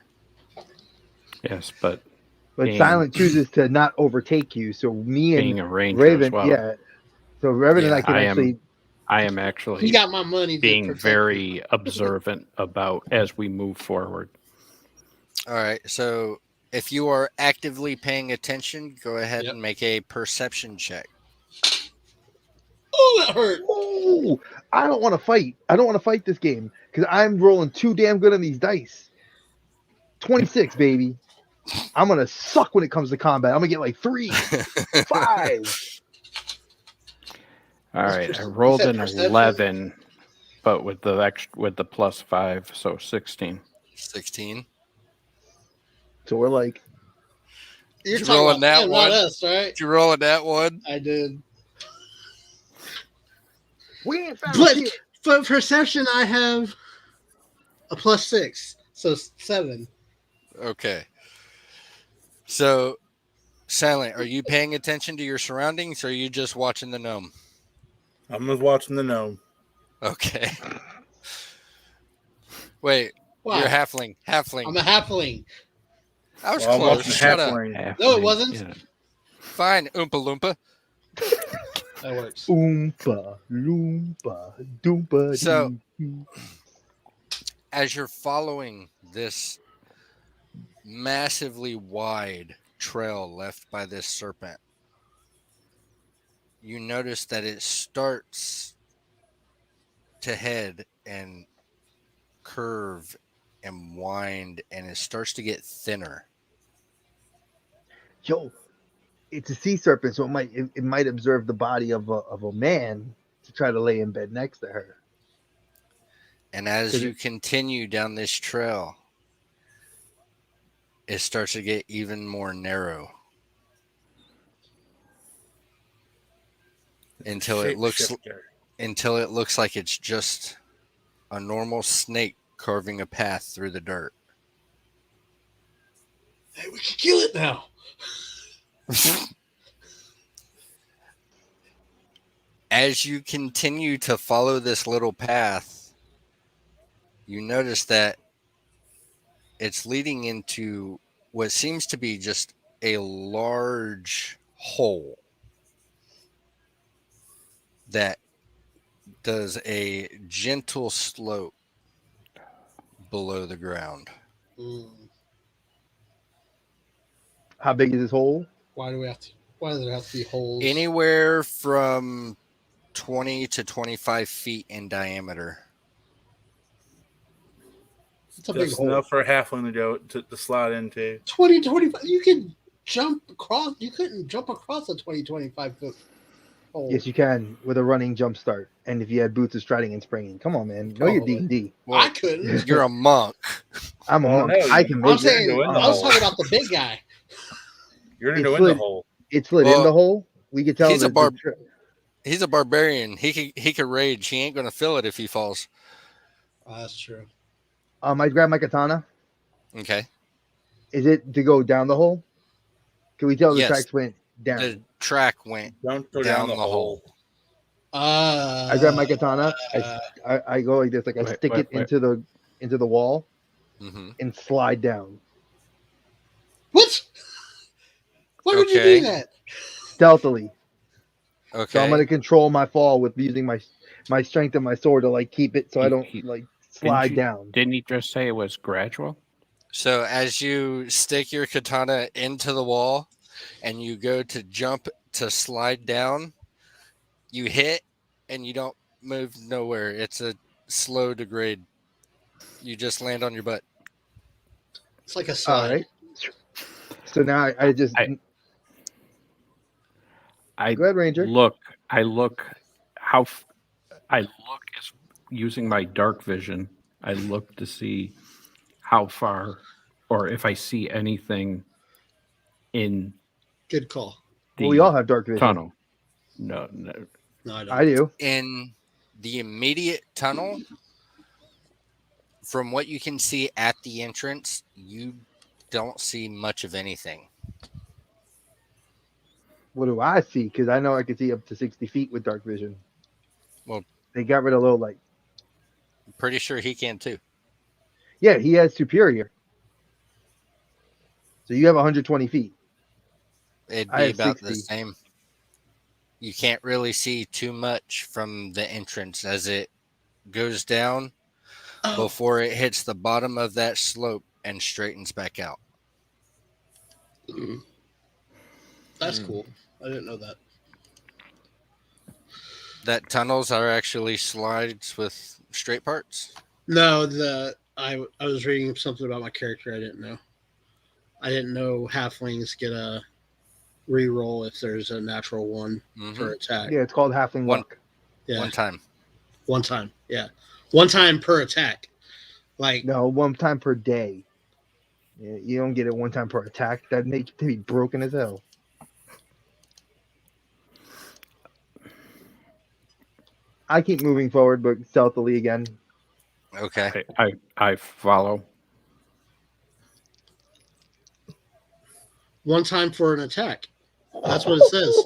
Yes, but But Being- Silent chooses to not overtake you. So me and being a ranger Raven, as well, yeah. So Raven and I Yeah, can I am- actually. I am He actually got my money. To being protect very observant about as we move forward. All right. So if you are actively paying attention, go ahead Yep. and make a perception check. me. Oh, that hurt. Oh, I don't want to fight. I don't want to fight this game because I'm rolling too damn good on these dice. 26, baby. I'm gonna suck when it comes to combat. I'm gonna get like 3, 5. All What's right, I perce- rolled you said an perception? 11, but with the +5, so 16. 16. So we're like, You're You talking rolling about that them, one? not us, right? Did you roll at that one? I did. we ain't found But shit. for perception, I have a +6, so 7. Okay. So, Silent, are you paying attention to your surroundings or are you just watching the gnome? I'm just watching the gnome. Okay. Wait, Wow, you're halfling. Halfling. I'm a halfling. I was Well, I'm close. watching the Shut up. halfling. No, it wasn't. Yeah. Fine, Oompa Loompa. That works. Oompa, loompa, doompa. So- dee. As you're following this massively wide trail left by this serpent, you notice that it starts to head and curve and wind, and it starts to get thinner. Yo, it's a sea serpent, so it might observe the body of a man to try to lay in bed next to her. And as Did you it- continue down this trail, it starts to get even more narrow until it looks Shapeshifter. like it's just a normal snake carving a path through the dirt. Hey, we can kill it now. As you continue to follow this little path, you notice that it's leading into what seems to be just a large hole that does a gentle slope below the ground. How big is this hole? Why do we have to? Why does there have to be holes? Anywhere from 20 to 25 feet in diameter. It's a big Just hole. enough for a halfling to go to slide into. 20, 25. You can jump across. You couldn't jump across a 20, 25 foot hole. Yes, you can with a running jump start, and if you had boots of striding and springing. Come on, man. Know your Totally. D&D. Well, I couldn't. you're a monk. I'm a Oh, monk. no, I can I'm make saying. go I in the was hole. talking about the big guy. You're It's gonna go in the lit. hole. It's lit in Well, the hole. We could tell he's a that barb- He's a barbarian. He could rage. He ain't gonna feel it if he falls. That's true. I grabbed my katana. Okay. Is it to go down the hole? Can we tell the Yes. tracks went down? The track went Don't go down down the hole. I grab my katana. I go like this, like I Wait, stick wait, it into the wall Mhm. and slide down What? Why would you Okay. do that? stealthily. Okay. So I'm gonna control my fall with using my strength and my sword to like keep it so I don't He- like slide down. Didn't he just say it was gradual? So as you stick your katana into the wall and you go to jump to slide down, you hit and you don't move nowhere. It's a slow degrade. You just land on your butt. It's like a All slide. right. So now I just I go ahead, Ranger. I look as using my dark vision. I look to see how far, or if I see anything in Good call. the Well, we all have dark vision. tunnel. No, No, I don't. I do. In the immediate tunnel, from what you can see at the entrance, you don't see much of anything. What do I see? Because I know I can see up to 60 feet with dark vision. Well, they got rid of low light. I'm pretty sure he can too. Yeah, he has superior. So you have 120 feet. It'd I be have about the 60. same. You can't really see too much from the entrance as it goes down before it hits the bottom of that slope and straightens back out. That's cool. I didn't know that. That tunnels are actually slides with straight parts. No, I was reading something about my character I didn't know. I didn't know halflings get a reroll if there's a natural one per attack. Yeah, it's called halfling luck. Yeah. One time. One time. Yeah. One time per attack. Like No, one time per day. Yeah, you don't get it one time per attack. That'd make you be broken as hell. I keep moving forward, but stealthily again. Okay. I follow. one time for an attack. That's what it says.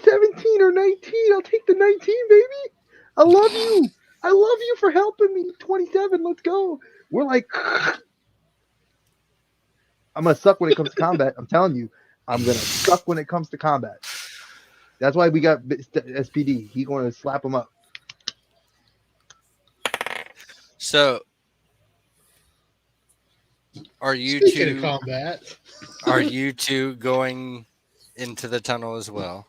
17 or 19. I'll take the 19, baby. I love you. I love you for helping me. 27. Let's go. We're like, I'm going to suck when it comes to combat. I'm telling you, I'm going to suck when it comes to combat. That's why we got SPD. He's going to slap him up. So, are you Speaking of two? combat, Are you two going into the tunnel as well?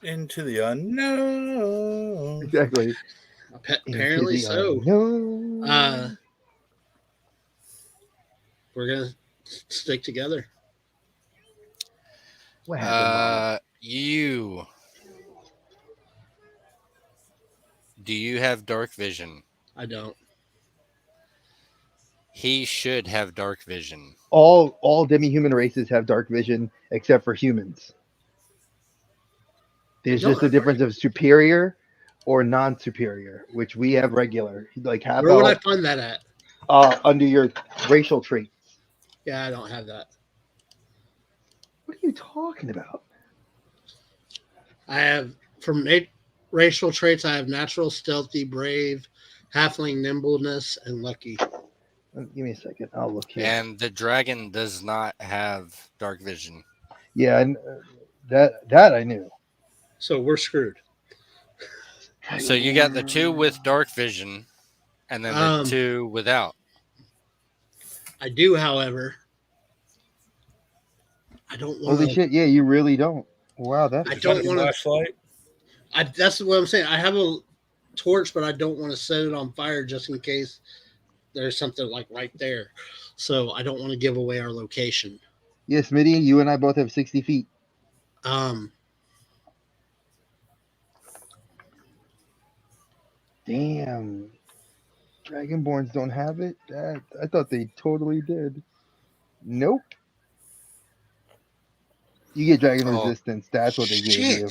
Into the unknown. Exactly. apparently so. No. We're gonna stick together. What happened? Do you have dark vision? I don't. He should have dark vision. All demi-human races have dark vision except for humans. There's don't just a have difference of superior or non-superior, which we have regular. Like half Where would I elf, find that at? under your racial traits. Yeah, I don't have that. What are you talking about? I have From racial traits, I have natural, stealthy, brave, halfling, nimbleness, and lucky. Give me a second. I'll look here. And the dragon does not have dark vision. Yeah, and that I knew. So we're screwed. So you got the 2 with dark vision, and then the 2 without. I do, however. I don't want. Holy shit! Yeah, you really don't. Wow, that's. I don't want to. Flashlight. That's what I'm saying. I have a torch, but I don't want to set it on fire just in case there's something like right there. So I don't want to give away our location. Yes, Smitty, you and I both have 60 feet. Damn. Dragonborns don't have it? I thought they totally did. Nope. You get dragon resistance. That's what they gave you.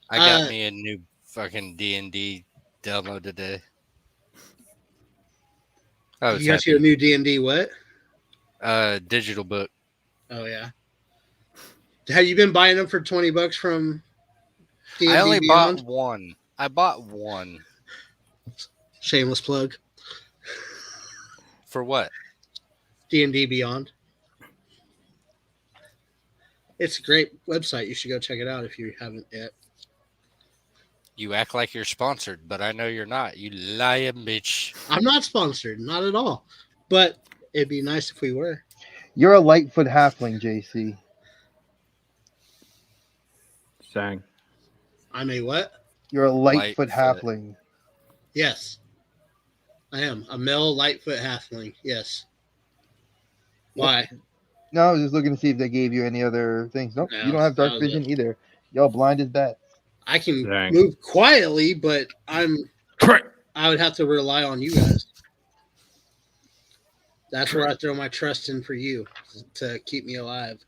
I got me a new fucking D&D download today. You got you a new D&D what? Digital book. Oh, yeah. Have you been buying them for $20 from D&D I only Beyond? bought one. I bought one. Shameless plug. For what? D&D Beyond. It's a great website. You should go check it out if you haven't yet. You act like you're sponsored, but I know you're not. You lying bitch. I'm not sponsored, not at all. But it'd be nice if we were. You're a Lightfoot halfling, JC. Sang. I'm a what? You're a Lightfoot Lightfoot. halfling. Yes. I am. A male Lightfoot halfling. Yes. Why? No, I was just looking to see if they gave you any other things. Nope, No, you don't have dark that was vision either. Y'all blind as bats. I can Dang. move quietly, but I would have to rely on you guys. That's where I throw my trust in for you to keep me alive.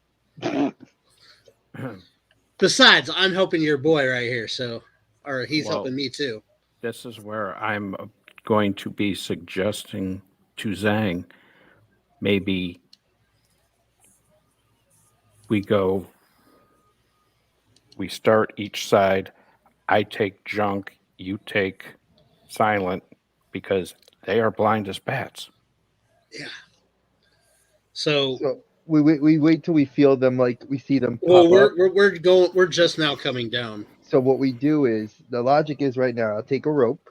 Besides, I'm helping your boy right here, or he's helping me too. This is where I'm going to be suggesting to Zhang, maybe we start each side. I take junk, you take silent, because they are blind as bats. Yeah. So we wait till we feel them, like we see them. Well, pop up. we're just now coming down. So what we do is, the logic is right now, I'll take a rope,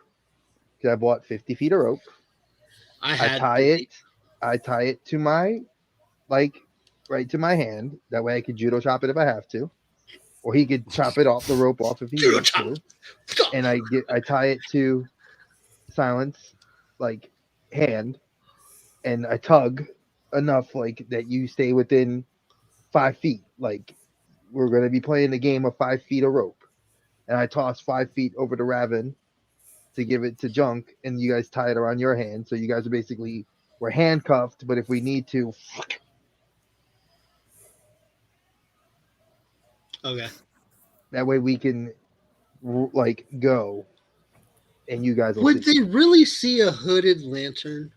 because I bought 50 feet of rope. I tie it to my, right to my hand. That way I could judo chop it if I have to. Or he could chop it off the rope off if he needs to. And I tie it to Silence, hand, and I tug enough that you stay within 5 feet. We're gonna be playing a game of 5 feet of rope. And I toss 5 feet over to Raven to give it to Junk, and you guys tie it around your hand. So you guys are we're handcuffed, but if we need to. Okay. That way we can go, and you guys will Would see. they really see a hooded lantern?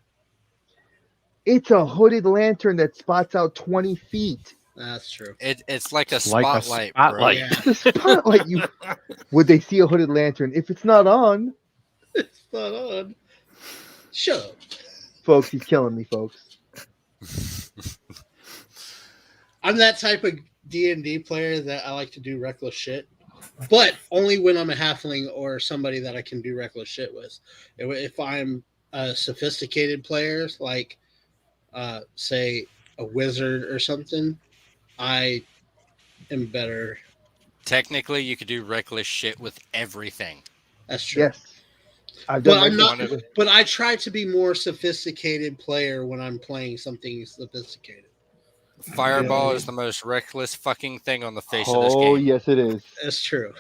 It's a hooded lantern that spots out 20 feet. That's true. It's like a Like a spotlight, spotlight. Yeah. The spotlight. Would they see a hooded lantern if it's not on? It's not on. Shut up. Folks, he's killing me, folks. I'm that type of D&D player that I like to do reckless shit, but only when I'm a halfling or somebody that I can do reckless shit with. If I'm a sophisticated player, like say a wizard or something, I am better. Technically, you could do reckless shit with everything. That's true. Yes. I've done But I'm not. reckless- But I try to be more sophisticated player when I'm playing something sophisticated. Fireball is the most reckless fucking thing on the face of this game. Oh, yes, it is. That's true.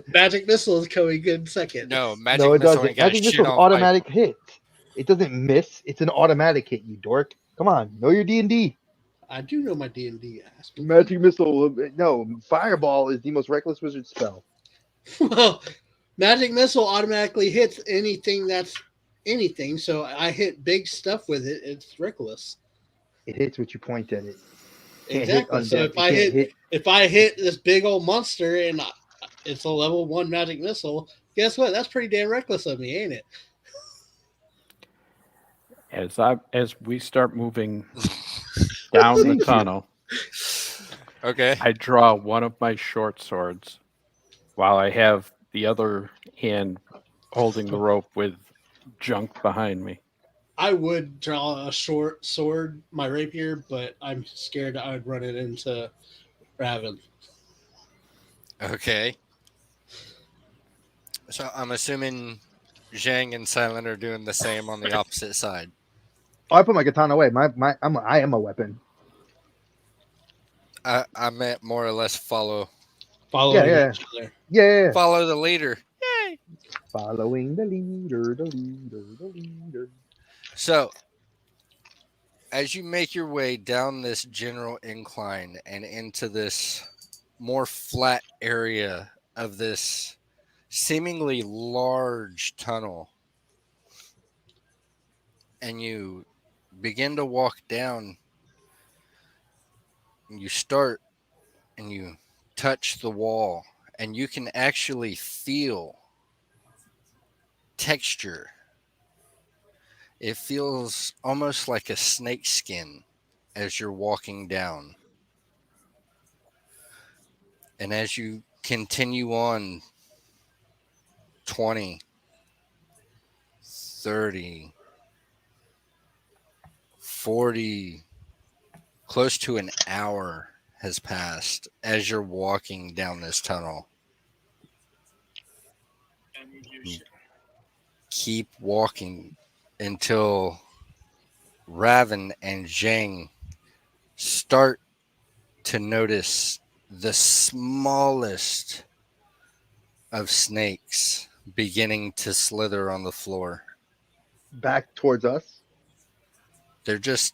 Magic missile is coming good second. No, magic No, it missile doesn't. ain't got Magic shit missile's on automatic hit. It doesn't miss. It's an automatic hit, you dork. Come on, know your D&D. I do know my D&D ass. Magic missile. No, fireball is the most reckless wizard spell. Well, magic missile automatically hits anything that's anything. So I hit big stuff with it. It's reckless. It hits what you point at it. Exactly. So undead. if I hit this big old monster and it's a level 1 magic missile. Guess what? That's pretty damn reckless of me, ain't it? As we start moving down the Thank you. tunnel, Okay. I draw one of my short swords while I have the other hand holding the rope with junk behind me. I would draw a short sword, my rapier, but I'm scared I would run it into Raven. Okay. So I'm assuming Zhang and Silent are doing the same on the opposite side. Oh, I put my katana away. I am a weapon. I meant more or less follow Following Yeah. each other. Yeah. follow the leader. Yay! Following the leader. So as you make your way down this general incline and into this more flat area of this seemingly large tunnel, and you begin to walk down, and you start and you touch the wall, and you can actually feel texture. It feels almost like a snake skin as you're walking down. And as you continue on 20, 30, 40, close to an hour has passed as you're walking down this tunnel. You keep walking until Raven and Zhang start to notice the smallest of snakes beginning to slither on the floor. Back towards us. They're just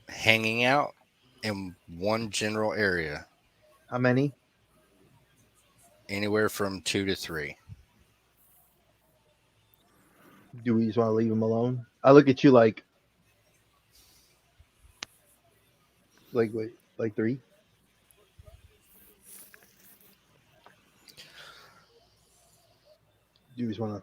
hanging out in one general area, How many? anywhere from 2 to 3. Do we just want to leave them alone? I look at you like wait, like 3? Do we just want to?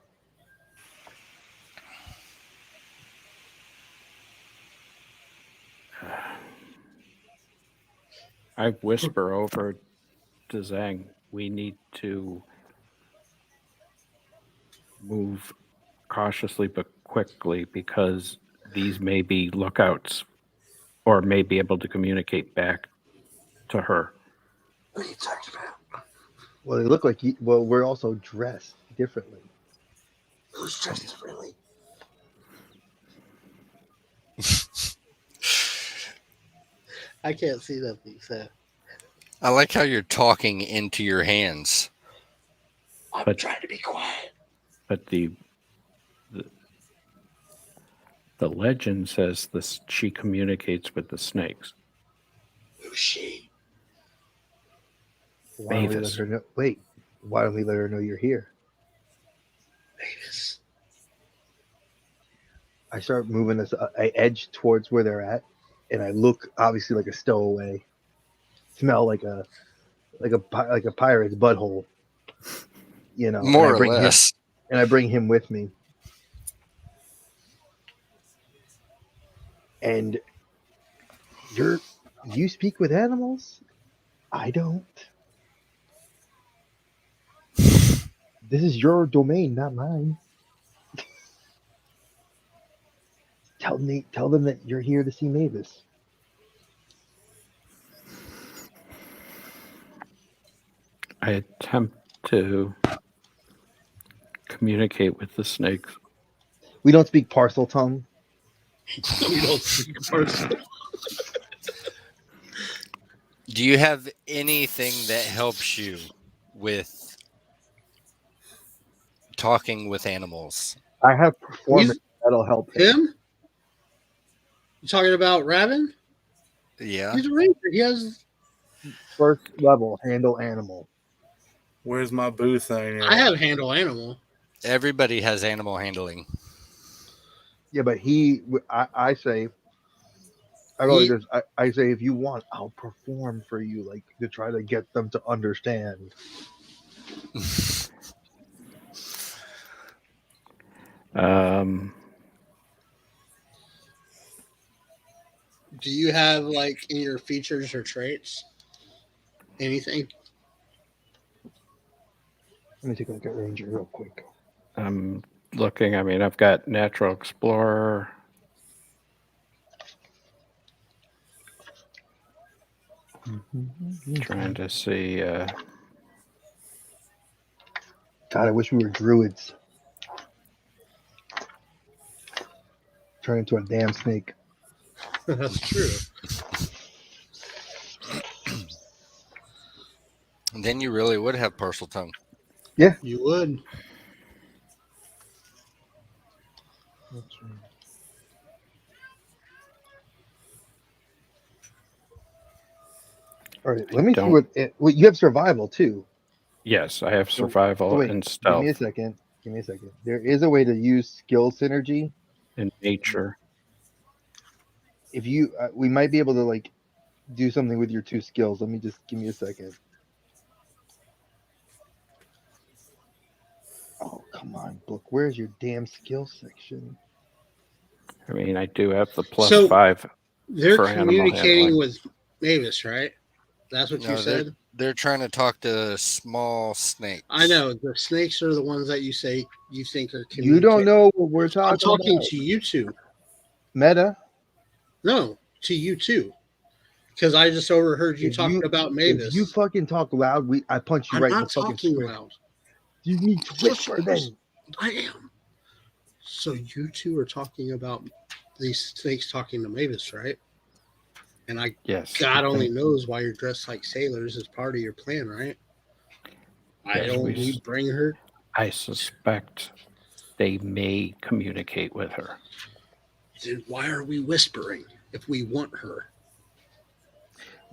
I whisper over to Zhang, we need to move cautiously but quickly because these may be lookouts or may be able to communicate back to her. What are you talking about? Well, they look like you. Well, we're also dressed differently. Who's dressed differently? I can't see nothing, so I like how you're talking into your hands. I'm But- trying to be quiet. But the legend says this she communicates with the snakes. Who's she? Why don't we let Mavis. her know? Wait, why don't we let her know you're here? Mavis. I start moving this. I edge towards where they're at, and I look obviously like a stowaway. Smell like a pirate's butthole. You know, More and I or bring him, less. and I bring him with me. And you speak with animals? I don't. This is your domain, not mine. Tell them that you're here to see Mavis. I attempt to communicate with the snakes. We don't speak parcel tongue. We don't speak person. Do you have anything that helps you with talking with animals? I have performance that'll help him. Him? You talking about Raven? Yeah. He's a ranger. He has. First level, handle animal. Where's my boo thing? I have handle animal. Everybody has animal handling. Yeah, but I say, I say, if you want, I'll perform for you, like to try to get them to understand. Do you have like in your features or traits anything? Let me take a look at Ranger real quick. I'm looking. I mean, I've got Natural Explorer. Trying to see. God, I wish we were druids. Turn into a damn snake. That's true. And then you really would have partial tongue. You would. That's right. All right, let me see what you have. Survival too. Yes, I have survival and stealth. Give me a second. There is a way to use skill synergy in nature. If you, we might be able to like do something with your two skills. Let me just give me a second. Oh, come on, book. Where's your damn skill section? I mean, I do have the +5. They're for communicating with Mavis, right? That's what you said? They're trying to talk to small snakes. I know. The snakes are the ones that you say you think are communicating. You don't know what we're talking I'm talking about. to you two. Meta? No, to you two. Because I just overheard you talking about Mavis. If you fucking talk loud, I punch you right in the fucking script. I'm not talking loud. You need to whisper then. I am. So you two are talking about these snakes talking to Mavis, right? And God only knows why you're dressed like sailors as part of your plan, right? Yes, we bring her. I suspect they may communicate with her. Then why are we whispering if we want her?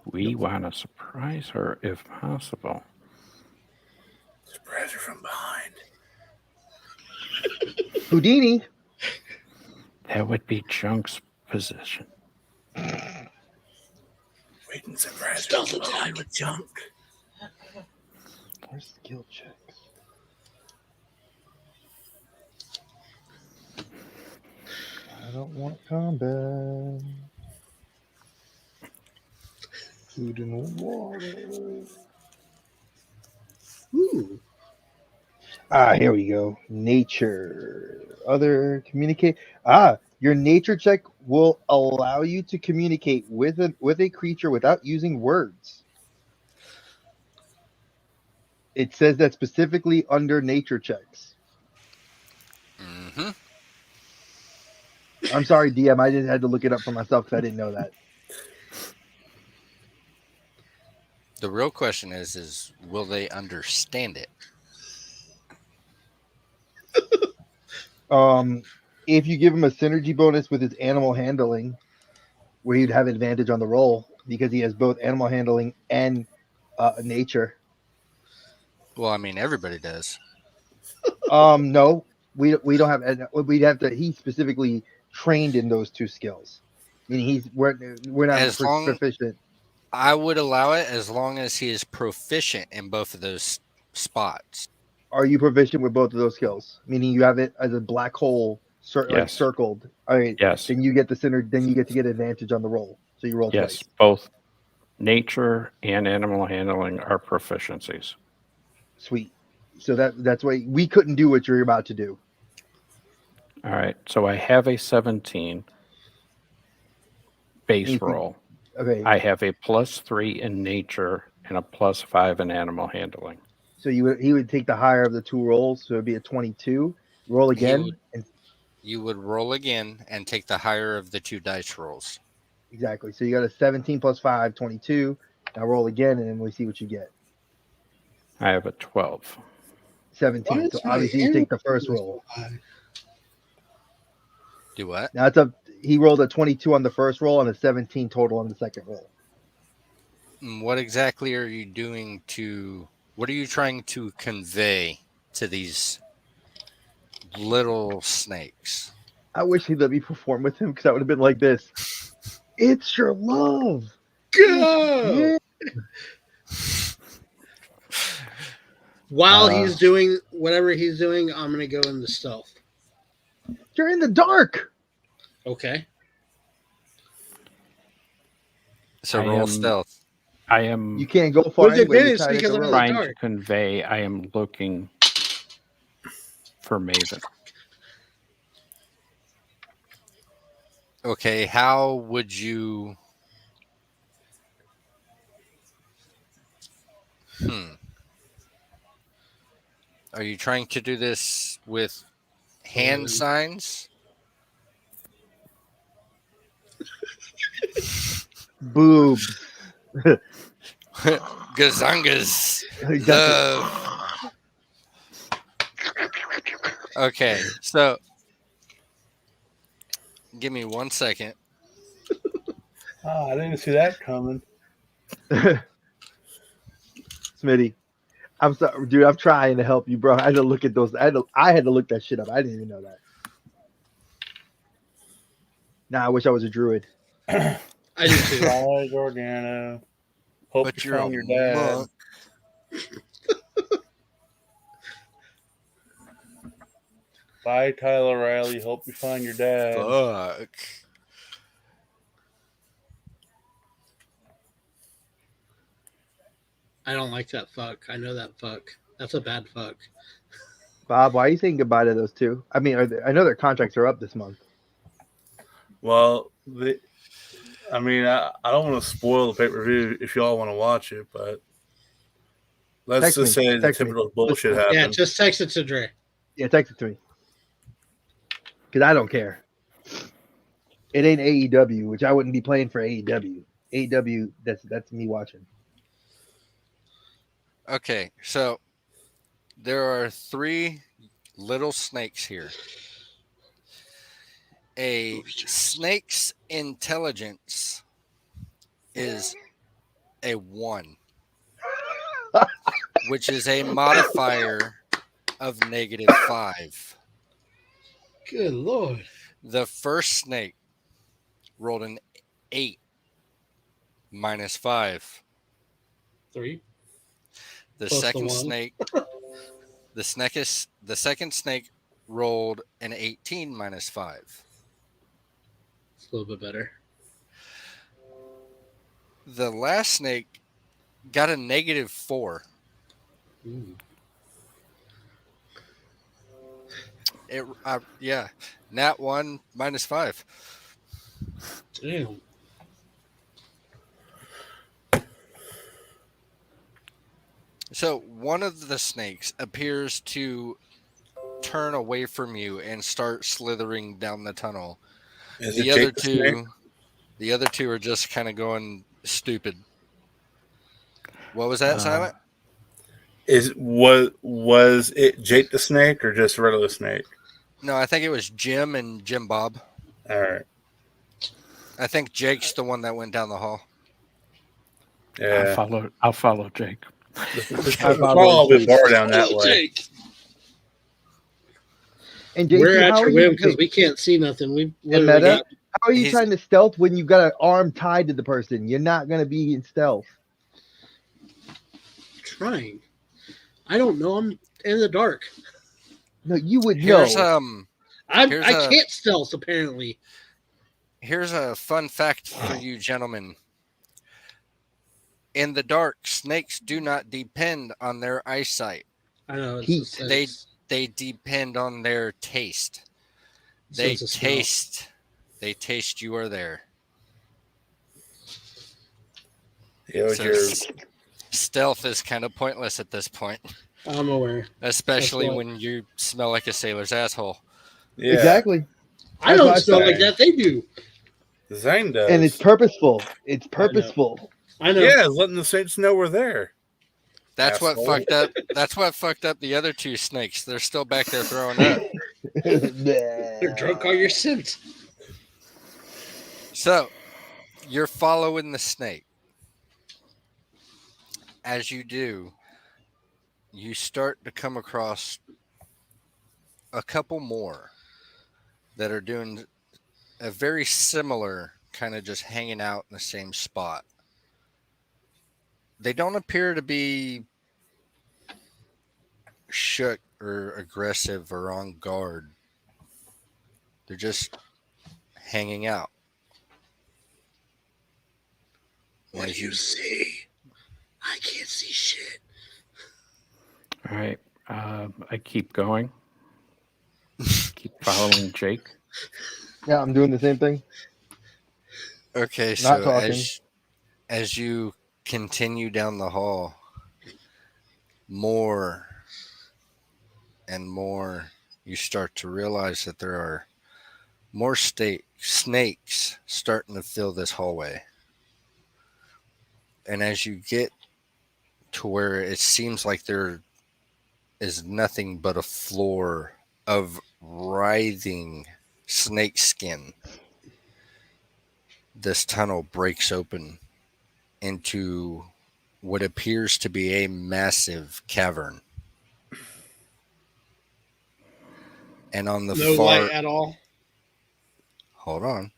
We want to surprise her if possible. Surprise her from behind. Houdini. That would be Junk's position. Wait and surprise her from behind with Junk. Where's skill checks? I don't want combat. Food and water. Ooh. Here we go. Nature. Other communicate. Your nature check will allow you to communicate with a creature without using words. It says that specifically under nature checks. Mm-hmm. I'm sorry, DM. I just had to look it up for myself because I didn't know that. The real question is will they understand it? If you give him a synergy bonus with his animal handling, where he'd have advantage on the roll because he has both animal handling and nature. Well, I mean, everybody does. No, we don't have. We'd have to. He's specifically trained in those two skills. Meaning we're not proficient. I would allow it as long as he is proficient in both of those spots. Are you proficient with both of those skills? Meaning you have it as a black hole, like circled. All right. Yes. Then you get the center. Then you get to get advantage on the roll. So you roll twice. Yes, both nature and animal handling are proficiencies. Sweet. So that's why we couldn't do what you're about to do. All right. So I have a 17 base roll. Okay. I have a +3 in nature and a +5 in animal handling. So he would take the higher of the two rolls, so it'd be a 22. Roll again. You would roll again and take the higher of the two dice rolls. Exactly. So you got a 17 + 5, 22. Now roll again, and then we see what you get. I have a 12. 17. So obviously you take the first roll. Do what? Now it's up. He rolled a 22 on the first roll and a 17 total on the second roll. What exactly are you doing to? What are you trying to convey to these little snakes? I wish he'd let me perform with him because I would have been like this. It's your love. Go. Yeah. While he's doing whatever he's doing, I'm gonna go into stealth. You're in the dark. Okay. So I roll am- stealth. I am You can't go far With anyway. You're advantage tied at because the I'm in rope. the trying to dark. convey I am looking for Maven. Okay, how would you? Are you trying to do this with hand signs? Boobs. Gazangas. Exactly. Okay, so give me 1 second. Oh, I didn't see that coming. Smitty, I'm sorry, dude. I'm trying to help you, bro. I had to look at those. I had to look that shit up. I didn't even know that. Nah, I wish I was a druid. I do too. Bye, Jordana. Hope But you you're found a your dad. monk. Bye, Tyler Riley. Hope you find your dad. Fuck. I don't like that fuck. I know that fuck. That's a bad fuck. Bob, why are you saying goodbye to those two? I mean, I know their contracts are up this month. Well, I don't want to spoil the pay-per-view if y'all want to watch it, but let's Text just me. say the Text me. typical bullshit Yeah, happened. just text it to Dre. Yeah, text it to me. Because I don't care. It ain't AEW, which I wouldn't be playing for AEW. AEW, that's me watching. Okay, so there are 3 little snakes here. A snake's intelligence is a 1, which is a modifier of -5. Good lord. The first snake rolled an 8 -5. 3. The Plus the second 1. snake, the second snake rolled an 18 -5. It's a little bit better. The last snake got a -4. Ooh. Yeah, nat 1 -5. Damn. So one of the snakes appears to turn away from you and start slithering down the tunnel. Is The it other Jake the Snake? the other two are just kind of going stupid. What was that, Silent? Was it Jake the Snake or just regular Snake? No, I think it was Jim and Jim Bob. All right. I think Jake's the one that went down the hall. Yeah. I'll follow Jake. I'll probably a bit far down that Oh, way. Jake. And We're JC, at how are your whim you? because we can't see nothing. We And literally Meta, got how are you He's- trying to stealth when you've got an arm tied to the person? You're not gonna be in stealth. trying. I don't know. I'm in the dark. No, you would Here's know. I Here's I a- can't stealth apparently. here's a fun fact for you gentlemen. In the dark, snakes do not depend on their eyesight. I know. It's Heat. a sense. They depend on their taste. Sense of smell. They taste you are there. Yeah, with So your stealth is kind of pointless at this point, I'm aware. especially That's what- when you smell like a sailor's asshole. yeah. Exactly. I That's don't what I smell say. like that. They do. Zane does. And it's purposeful. It's purposeful. I know. Yeah, it's letting the Saints know we're there. That's what Asshole. fucked up. That's what fucked up the other 2 snakes. They're still back there throwing up. They're drunk on your scent. So, you're following the snake. As you do, you start to come across a couple more that are doing a very similar kind of just hanging out in the same spot. They don't appear to be shook or aggressive or on guard. They're just hanging out. What do you see? I can't see shit. All right. I keep going. Keep following Jake. Yeah, I'm doing the same thing. Okay, Not so talking. as you continue down the hall, more and more you start to realize that there are more snakes starting to fill this hallway. And as you get to where it seems like there is nothing but a floor of writhing snake skin, this tunnel breaks open into what appears to be a massive cavern. And on the No far light at all. hold on.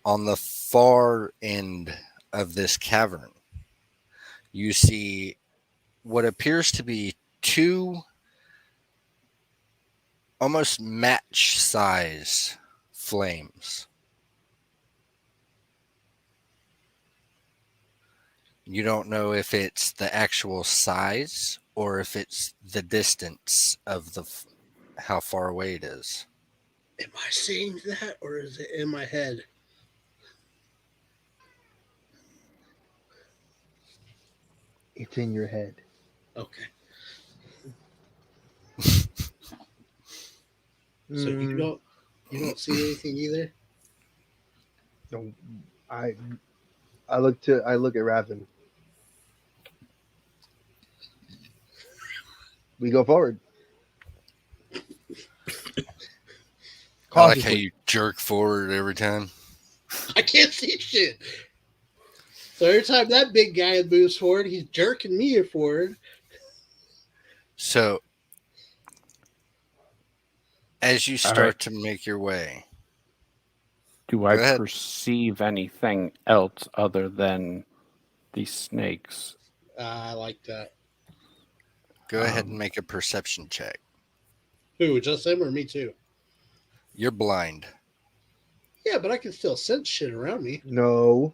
On the far end of this cavern, you see what appears to be two almost match size flames. You don't know if it's the actual size or if it's the distance of how far away it is. Am I seeing that, or is it in my head? It's in your head. Okay. So you don't see anything either? No, I look at Raven. We go forward. I like how you jerk forward every time. I can't see shit. So every time that big guy moves forward, he's jerking me forward. So as you start to make your way, do I perceive anything else other than these snakes? I like that. Go ahead and make a perception check. Who, just him or me too? You're blind. Yeah, but I can still sense shit around me. No.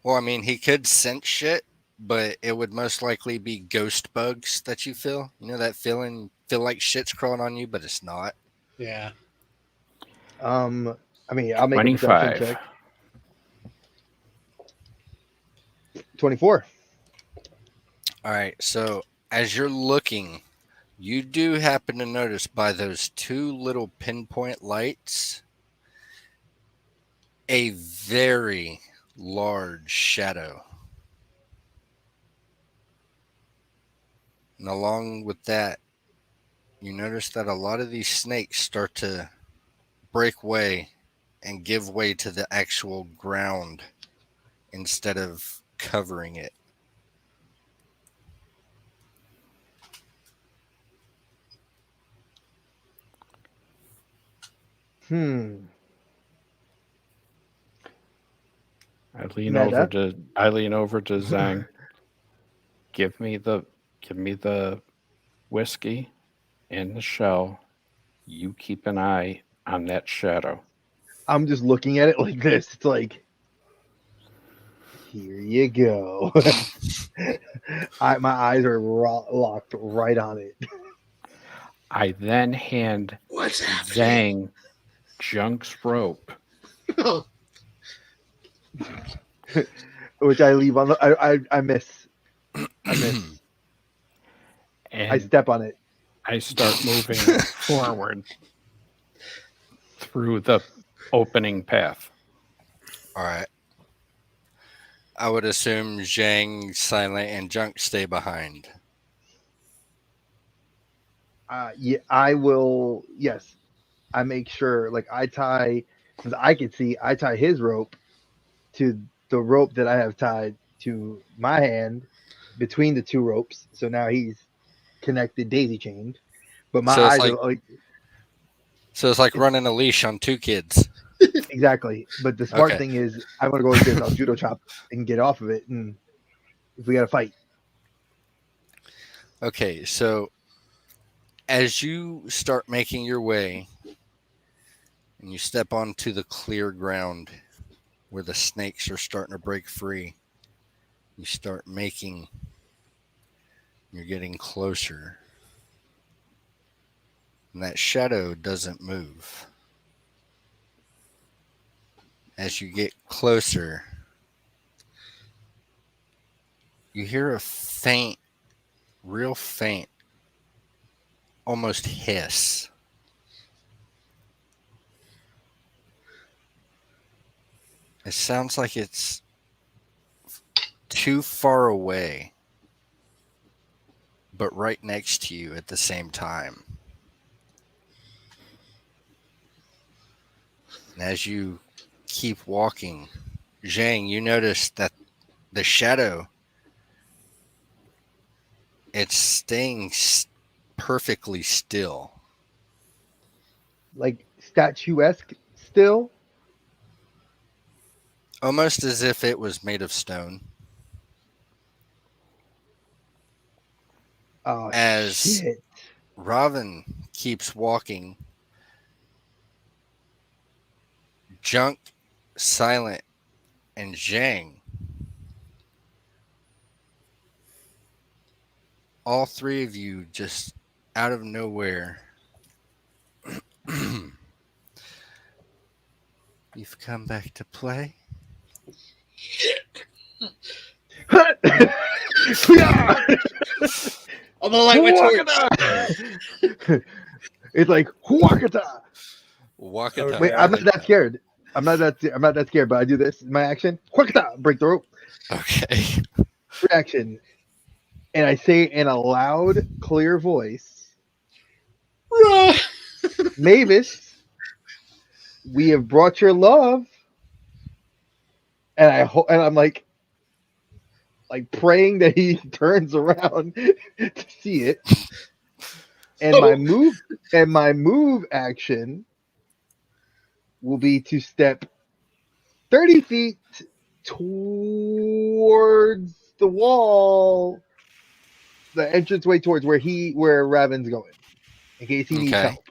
Well, I mean, he could sense shit, but it would most likely be ghost bugs that you feel. You know that feeling, feel like shit's crawling on you, but it's not. Yeah. I mean, I'll make 25. a perception check. 24. All right, so as you're looking, you do happen to notice by those two little pinpoint lights a very large shadow. And along with that, you notice that a lot of these snakes start to break way and give way to the actual ground instead of covering it. I lean over to Zhang. Give me the whiskey in the shell. You keep an eye on that shadow. I'm just looking at it like this. It's like, here you go. My eyes are locked right on it. I then hand Zhang Junk's rope. Which I leave on the. I miss. And I step on it. I start moving forward through the opening path. All right. I would assume Zhang, Silent, and Junk stay behind. Yeah, I will. Yes, I make sure. Like I tie, because I can see. I tie his rope to the rope that I have tied to my hand between the two ropes. So now he's connected, daisy chained. But my eyes are like. So it's like running a leash on two kids. Exactly. But the smart thing is, I'm gonna go like this. I'll judo chop and get off of it, and if we gotta fight. Okay, so as you start making your way and you step onto the clear ground where the snakes are starting to break free, you start making, you're getting closer. And that shadow doesn't move. As you get closer, you hear a faint, real faint, almost hiss. It sounds like it's too far away, but right next to you at the same time. And as you keep walking, Zhang, you notice that the shadow, it's staying perfectly still. Like statuesque still. Almost as if it was made of stone. Oh As shit! Raven keeps walking, Junk, Silent, and Zhang, all three of you just out of nowhere, you've come back to play? I'm gonna light my torch. It's like Wakata. Wakata. Wait, I'm not that scared. I'm not that scared, but I do this. My action. Wakata. Break the rope. Okay. Reaction. And I say in a loud, clear voice, Mavis, we have brought your love. And I'm like praying that he turns around to see it. And my move action will be to step 30 feet towards the wall, the entranceway towards where Raven's going, in case he needs Okay. help.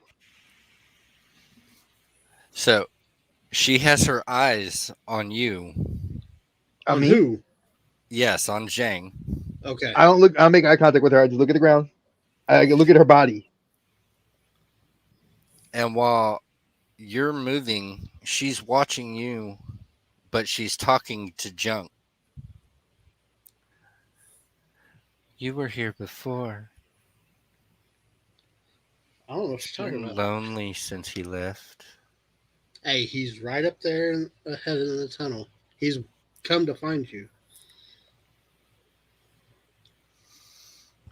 So she has her eyes on you. On who? Yes, on Zhang. Okay. I don't look. I don't make eye contact with her. I just look at the ground. I look at her body. And while you're moving, she's watching you, but she's talking to Junk. You were here before. I don't know what you're talking You're about. lonely since he left. Hey, he's right up there ahead in the tunnel. He's come to find you.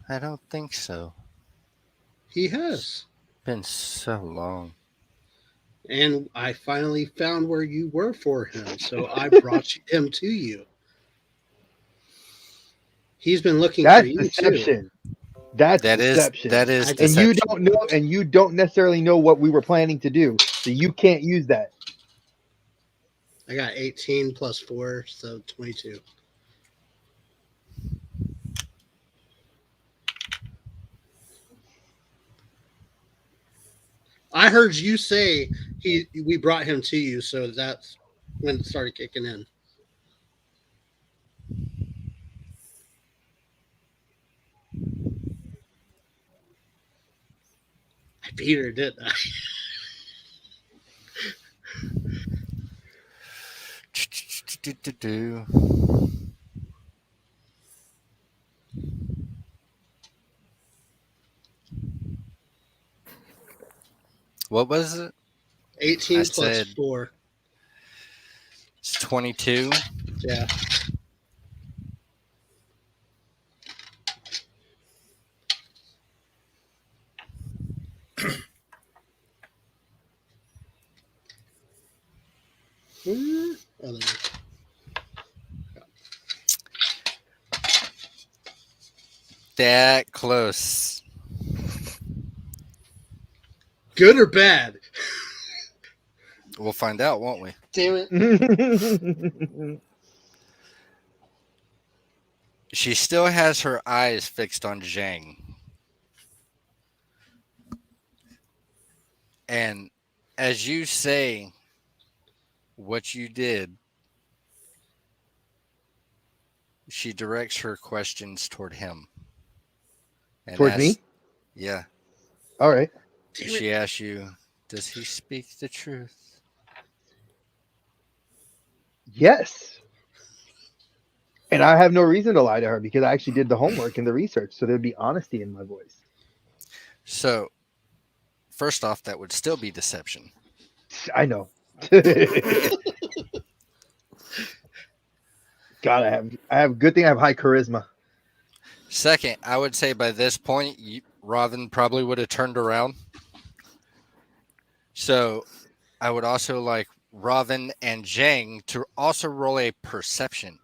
I don't think so. He has. Been so long. And I finally found where you were for him, so I brought him to you. He's been looking That's for you deception. too. That's That is deception. I- deception. And you don't necessarily know what we were planning to do, so you can't use that. I got 18 plus 4, so 22. I heard you say we brought him to you, so that's when it started kicking in. I beat her, didn't I? What was it? 18 I plus said 4. it's 22. Yeah. Oh, That close. good or bad? We'll find out, won't we? Damn it. She still has her eyes fixed on Zhang. And as you say what you did, she directs her questions toward him. And Towards me? Yeah. All right. She asks you, does he speak the truth? Yes. And I have no reason to lie to her because I actually did the homework and the research, so there'd be honesty in my voice. So, first off, that would still be deception. I know. God, I have good thing I have high charisma. Second, I would say by this point, Robin probably would have turned around. So, I would also like Robin and Zhang to also roll a perception.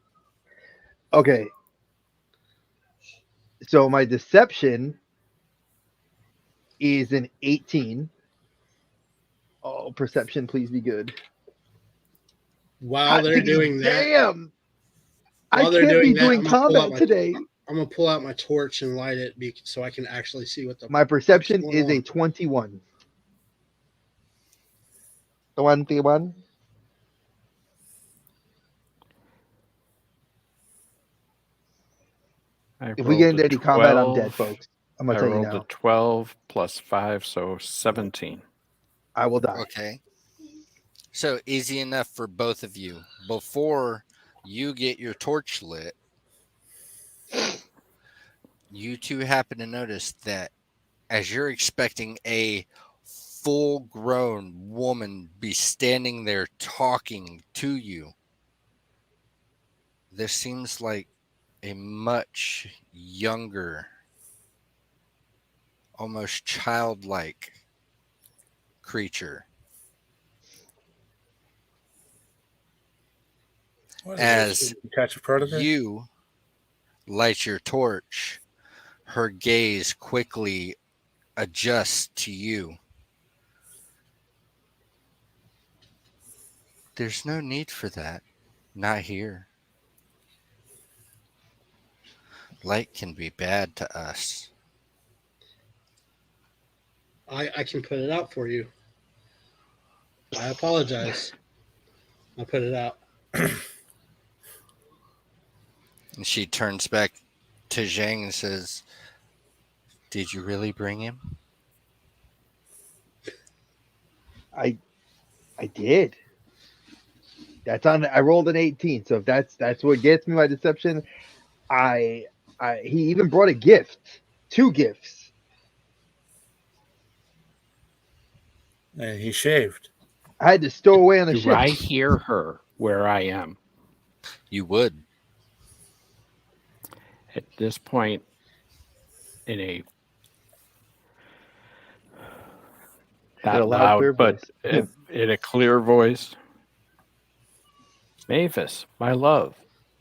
Okay. So my deception is an 18. Oh, perception, please be good. While they're doing that, damn! I while they're can't be doing that, doing combat today. I'm gonna pull out my torch and light it so I can actually see what the. My perception what's is going a on. 21. 21. If we get into any combat, I'm dead, folks. I'm gonna I tell you rolled now. a 12 plus 5, so 17. I will die. Okay. So easy enough for both of you. Before you get your torch lit, you two happen to notice that as you're expecting a full-grown woman be standing there talking to you, this seems like a much younger, almost childlike creature. As catch a predator? you light your torch, her gaze quickly adjusts to you. There's no need for that. Not here. Light can be bad to us. I can put it out for you. I apologize. I'll put it out. And she turns back to Zhang and says, did you really bring him? I did. That's on. I rolled an 18, so if that's what gets me my deception. He even brought a gift, 2 gifts. And he shaved. I had to stow away on the Do ship. I hear her where I am? You would. At this point, in a not loud, clear loud, but voice. in a clear voice. Mavis, my love,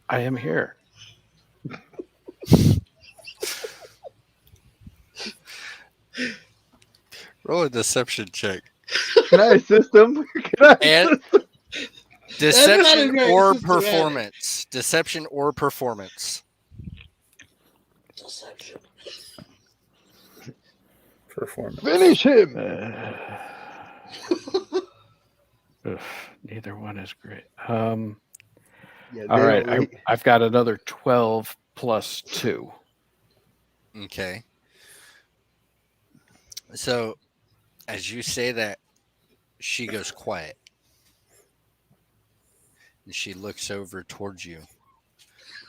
I am here. Roll a deception check. Can I assist him? Deception or performance. Deception or performance. Deception. Performance. Finish him. Neither one is great. Yeah, all right, I've got another 12 plus 2. Okay. So, as you say that, she goes quiet. And she looks over towards you.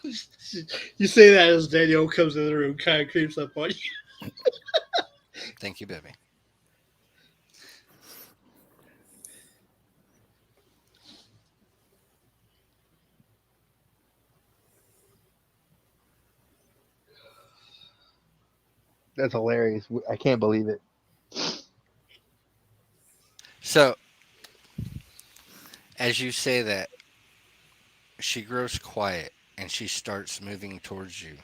You say that as Daniel comes in the room, kind of creeps up on you. Thank you, baby. That's hilarious. I can't believe it. So, as you say that, she grows quiet and she starts moving towards you.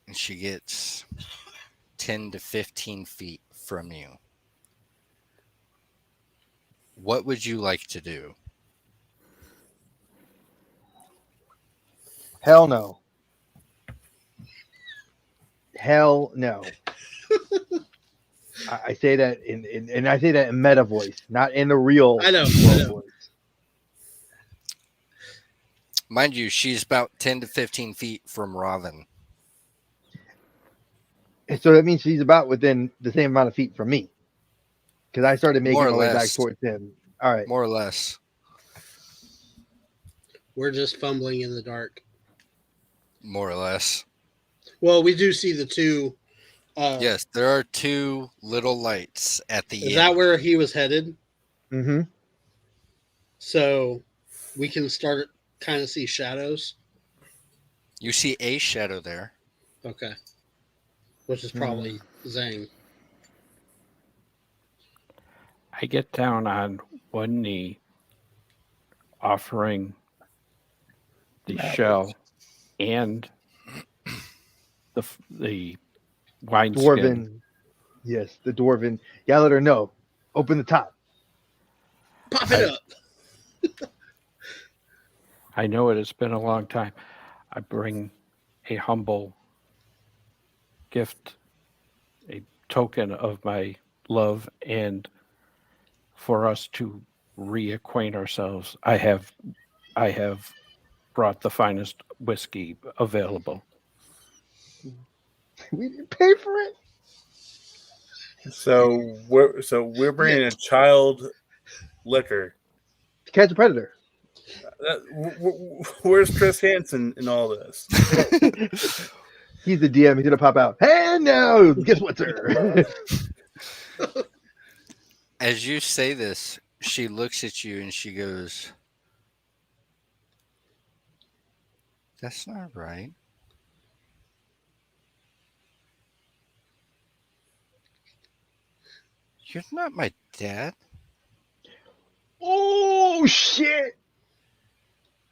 And she gets 10 to 15 feet from you. What would you like to do? Hell no. Hell no. I say that and I say that in meta voice, not in the real I know. voice. Mind you, she's about 10 to 15 feet from Robin. And so that means she's about within the same amount of feet from me. Because I started making More or my way back less. towards him. All right. More or less. We're just fumbling in the dark. More or less. Well, we do see the two. Yes, there are two little lights at the end. Is that where he was headed? Mm-hmm. So we can start kind of see shadows. You see a shadow there. Okay. Which is probably Zhang. I get down on one knee, offering the shell and the wine skin. Dwarven. Yes, the dwarven. Yeah, let her know. Open the top. Pop it up. I know it has been a long time. I bring a humble gift, a token of my love, and for us to reacquaint ourselves, I have brought the finest whiskey available. We didn't pay for it. So we're bringing a child liquor. To catch a predator. Where's Chris Hansen in all this? He's the DM. He's gonna pop out. Hey, no! Guess what, sir? As you say this, she looks at you and she goes, "That's not right." You're not my dad. Oh shit!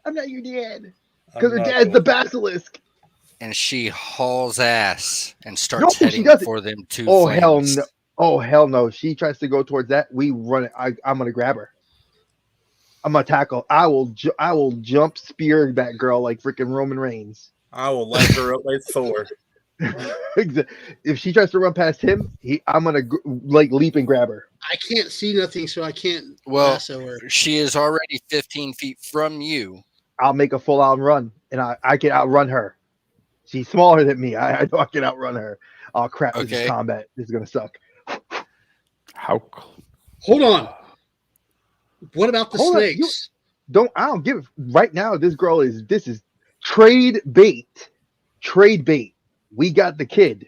I'm not your dad. Because her dad's the basilisk. And she hauls ass and starts she heading doesn't. for them two Oh flames. hell no! Oh hell no! She tries to go towards that. We run it. I'm gonna grab her. I'm gonna tackle. I will jump spear that girl like freaking Roman Reigns. I will light her up like Thor. If she tries to run past him, I'm gonna like leap and grab her. I can't see nothing, so I can't lasso her. She is already 15 feet from you. I'll make a full out run, and I can outrun her. She's smaller than me. I know I can outrun her. Oh crap! Okay. This is combat. This is gonna suck. Hold on. What about the snakes? I don't give right now. This is trade bait. Trade bait. We got the kid.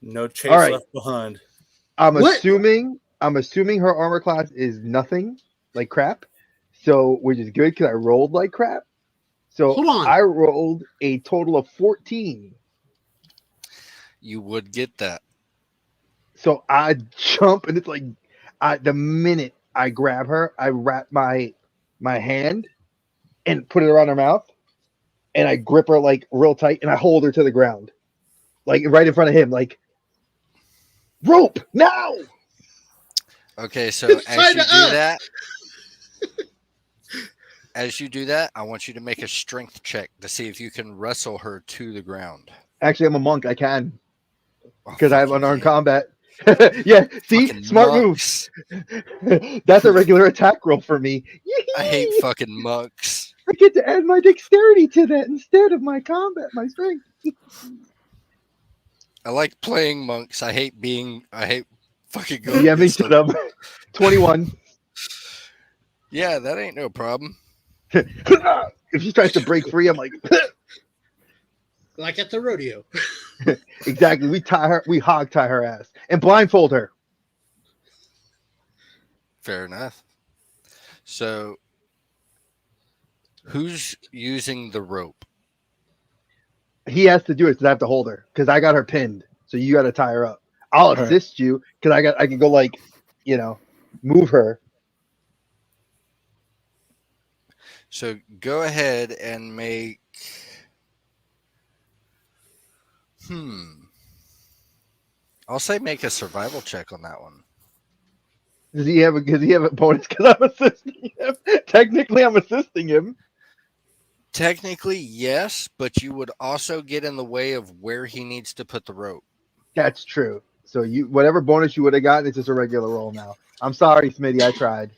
No chase left behind. I'm assuming her armor class is nothing, like crap. So which is good because I rolled like crap. So hold on. I rolled a total of 14. You would get that. So I jump, and it's like the minute I grab her, I wrap my hand and put it around her mouth, and I grip her like real tight, and I hold her to the ground, like right in front of him, like rope now. Okay, so as you do that, I want you to make a strength check to see if you can wrestle her to the ground. Actually, I'm a monk. I can because I have unarmed combat. Yeah, see, fucking smart monks. move. That's a regular attack roll for me. I hate fucking monks. I get to add my dexterity to that instead of my combat, my strength. I like playing monks. I hate fucking going. Yeah, me shut up. 21. Yeah, that ain't no problem. If she tries to break free, I'm like, like at the rodeo. exactly. We hog tie her ass and blindfold her. Fair enough. So, who's using the rope? He has to do it because I have to hold her because I got her pinned. So you got to tie her up. I'll assist you because I can go like, move her. So go ahead and make. I'll say make a survival check on that one. Does he have a bonus because I'm assisting him? Technically, I'm assisting him. Technically, yes, but you would also get in the way of where he needs to put the rope. That's true. So you whatever bonus you would have gotten, it's just a regular roll now. I'm sorry, Smitty. I tried.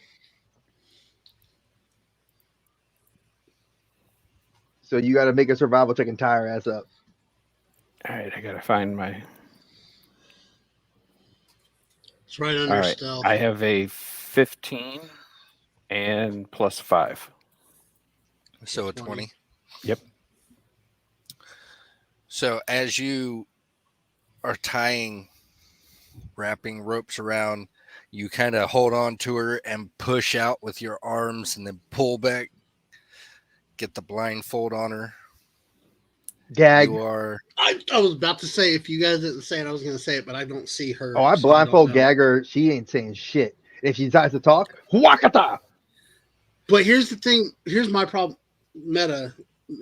So you got to make a survival check and tie her ass up. All right, I gotta find my. It's right All under right, stealth. I have a 15 and plus 5. So a 20. Yep. So as you are wrapping ropes around, you kind of hold on to her and push out with your arms and then pull back, get the blindfold on her. Gag. You are. I was about to say, if you guys didn't say it, I was going to say it, but I don't see her. Oh, I so blindfold don't know. gag her. She ain't saying shit. If she decides to talk, wakata. But here's the thing. Here's my problem. Meta.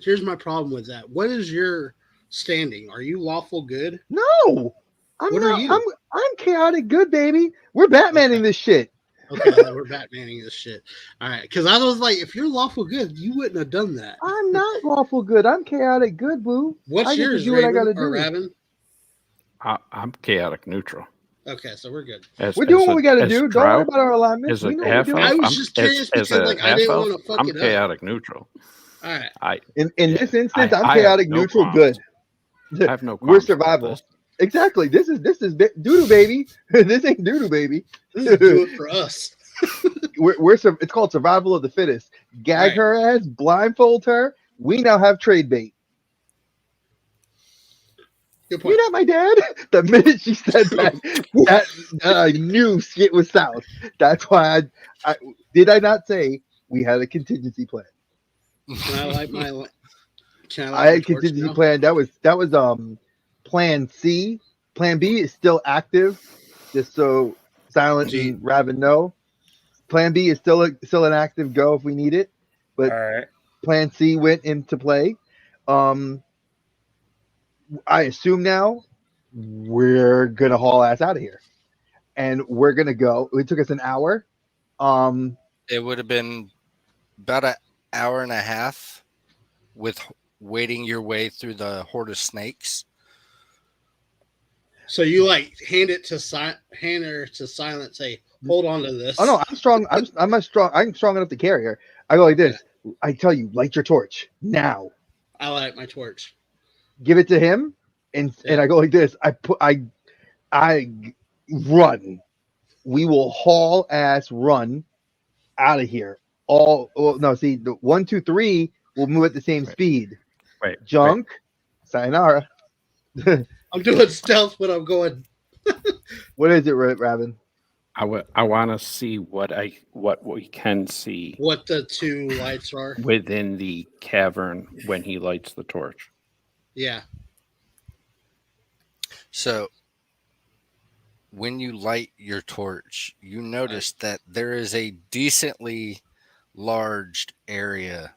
Here's my problem with that. What is your standing? Are you lawful good? No, I'm What not. are you? I'm chaotic good, baby. We're Batmaning this shit. Okay, we're Batmaning this shit. All right, because I was like, if you're lawful good, you wouldn't have done that. I'm not lawful good. I'm chaotic good, boo. What's I get yours, to do what I Raven got to or do. Raven? I'm chaotic neutral. Okay, so we're good. We're doing what we got to do. Don't worry about our alignment. As We a know what we're half doing. I elf, was just curious because, like, I didn't want to fuck I'm it up. chaotic neutral. All right. In Yeah, this instance, I'm I have chaotic no neutral qualms. good. I have no We're qualms with survival. this. Exactly. This is doo-doo, baby. This ain't doo-doo, baby. This is do it for us. It's called survival of the fittest. Gag Right. her ass, blindfold her. We now have trade bait. Good point. You're not my dad. The minute she said that I knew shit was south. That's why I did I not say we had a contingency plan. Can I light my? Can I light I my had torch contingency now? plan. That was plan C. Plan B is still active, just so Silent Gee. and Raven know. Plan B is still an active go if we need it, but All right. Plan C went into play. I assume now we're gonna haul ass out of here, and we're gonna go. It took us an hour. It would have been about an hour and a half with wading your way through the horde of snakes. So you like hand her to Silent. Say, hold on to this. Oh no, I'm strong. I'm strong enough to carry her. I go like this. I tell you, light your torch now. I light my torch. Give it to him, and I go like this. I run. We will haul ass run out of here. The 1, 2, 3 will move at the same speed. Right. Junk, sayonara. I'm doing stealth, but I'm going. What is it, Raven? I want to see what we can see What the two lights are? within the cavern when he lights the torch. Yeah. So when you light your torch, you notice that there is a decently large area,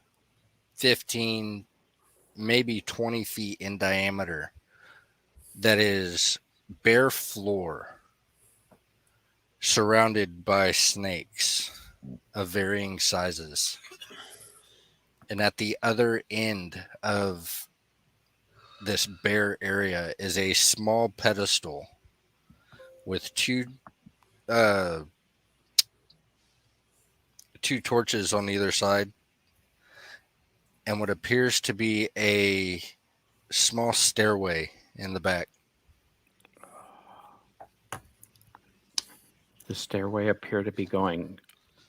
15, maybe 20 feet in diameter, that is bare floor, surrounded by snakes of varying sizes. And at the other end of this bare area is a small pedestal with two torches on either side and what appears to be a small stairway in the back. The stairway appear to be going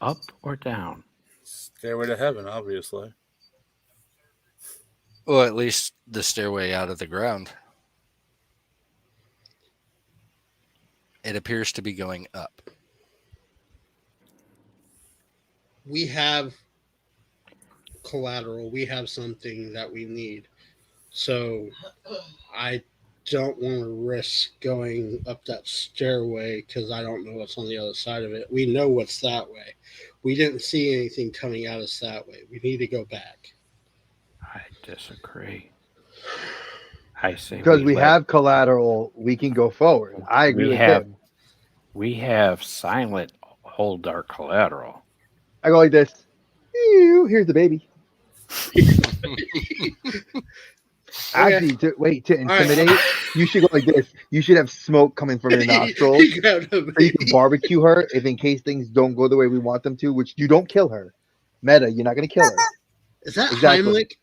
up or down. Stairway to heaven, obviously. Well, at least the stairway out of the ground. It appears to be going up. We have collateral. We have something that we need. So I don't want to risk going up that stairway because I don't know what's on the other side of it. We know what's that way. We didn't see anything coming at us that way. We need to go back. I disagree. I say Because we have collateral, we can go forward. I agree with him. We have Silent hold our collateral. I go like this. Here's the baby. Actually, to right. intimidate, you should go like this. You should have smoke coming from your nostrils, He grabbed him, so you can barbecue her if in case things don't go the way we want them to. Which you don't kill her. Meta, you're not gonna kill her. Is that Exactly. Heimlich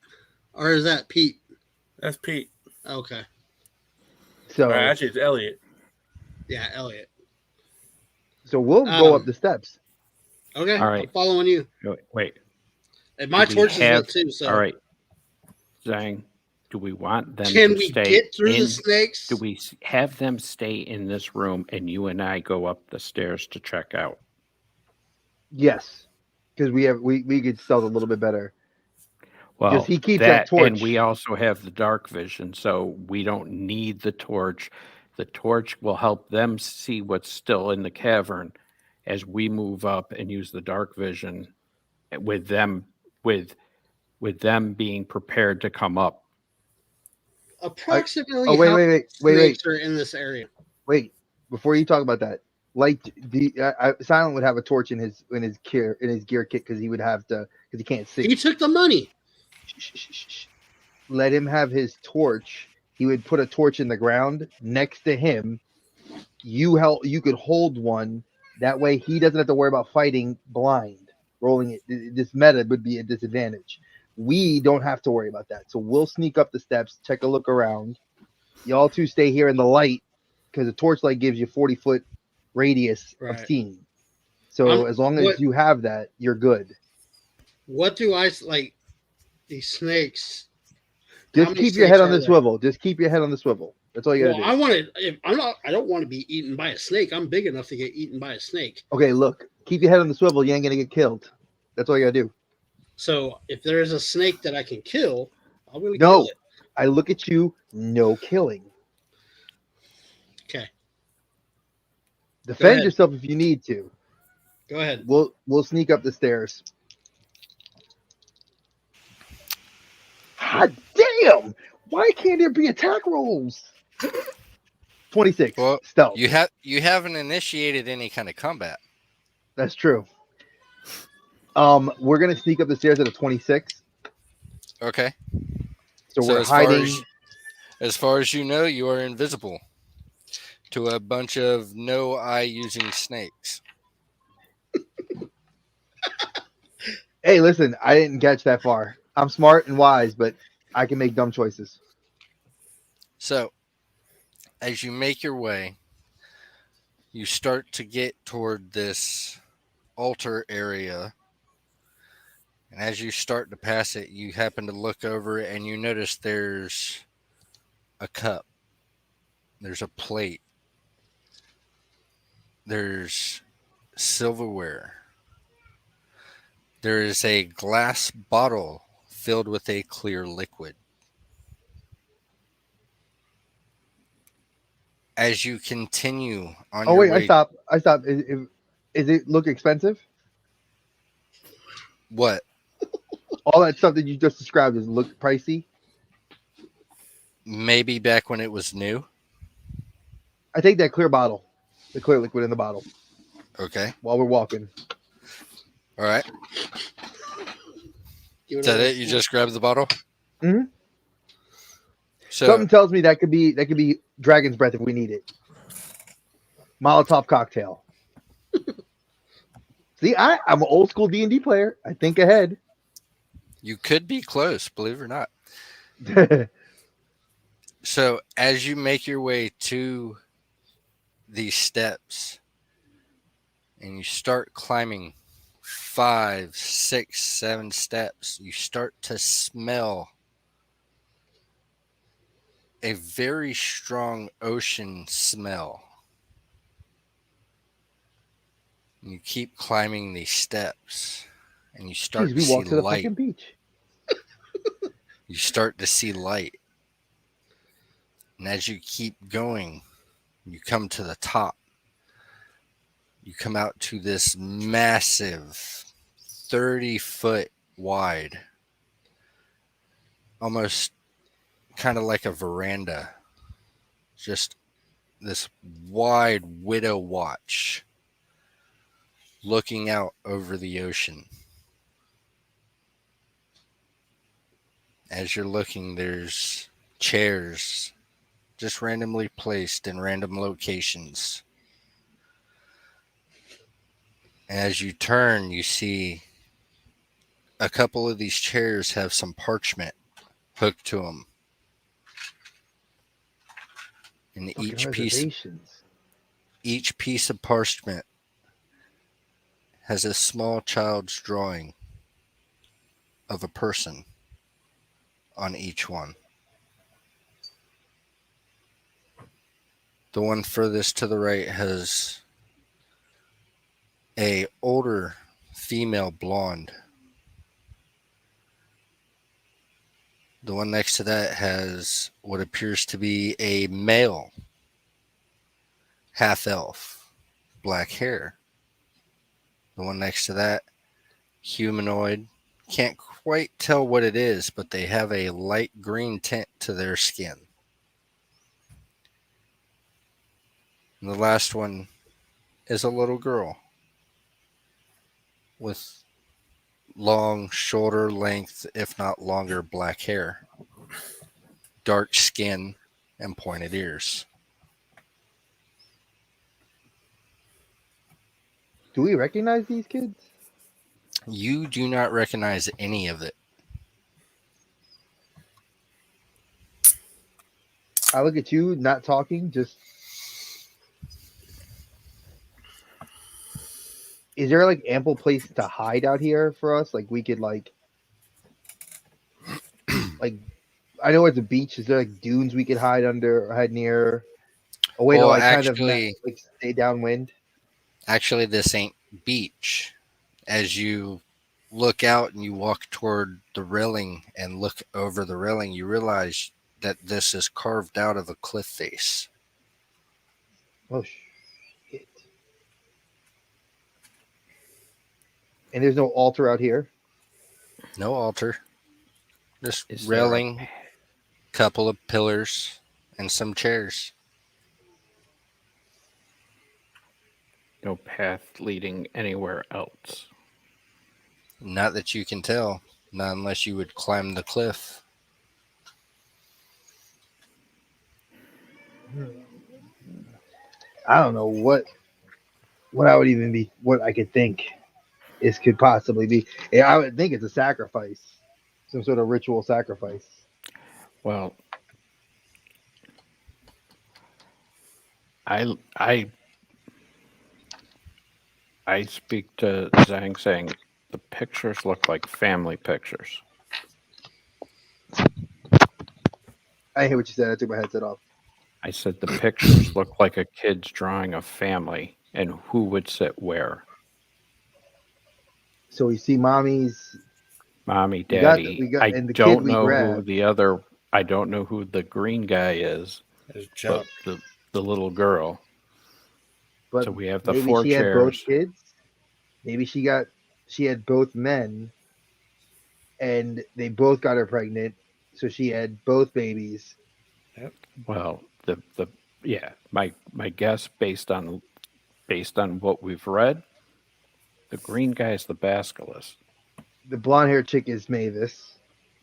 or is that Pete? That's Pete. Okay. So Actually, it's Elliot. Yeah, Elliot. So we'll go up the steps. Okay. All right. I'm following you. Wait. And my Do we torch is have- lit too. So All right. Zhang, do we want them can to we stay get through in? the snakes? Do we have them stay in this room and you and I go up the stairs to check out? Yes, because we could stealth a little bit better. Well, Because he keeps that torch. And we also have the dark vision, so we don't need the torch. The torch will help them see what's still in the cavern as we move up and use the dark vision with them being prepared to come up. Approximately Oh, wait, how wait, many wait, snakes are in this area? Wait, before you talk about that, like Silent would have a torch in his gear kit because he can't see. He took the money. Shh. Let him have his torch. He would put a torch in the ground next to him. You could hold one. That way he doesn't have to worry about fighting blind. Rolling it. This meta would be a disadvantage. We don't have to worry about that. So we'll sneak up the steps, take a look around. Y'all two stay here in the light because the torchlight gives you 40-foot radius of seeing. So as long as you have that, you're good. What do I like? These snakes. Just keep your head on the swivel. Just keep your head on the swivel. That's all you gotta do. I don't want to be eaten by a snake. I'm big enough to get eaten by a snake. Okay, look. Keep your head on the swivel. You ain't gonna get killed. That's all you gotta do. So if there is a snake that I can kill, I'm gonna kill it. I look at you. No killing. Okay. Defend yourself if you need to. Go ahead. We'll sneak up the stairs. God damn! Why can't there be attack rolls? 26. Well, stealth. You haven't initiated any kind of combat. That's true. We're gonna sneak up the stairs at a 26. Okay. So we're hiding. As far as you know, you are invisible to a bunch of no eye using snakes. Hey, listen, I didn't catch that far. I'm smart and wise, but I can make dumb choices. So, as you make your way, you start to get toward this altar area. And as you start to pass it, you happen to look over and you notice there's a cup. There's a plate. There's silverware. There is a glass bottle filled with a clear liquid. As you continue on your way... I stopped. Is it look expensive? What? All that stuff that you just described does it look pricey? Maybe back when it was new. I take that clear bottle, the clear liquid in the bottle. Okay. While we're walking. All right. Is that it? You just grabbed the bottle? Mm-hmm. So something tells me that could be dragon's breath if we need it. Molotov cocktail. See, I'm an old school D&D player. I think ahead. You could be close, believe it or not. So as you make your way to these steps and you start climbing 5, 6, 7 steps, you start to smell a very strong ocean smell. And you keep climbing these steps and you start to see light. Fucking beach. You start to see light. And as you keep going, you come to the top. You come out to this massive 30-foot wide, almost kind of like a veranda. Just this wide widow watch looking out over the ocean. As you're looking, there's chairs just randomly placed in random locations. As you turn, you see a couple of these chairs have some parchment hooked to them. And Fucking each piece of parchment has a small child's drawing of a person on each one. The one furthest to the right has a older female blonde. The one next to that has what appears to be a male half elf, black hair. The one next to that, humanoid. Can't quite tell what it is, but they have a light green tint to their skin. And the last one is a little girl with long, shoulder length, if not longer, black hair, dark skin, and pointed ears. Do we recognize these kids? You do not recognize any of it. I look at you, not talking, just. Is there like ample place to hide out here for us? Like we could like I know it's a beach. Is there like dunes we could hide under or hide near? Oh wait, Well, no, I actually, like stay downwind. Actually, this ain't beach. As you look out and you walk toward the railing and look over the railing, you realize that this is carved out of a cliff face. Oh shit! And there's no altar out here. No altar. Just railing, couple of pillars, and some chairs. No path leading anywhere else. Not that you can tell. Not unless you would climb the cliff. I don't know what I would even be. What I could think this could possibly be. Yeah, I would think it's a sacrifice, some sort of ritual sacrifice. Well, I speak to Zhang saying the pictures look like family pictures. I hear what you said. I took my headset off. I said the pictures look like a kid's drawing of family and who would sit where. So we see mommy, daddy. and the kid we grabbed. I don't know who the green guy is. But the little girl. But so we have the maybe four she chairs. Had both kids. Maybe she had both men, and they both got her pregnant, so she had both babies. Yep. Well, my guess based on what we've read, the green guy is the basilisk. The blonde haired chick is Mavis.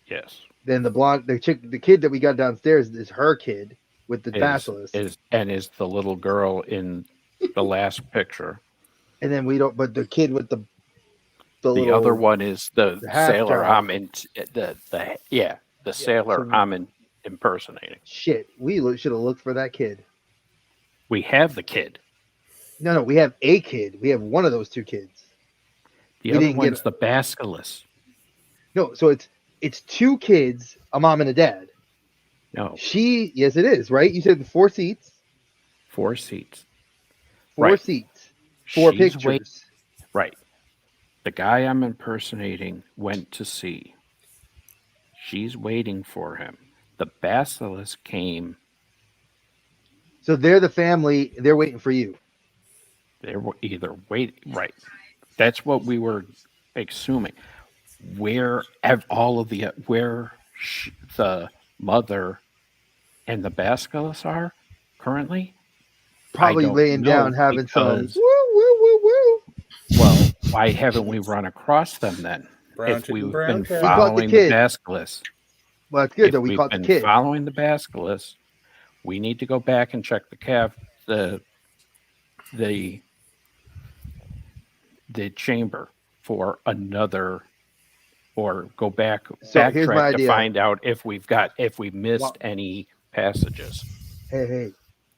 Yes. Then the kid that we got downstairs is her kid with the basilisk. Is the little girl in the last picture. And then but the kid with the other one is the sailor I'm sailor I'm impersonating. Shit, we should have looked for that kid. We have the kid. No, we have a kid. We have one of those two kids. The other one's the basilisk. No, so it's two kids, a mom and a dad. No. Yes, it is, right? You said 4 seats. 4 seats. 4 seats. 4 pictures. Right. The guy I'm impersonating went to sea. She's waiting for him. The basilisk came. So they're the family. They're waiting for you. They were either waiting. Right. That's what we were assuming. Where the mother and the basilisk are currently? Probably laying down, having some. Woo, woo, woo, woo. Well, why haven't we run across them then? If we've been following the basilisk. Well, it's good if that we we've caught the been kid. following the basilisk, we need to go back and check the chamber for another, or go So here's my backtrack to idea. find out if we missed any passages. Hey,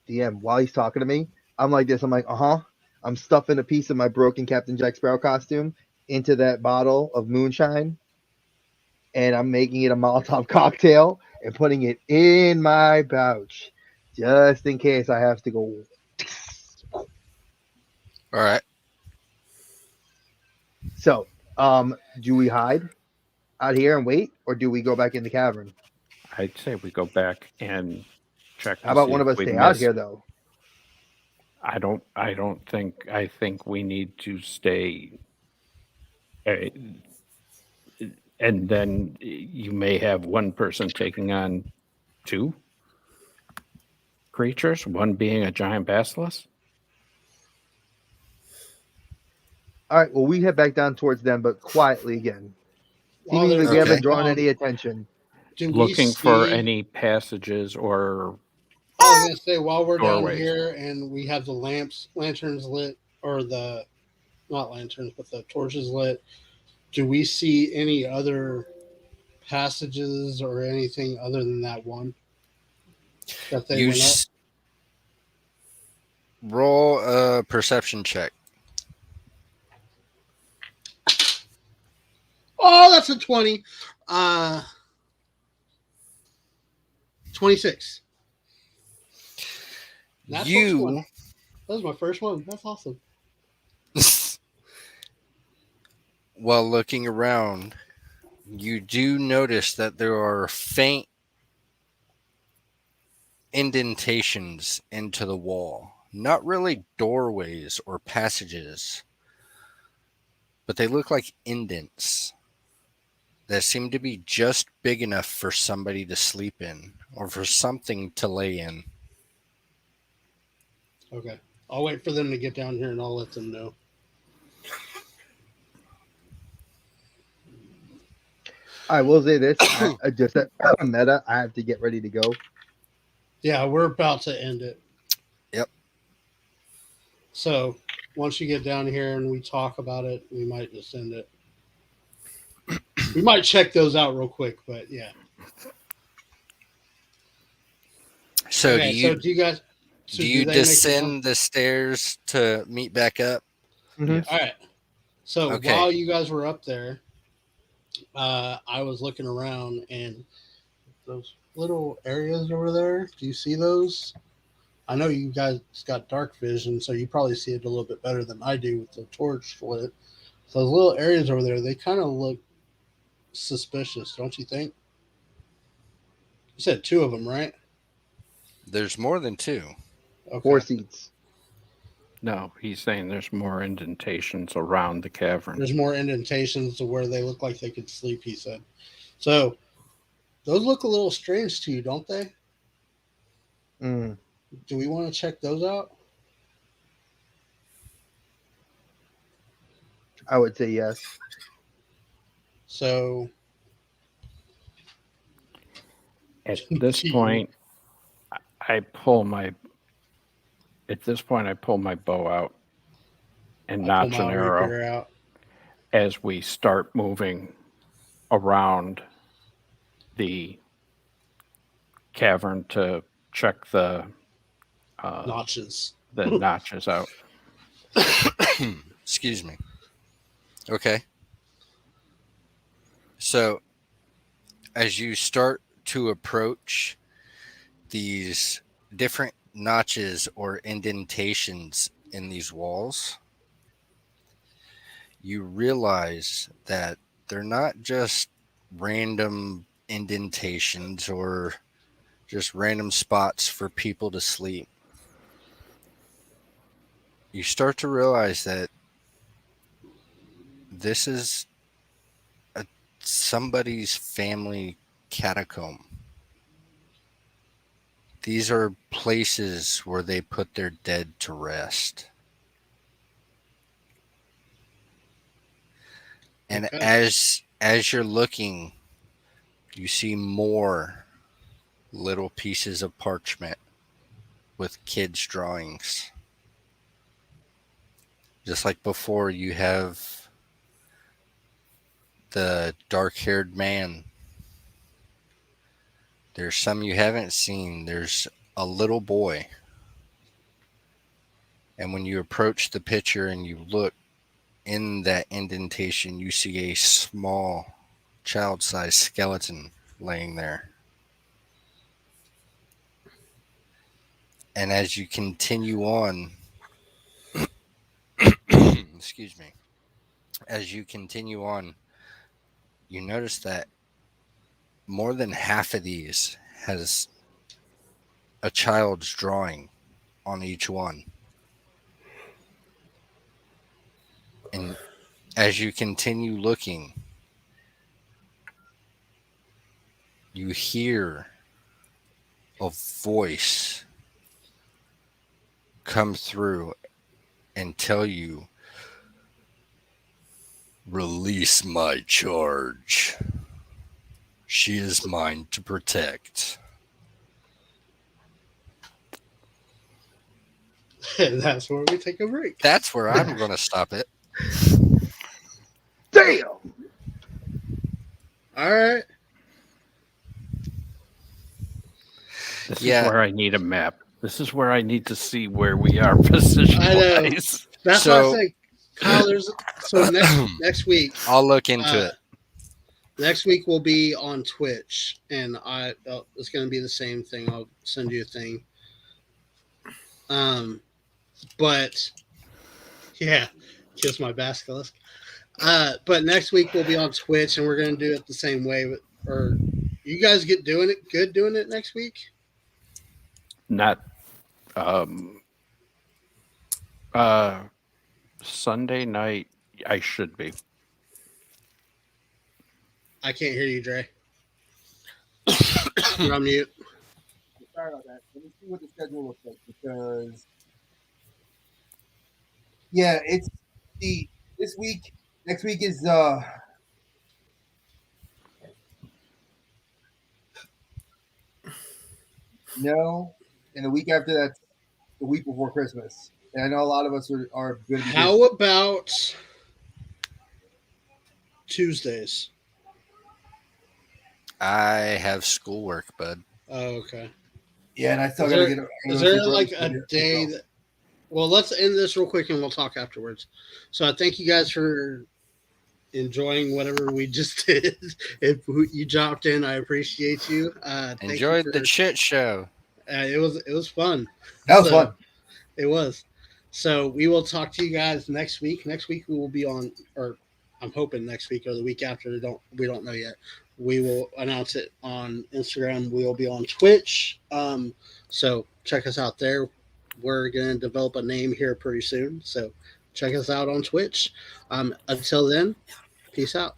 DM, while he's talking to me, I'm like this. I'm like, I'm stuffing a piece of my broken Captain Jack Sparrow costume into that bottle of moonshine, and I'm making it a Molotov cocktail and putting it in my pouch, just in case I have to go. All right. So, do we hide out here and wait, or do we go back in the cavern? I'd say we go back and check. How about one of us stay out here, though? I think we need to stay. And then you may have one person taking on two creatures, one being a giant basilisk. All right. Well, we head back down towards them, but quietly again. While Seemingly, they're we haven't going drawn on, any attention. do we Looking for see- any passages or I was gonna say while we're down doorways. here and we have the lanterns lit, or the not lanterns, but the torches lit. Do we see any other passages or anything other than that one that they You went up? roll a perception check. Oh, that's a 20. 26. You That was my first one. That's awesome. while looking around, you do notice that there are faint indentations into the wall. Not really doorways or passages, but they look like indents that seem to be just big enough for somebody to sleep in or for something to lay in. Okay. I'll wait for them to get down here and I'll let them know. I will say this: just a meta. I have to get ready to go. Yeah, we're about to end it. Yep. So once you get down here and we talk about it, we might just end it. We might check those out real quick, but yeah. So Okay, do you guys do you they make it descend the stairs to meet back up? Mhm. All right. So Okay. while you guys were up there, I was looking around and those little areas over there. Do you see those? I know you guys got dark vision, so you probably see it a little bit better than I do with the torch lit. So those little areas over there, they kind of look suspicious, don't you think? You said 2 of them, right? There's more than 2. Okay. 4 seats. No, he's saying there's more indentations around the cavern. There's more indentations to where they look like they could sleep, he said. So those look a little strange to you, don't they? Mm. Do we want to check those out? I would say yes. So At this point, I pull my bow out and notch an arrow out. as we start moving around the cavern to check the Notches. notches out. Excuse me. Okay. So, as you start to approach these different notches or indentations in these walls, you realize that they're not just random indentations or just random spots for people to sleep. You start to realize that this is somebody's family catacomb. These are places where they put their dead to rest. And Okay. as you're looking, you see more little pieces of parchment with kids' drawings. Just like before, you have the dark-haired man. There's some you haven't seen. There's a little boy. And when you approach the picture and you look in that indentation, you see a small child-sized skeleton laying there. And as you continue on, excuse me, as you continue on, you notice that more than half of these has a child's drawing on each one. And as you continue looking, you hear a voice come through and tell you, "Release my charge. She is mine to protect." And that's where we take a break. That's where I'm going to stop it. Damn. All right. This Yeah. is where I need a map. This is where I need to see where we are position I know. wise. That's So- why I say, Kyle, next week. I'll look into it. Next week we'll be on Twitch, and it's going to be the same thing. I'll send you a thing. But yeah, kiss my basilisk. But next week we'll be on Twitch, and we're going to do it the same way. Or you guys doing it next week? Not Sunday night. I should be. I can't hear you, Dre. You're on mute. Sorry about that. Let me see what the schedule looks like, because it's this week. Next week is no, and the week after that's the week before Christmas. And I know a lot of us are going to be. How about Tuesdays? I have schoolwork, bud. Oh, okay. Yeah, and I still Is got to there- get. Is there like a day that? Well, let's end this real quick and we'll talk afterwards. So I thank you guys for enjoying whatever we just did. If you dropped in, I appreciate you. Thank you Enjoyed for- the shit show. It was fun. That was So, fun. It was. So we will talk to you guys next week. Next week we will be on, or I'm hoping next week or the week after. We don't know yet. We will announce it on Instagram. We will be on Twitch. So check us out there. We're gonna develop a name here pretty soon. So check us out on Twitch. Until then, peace out.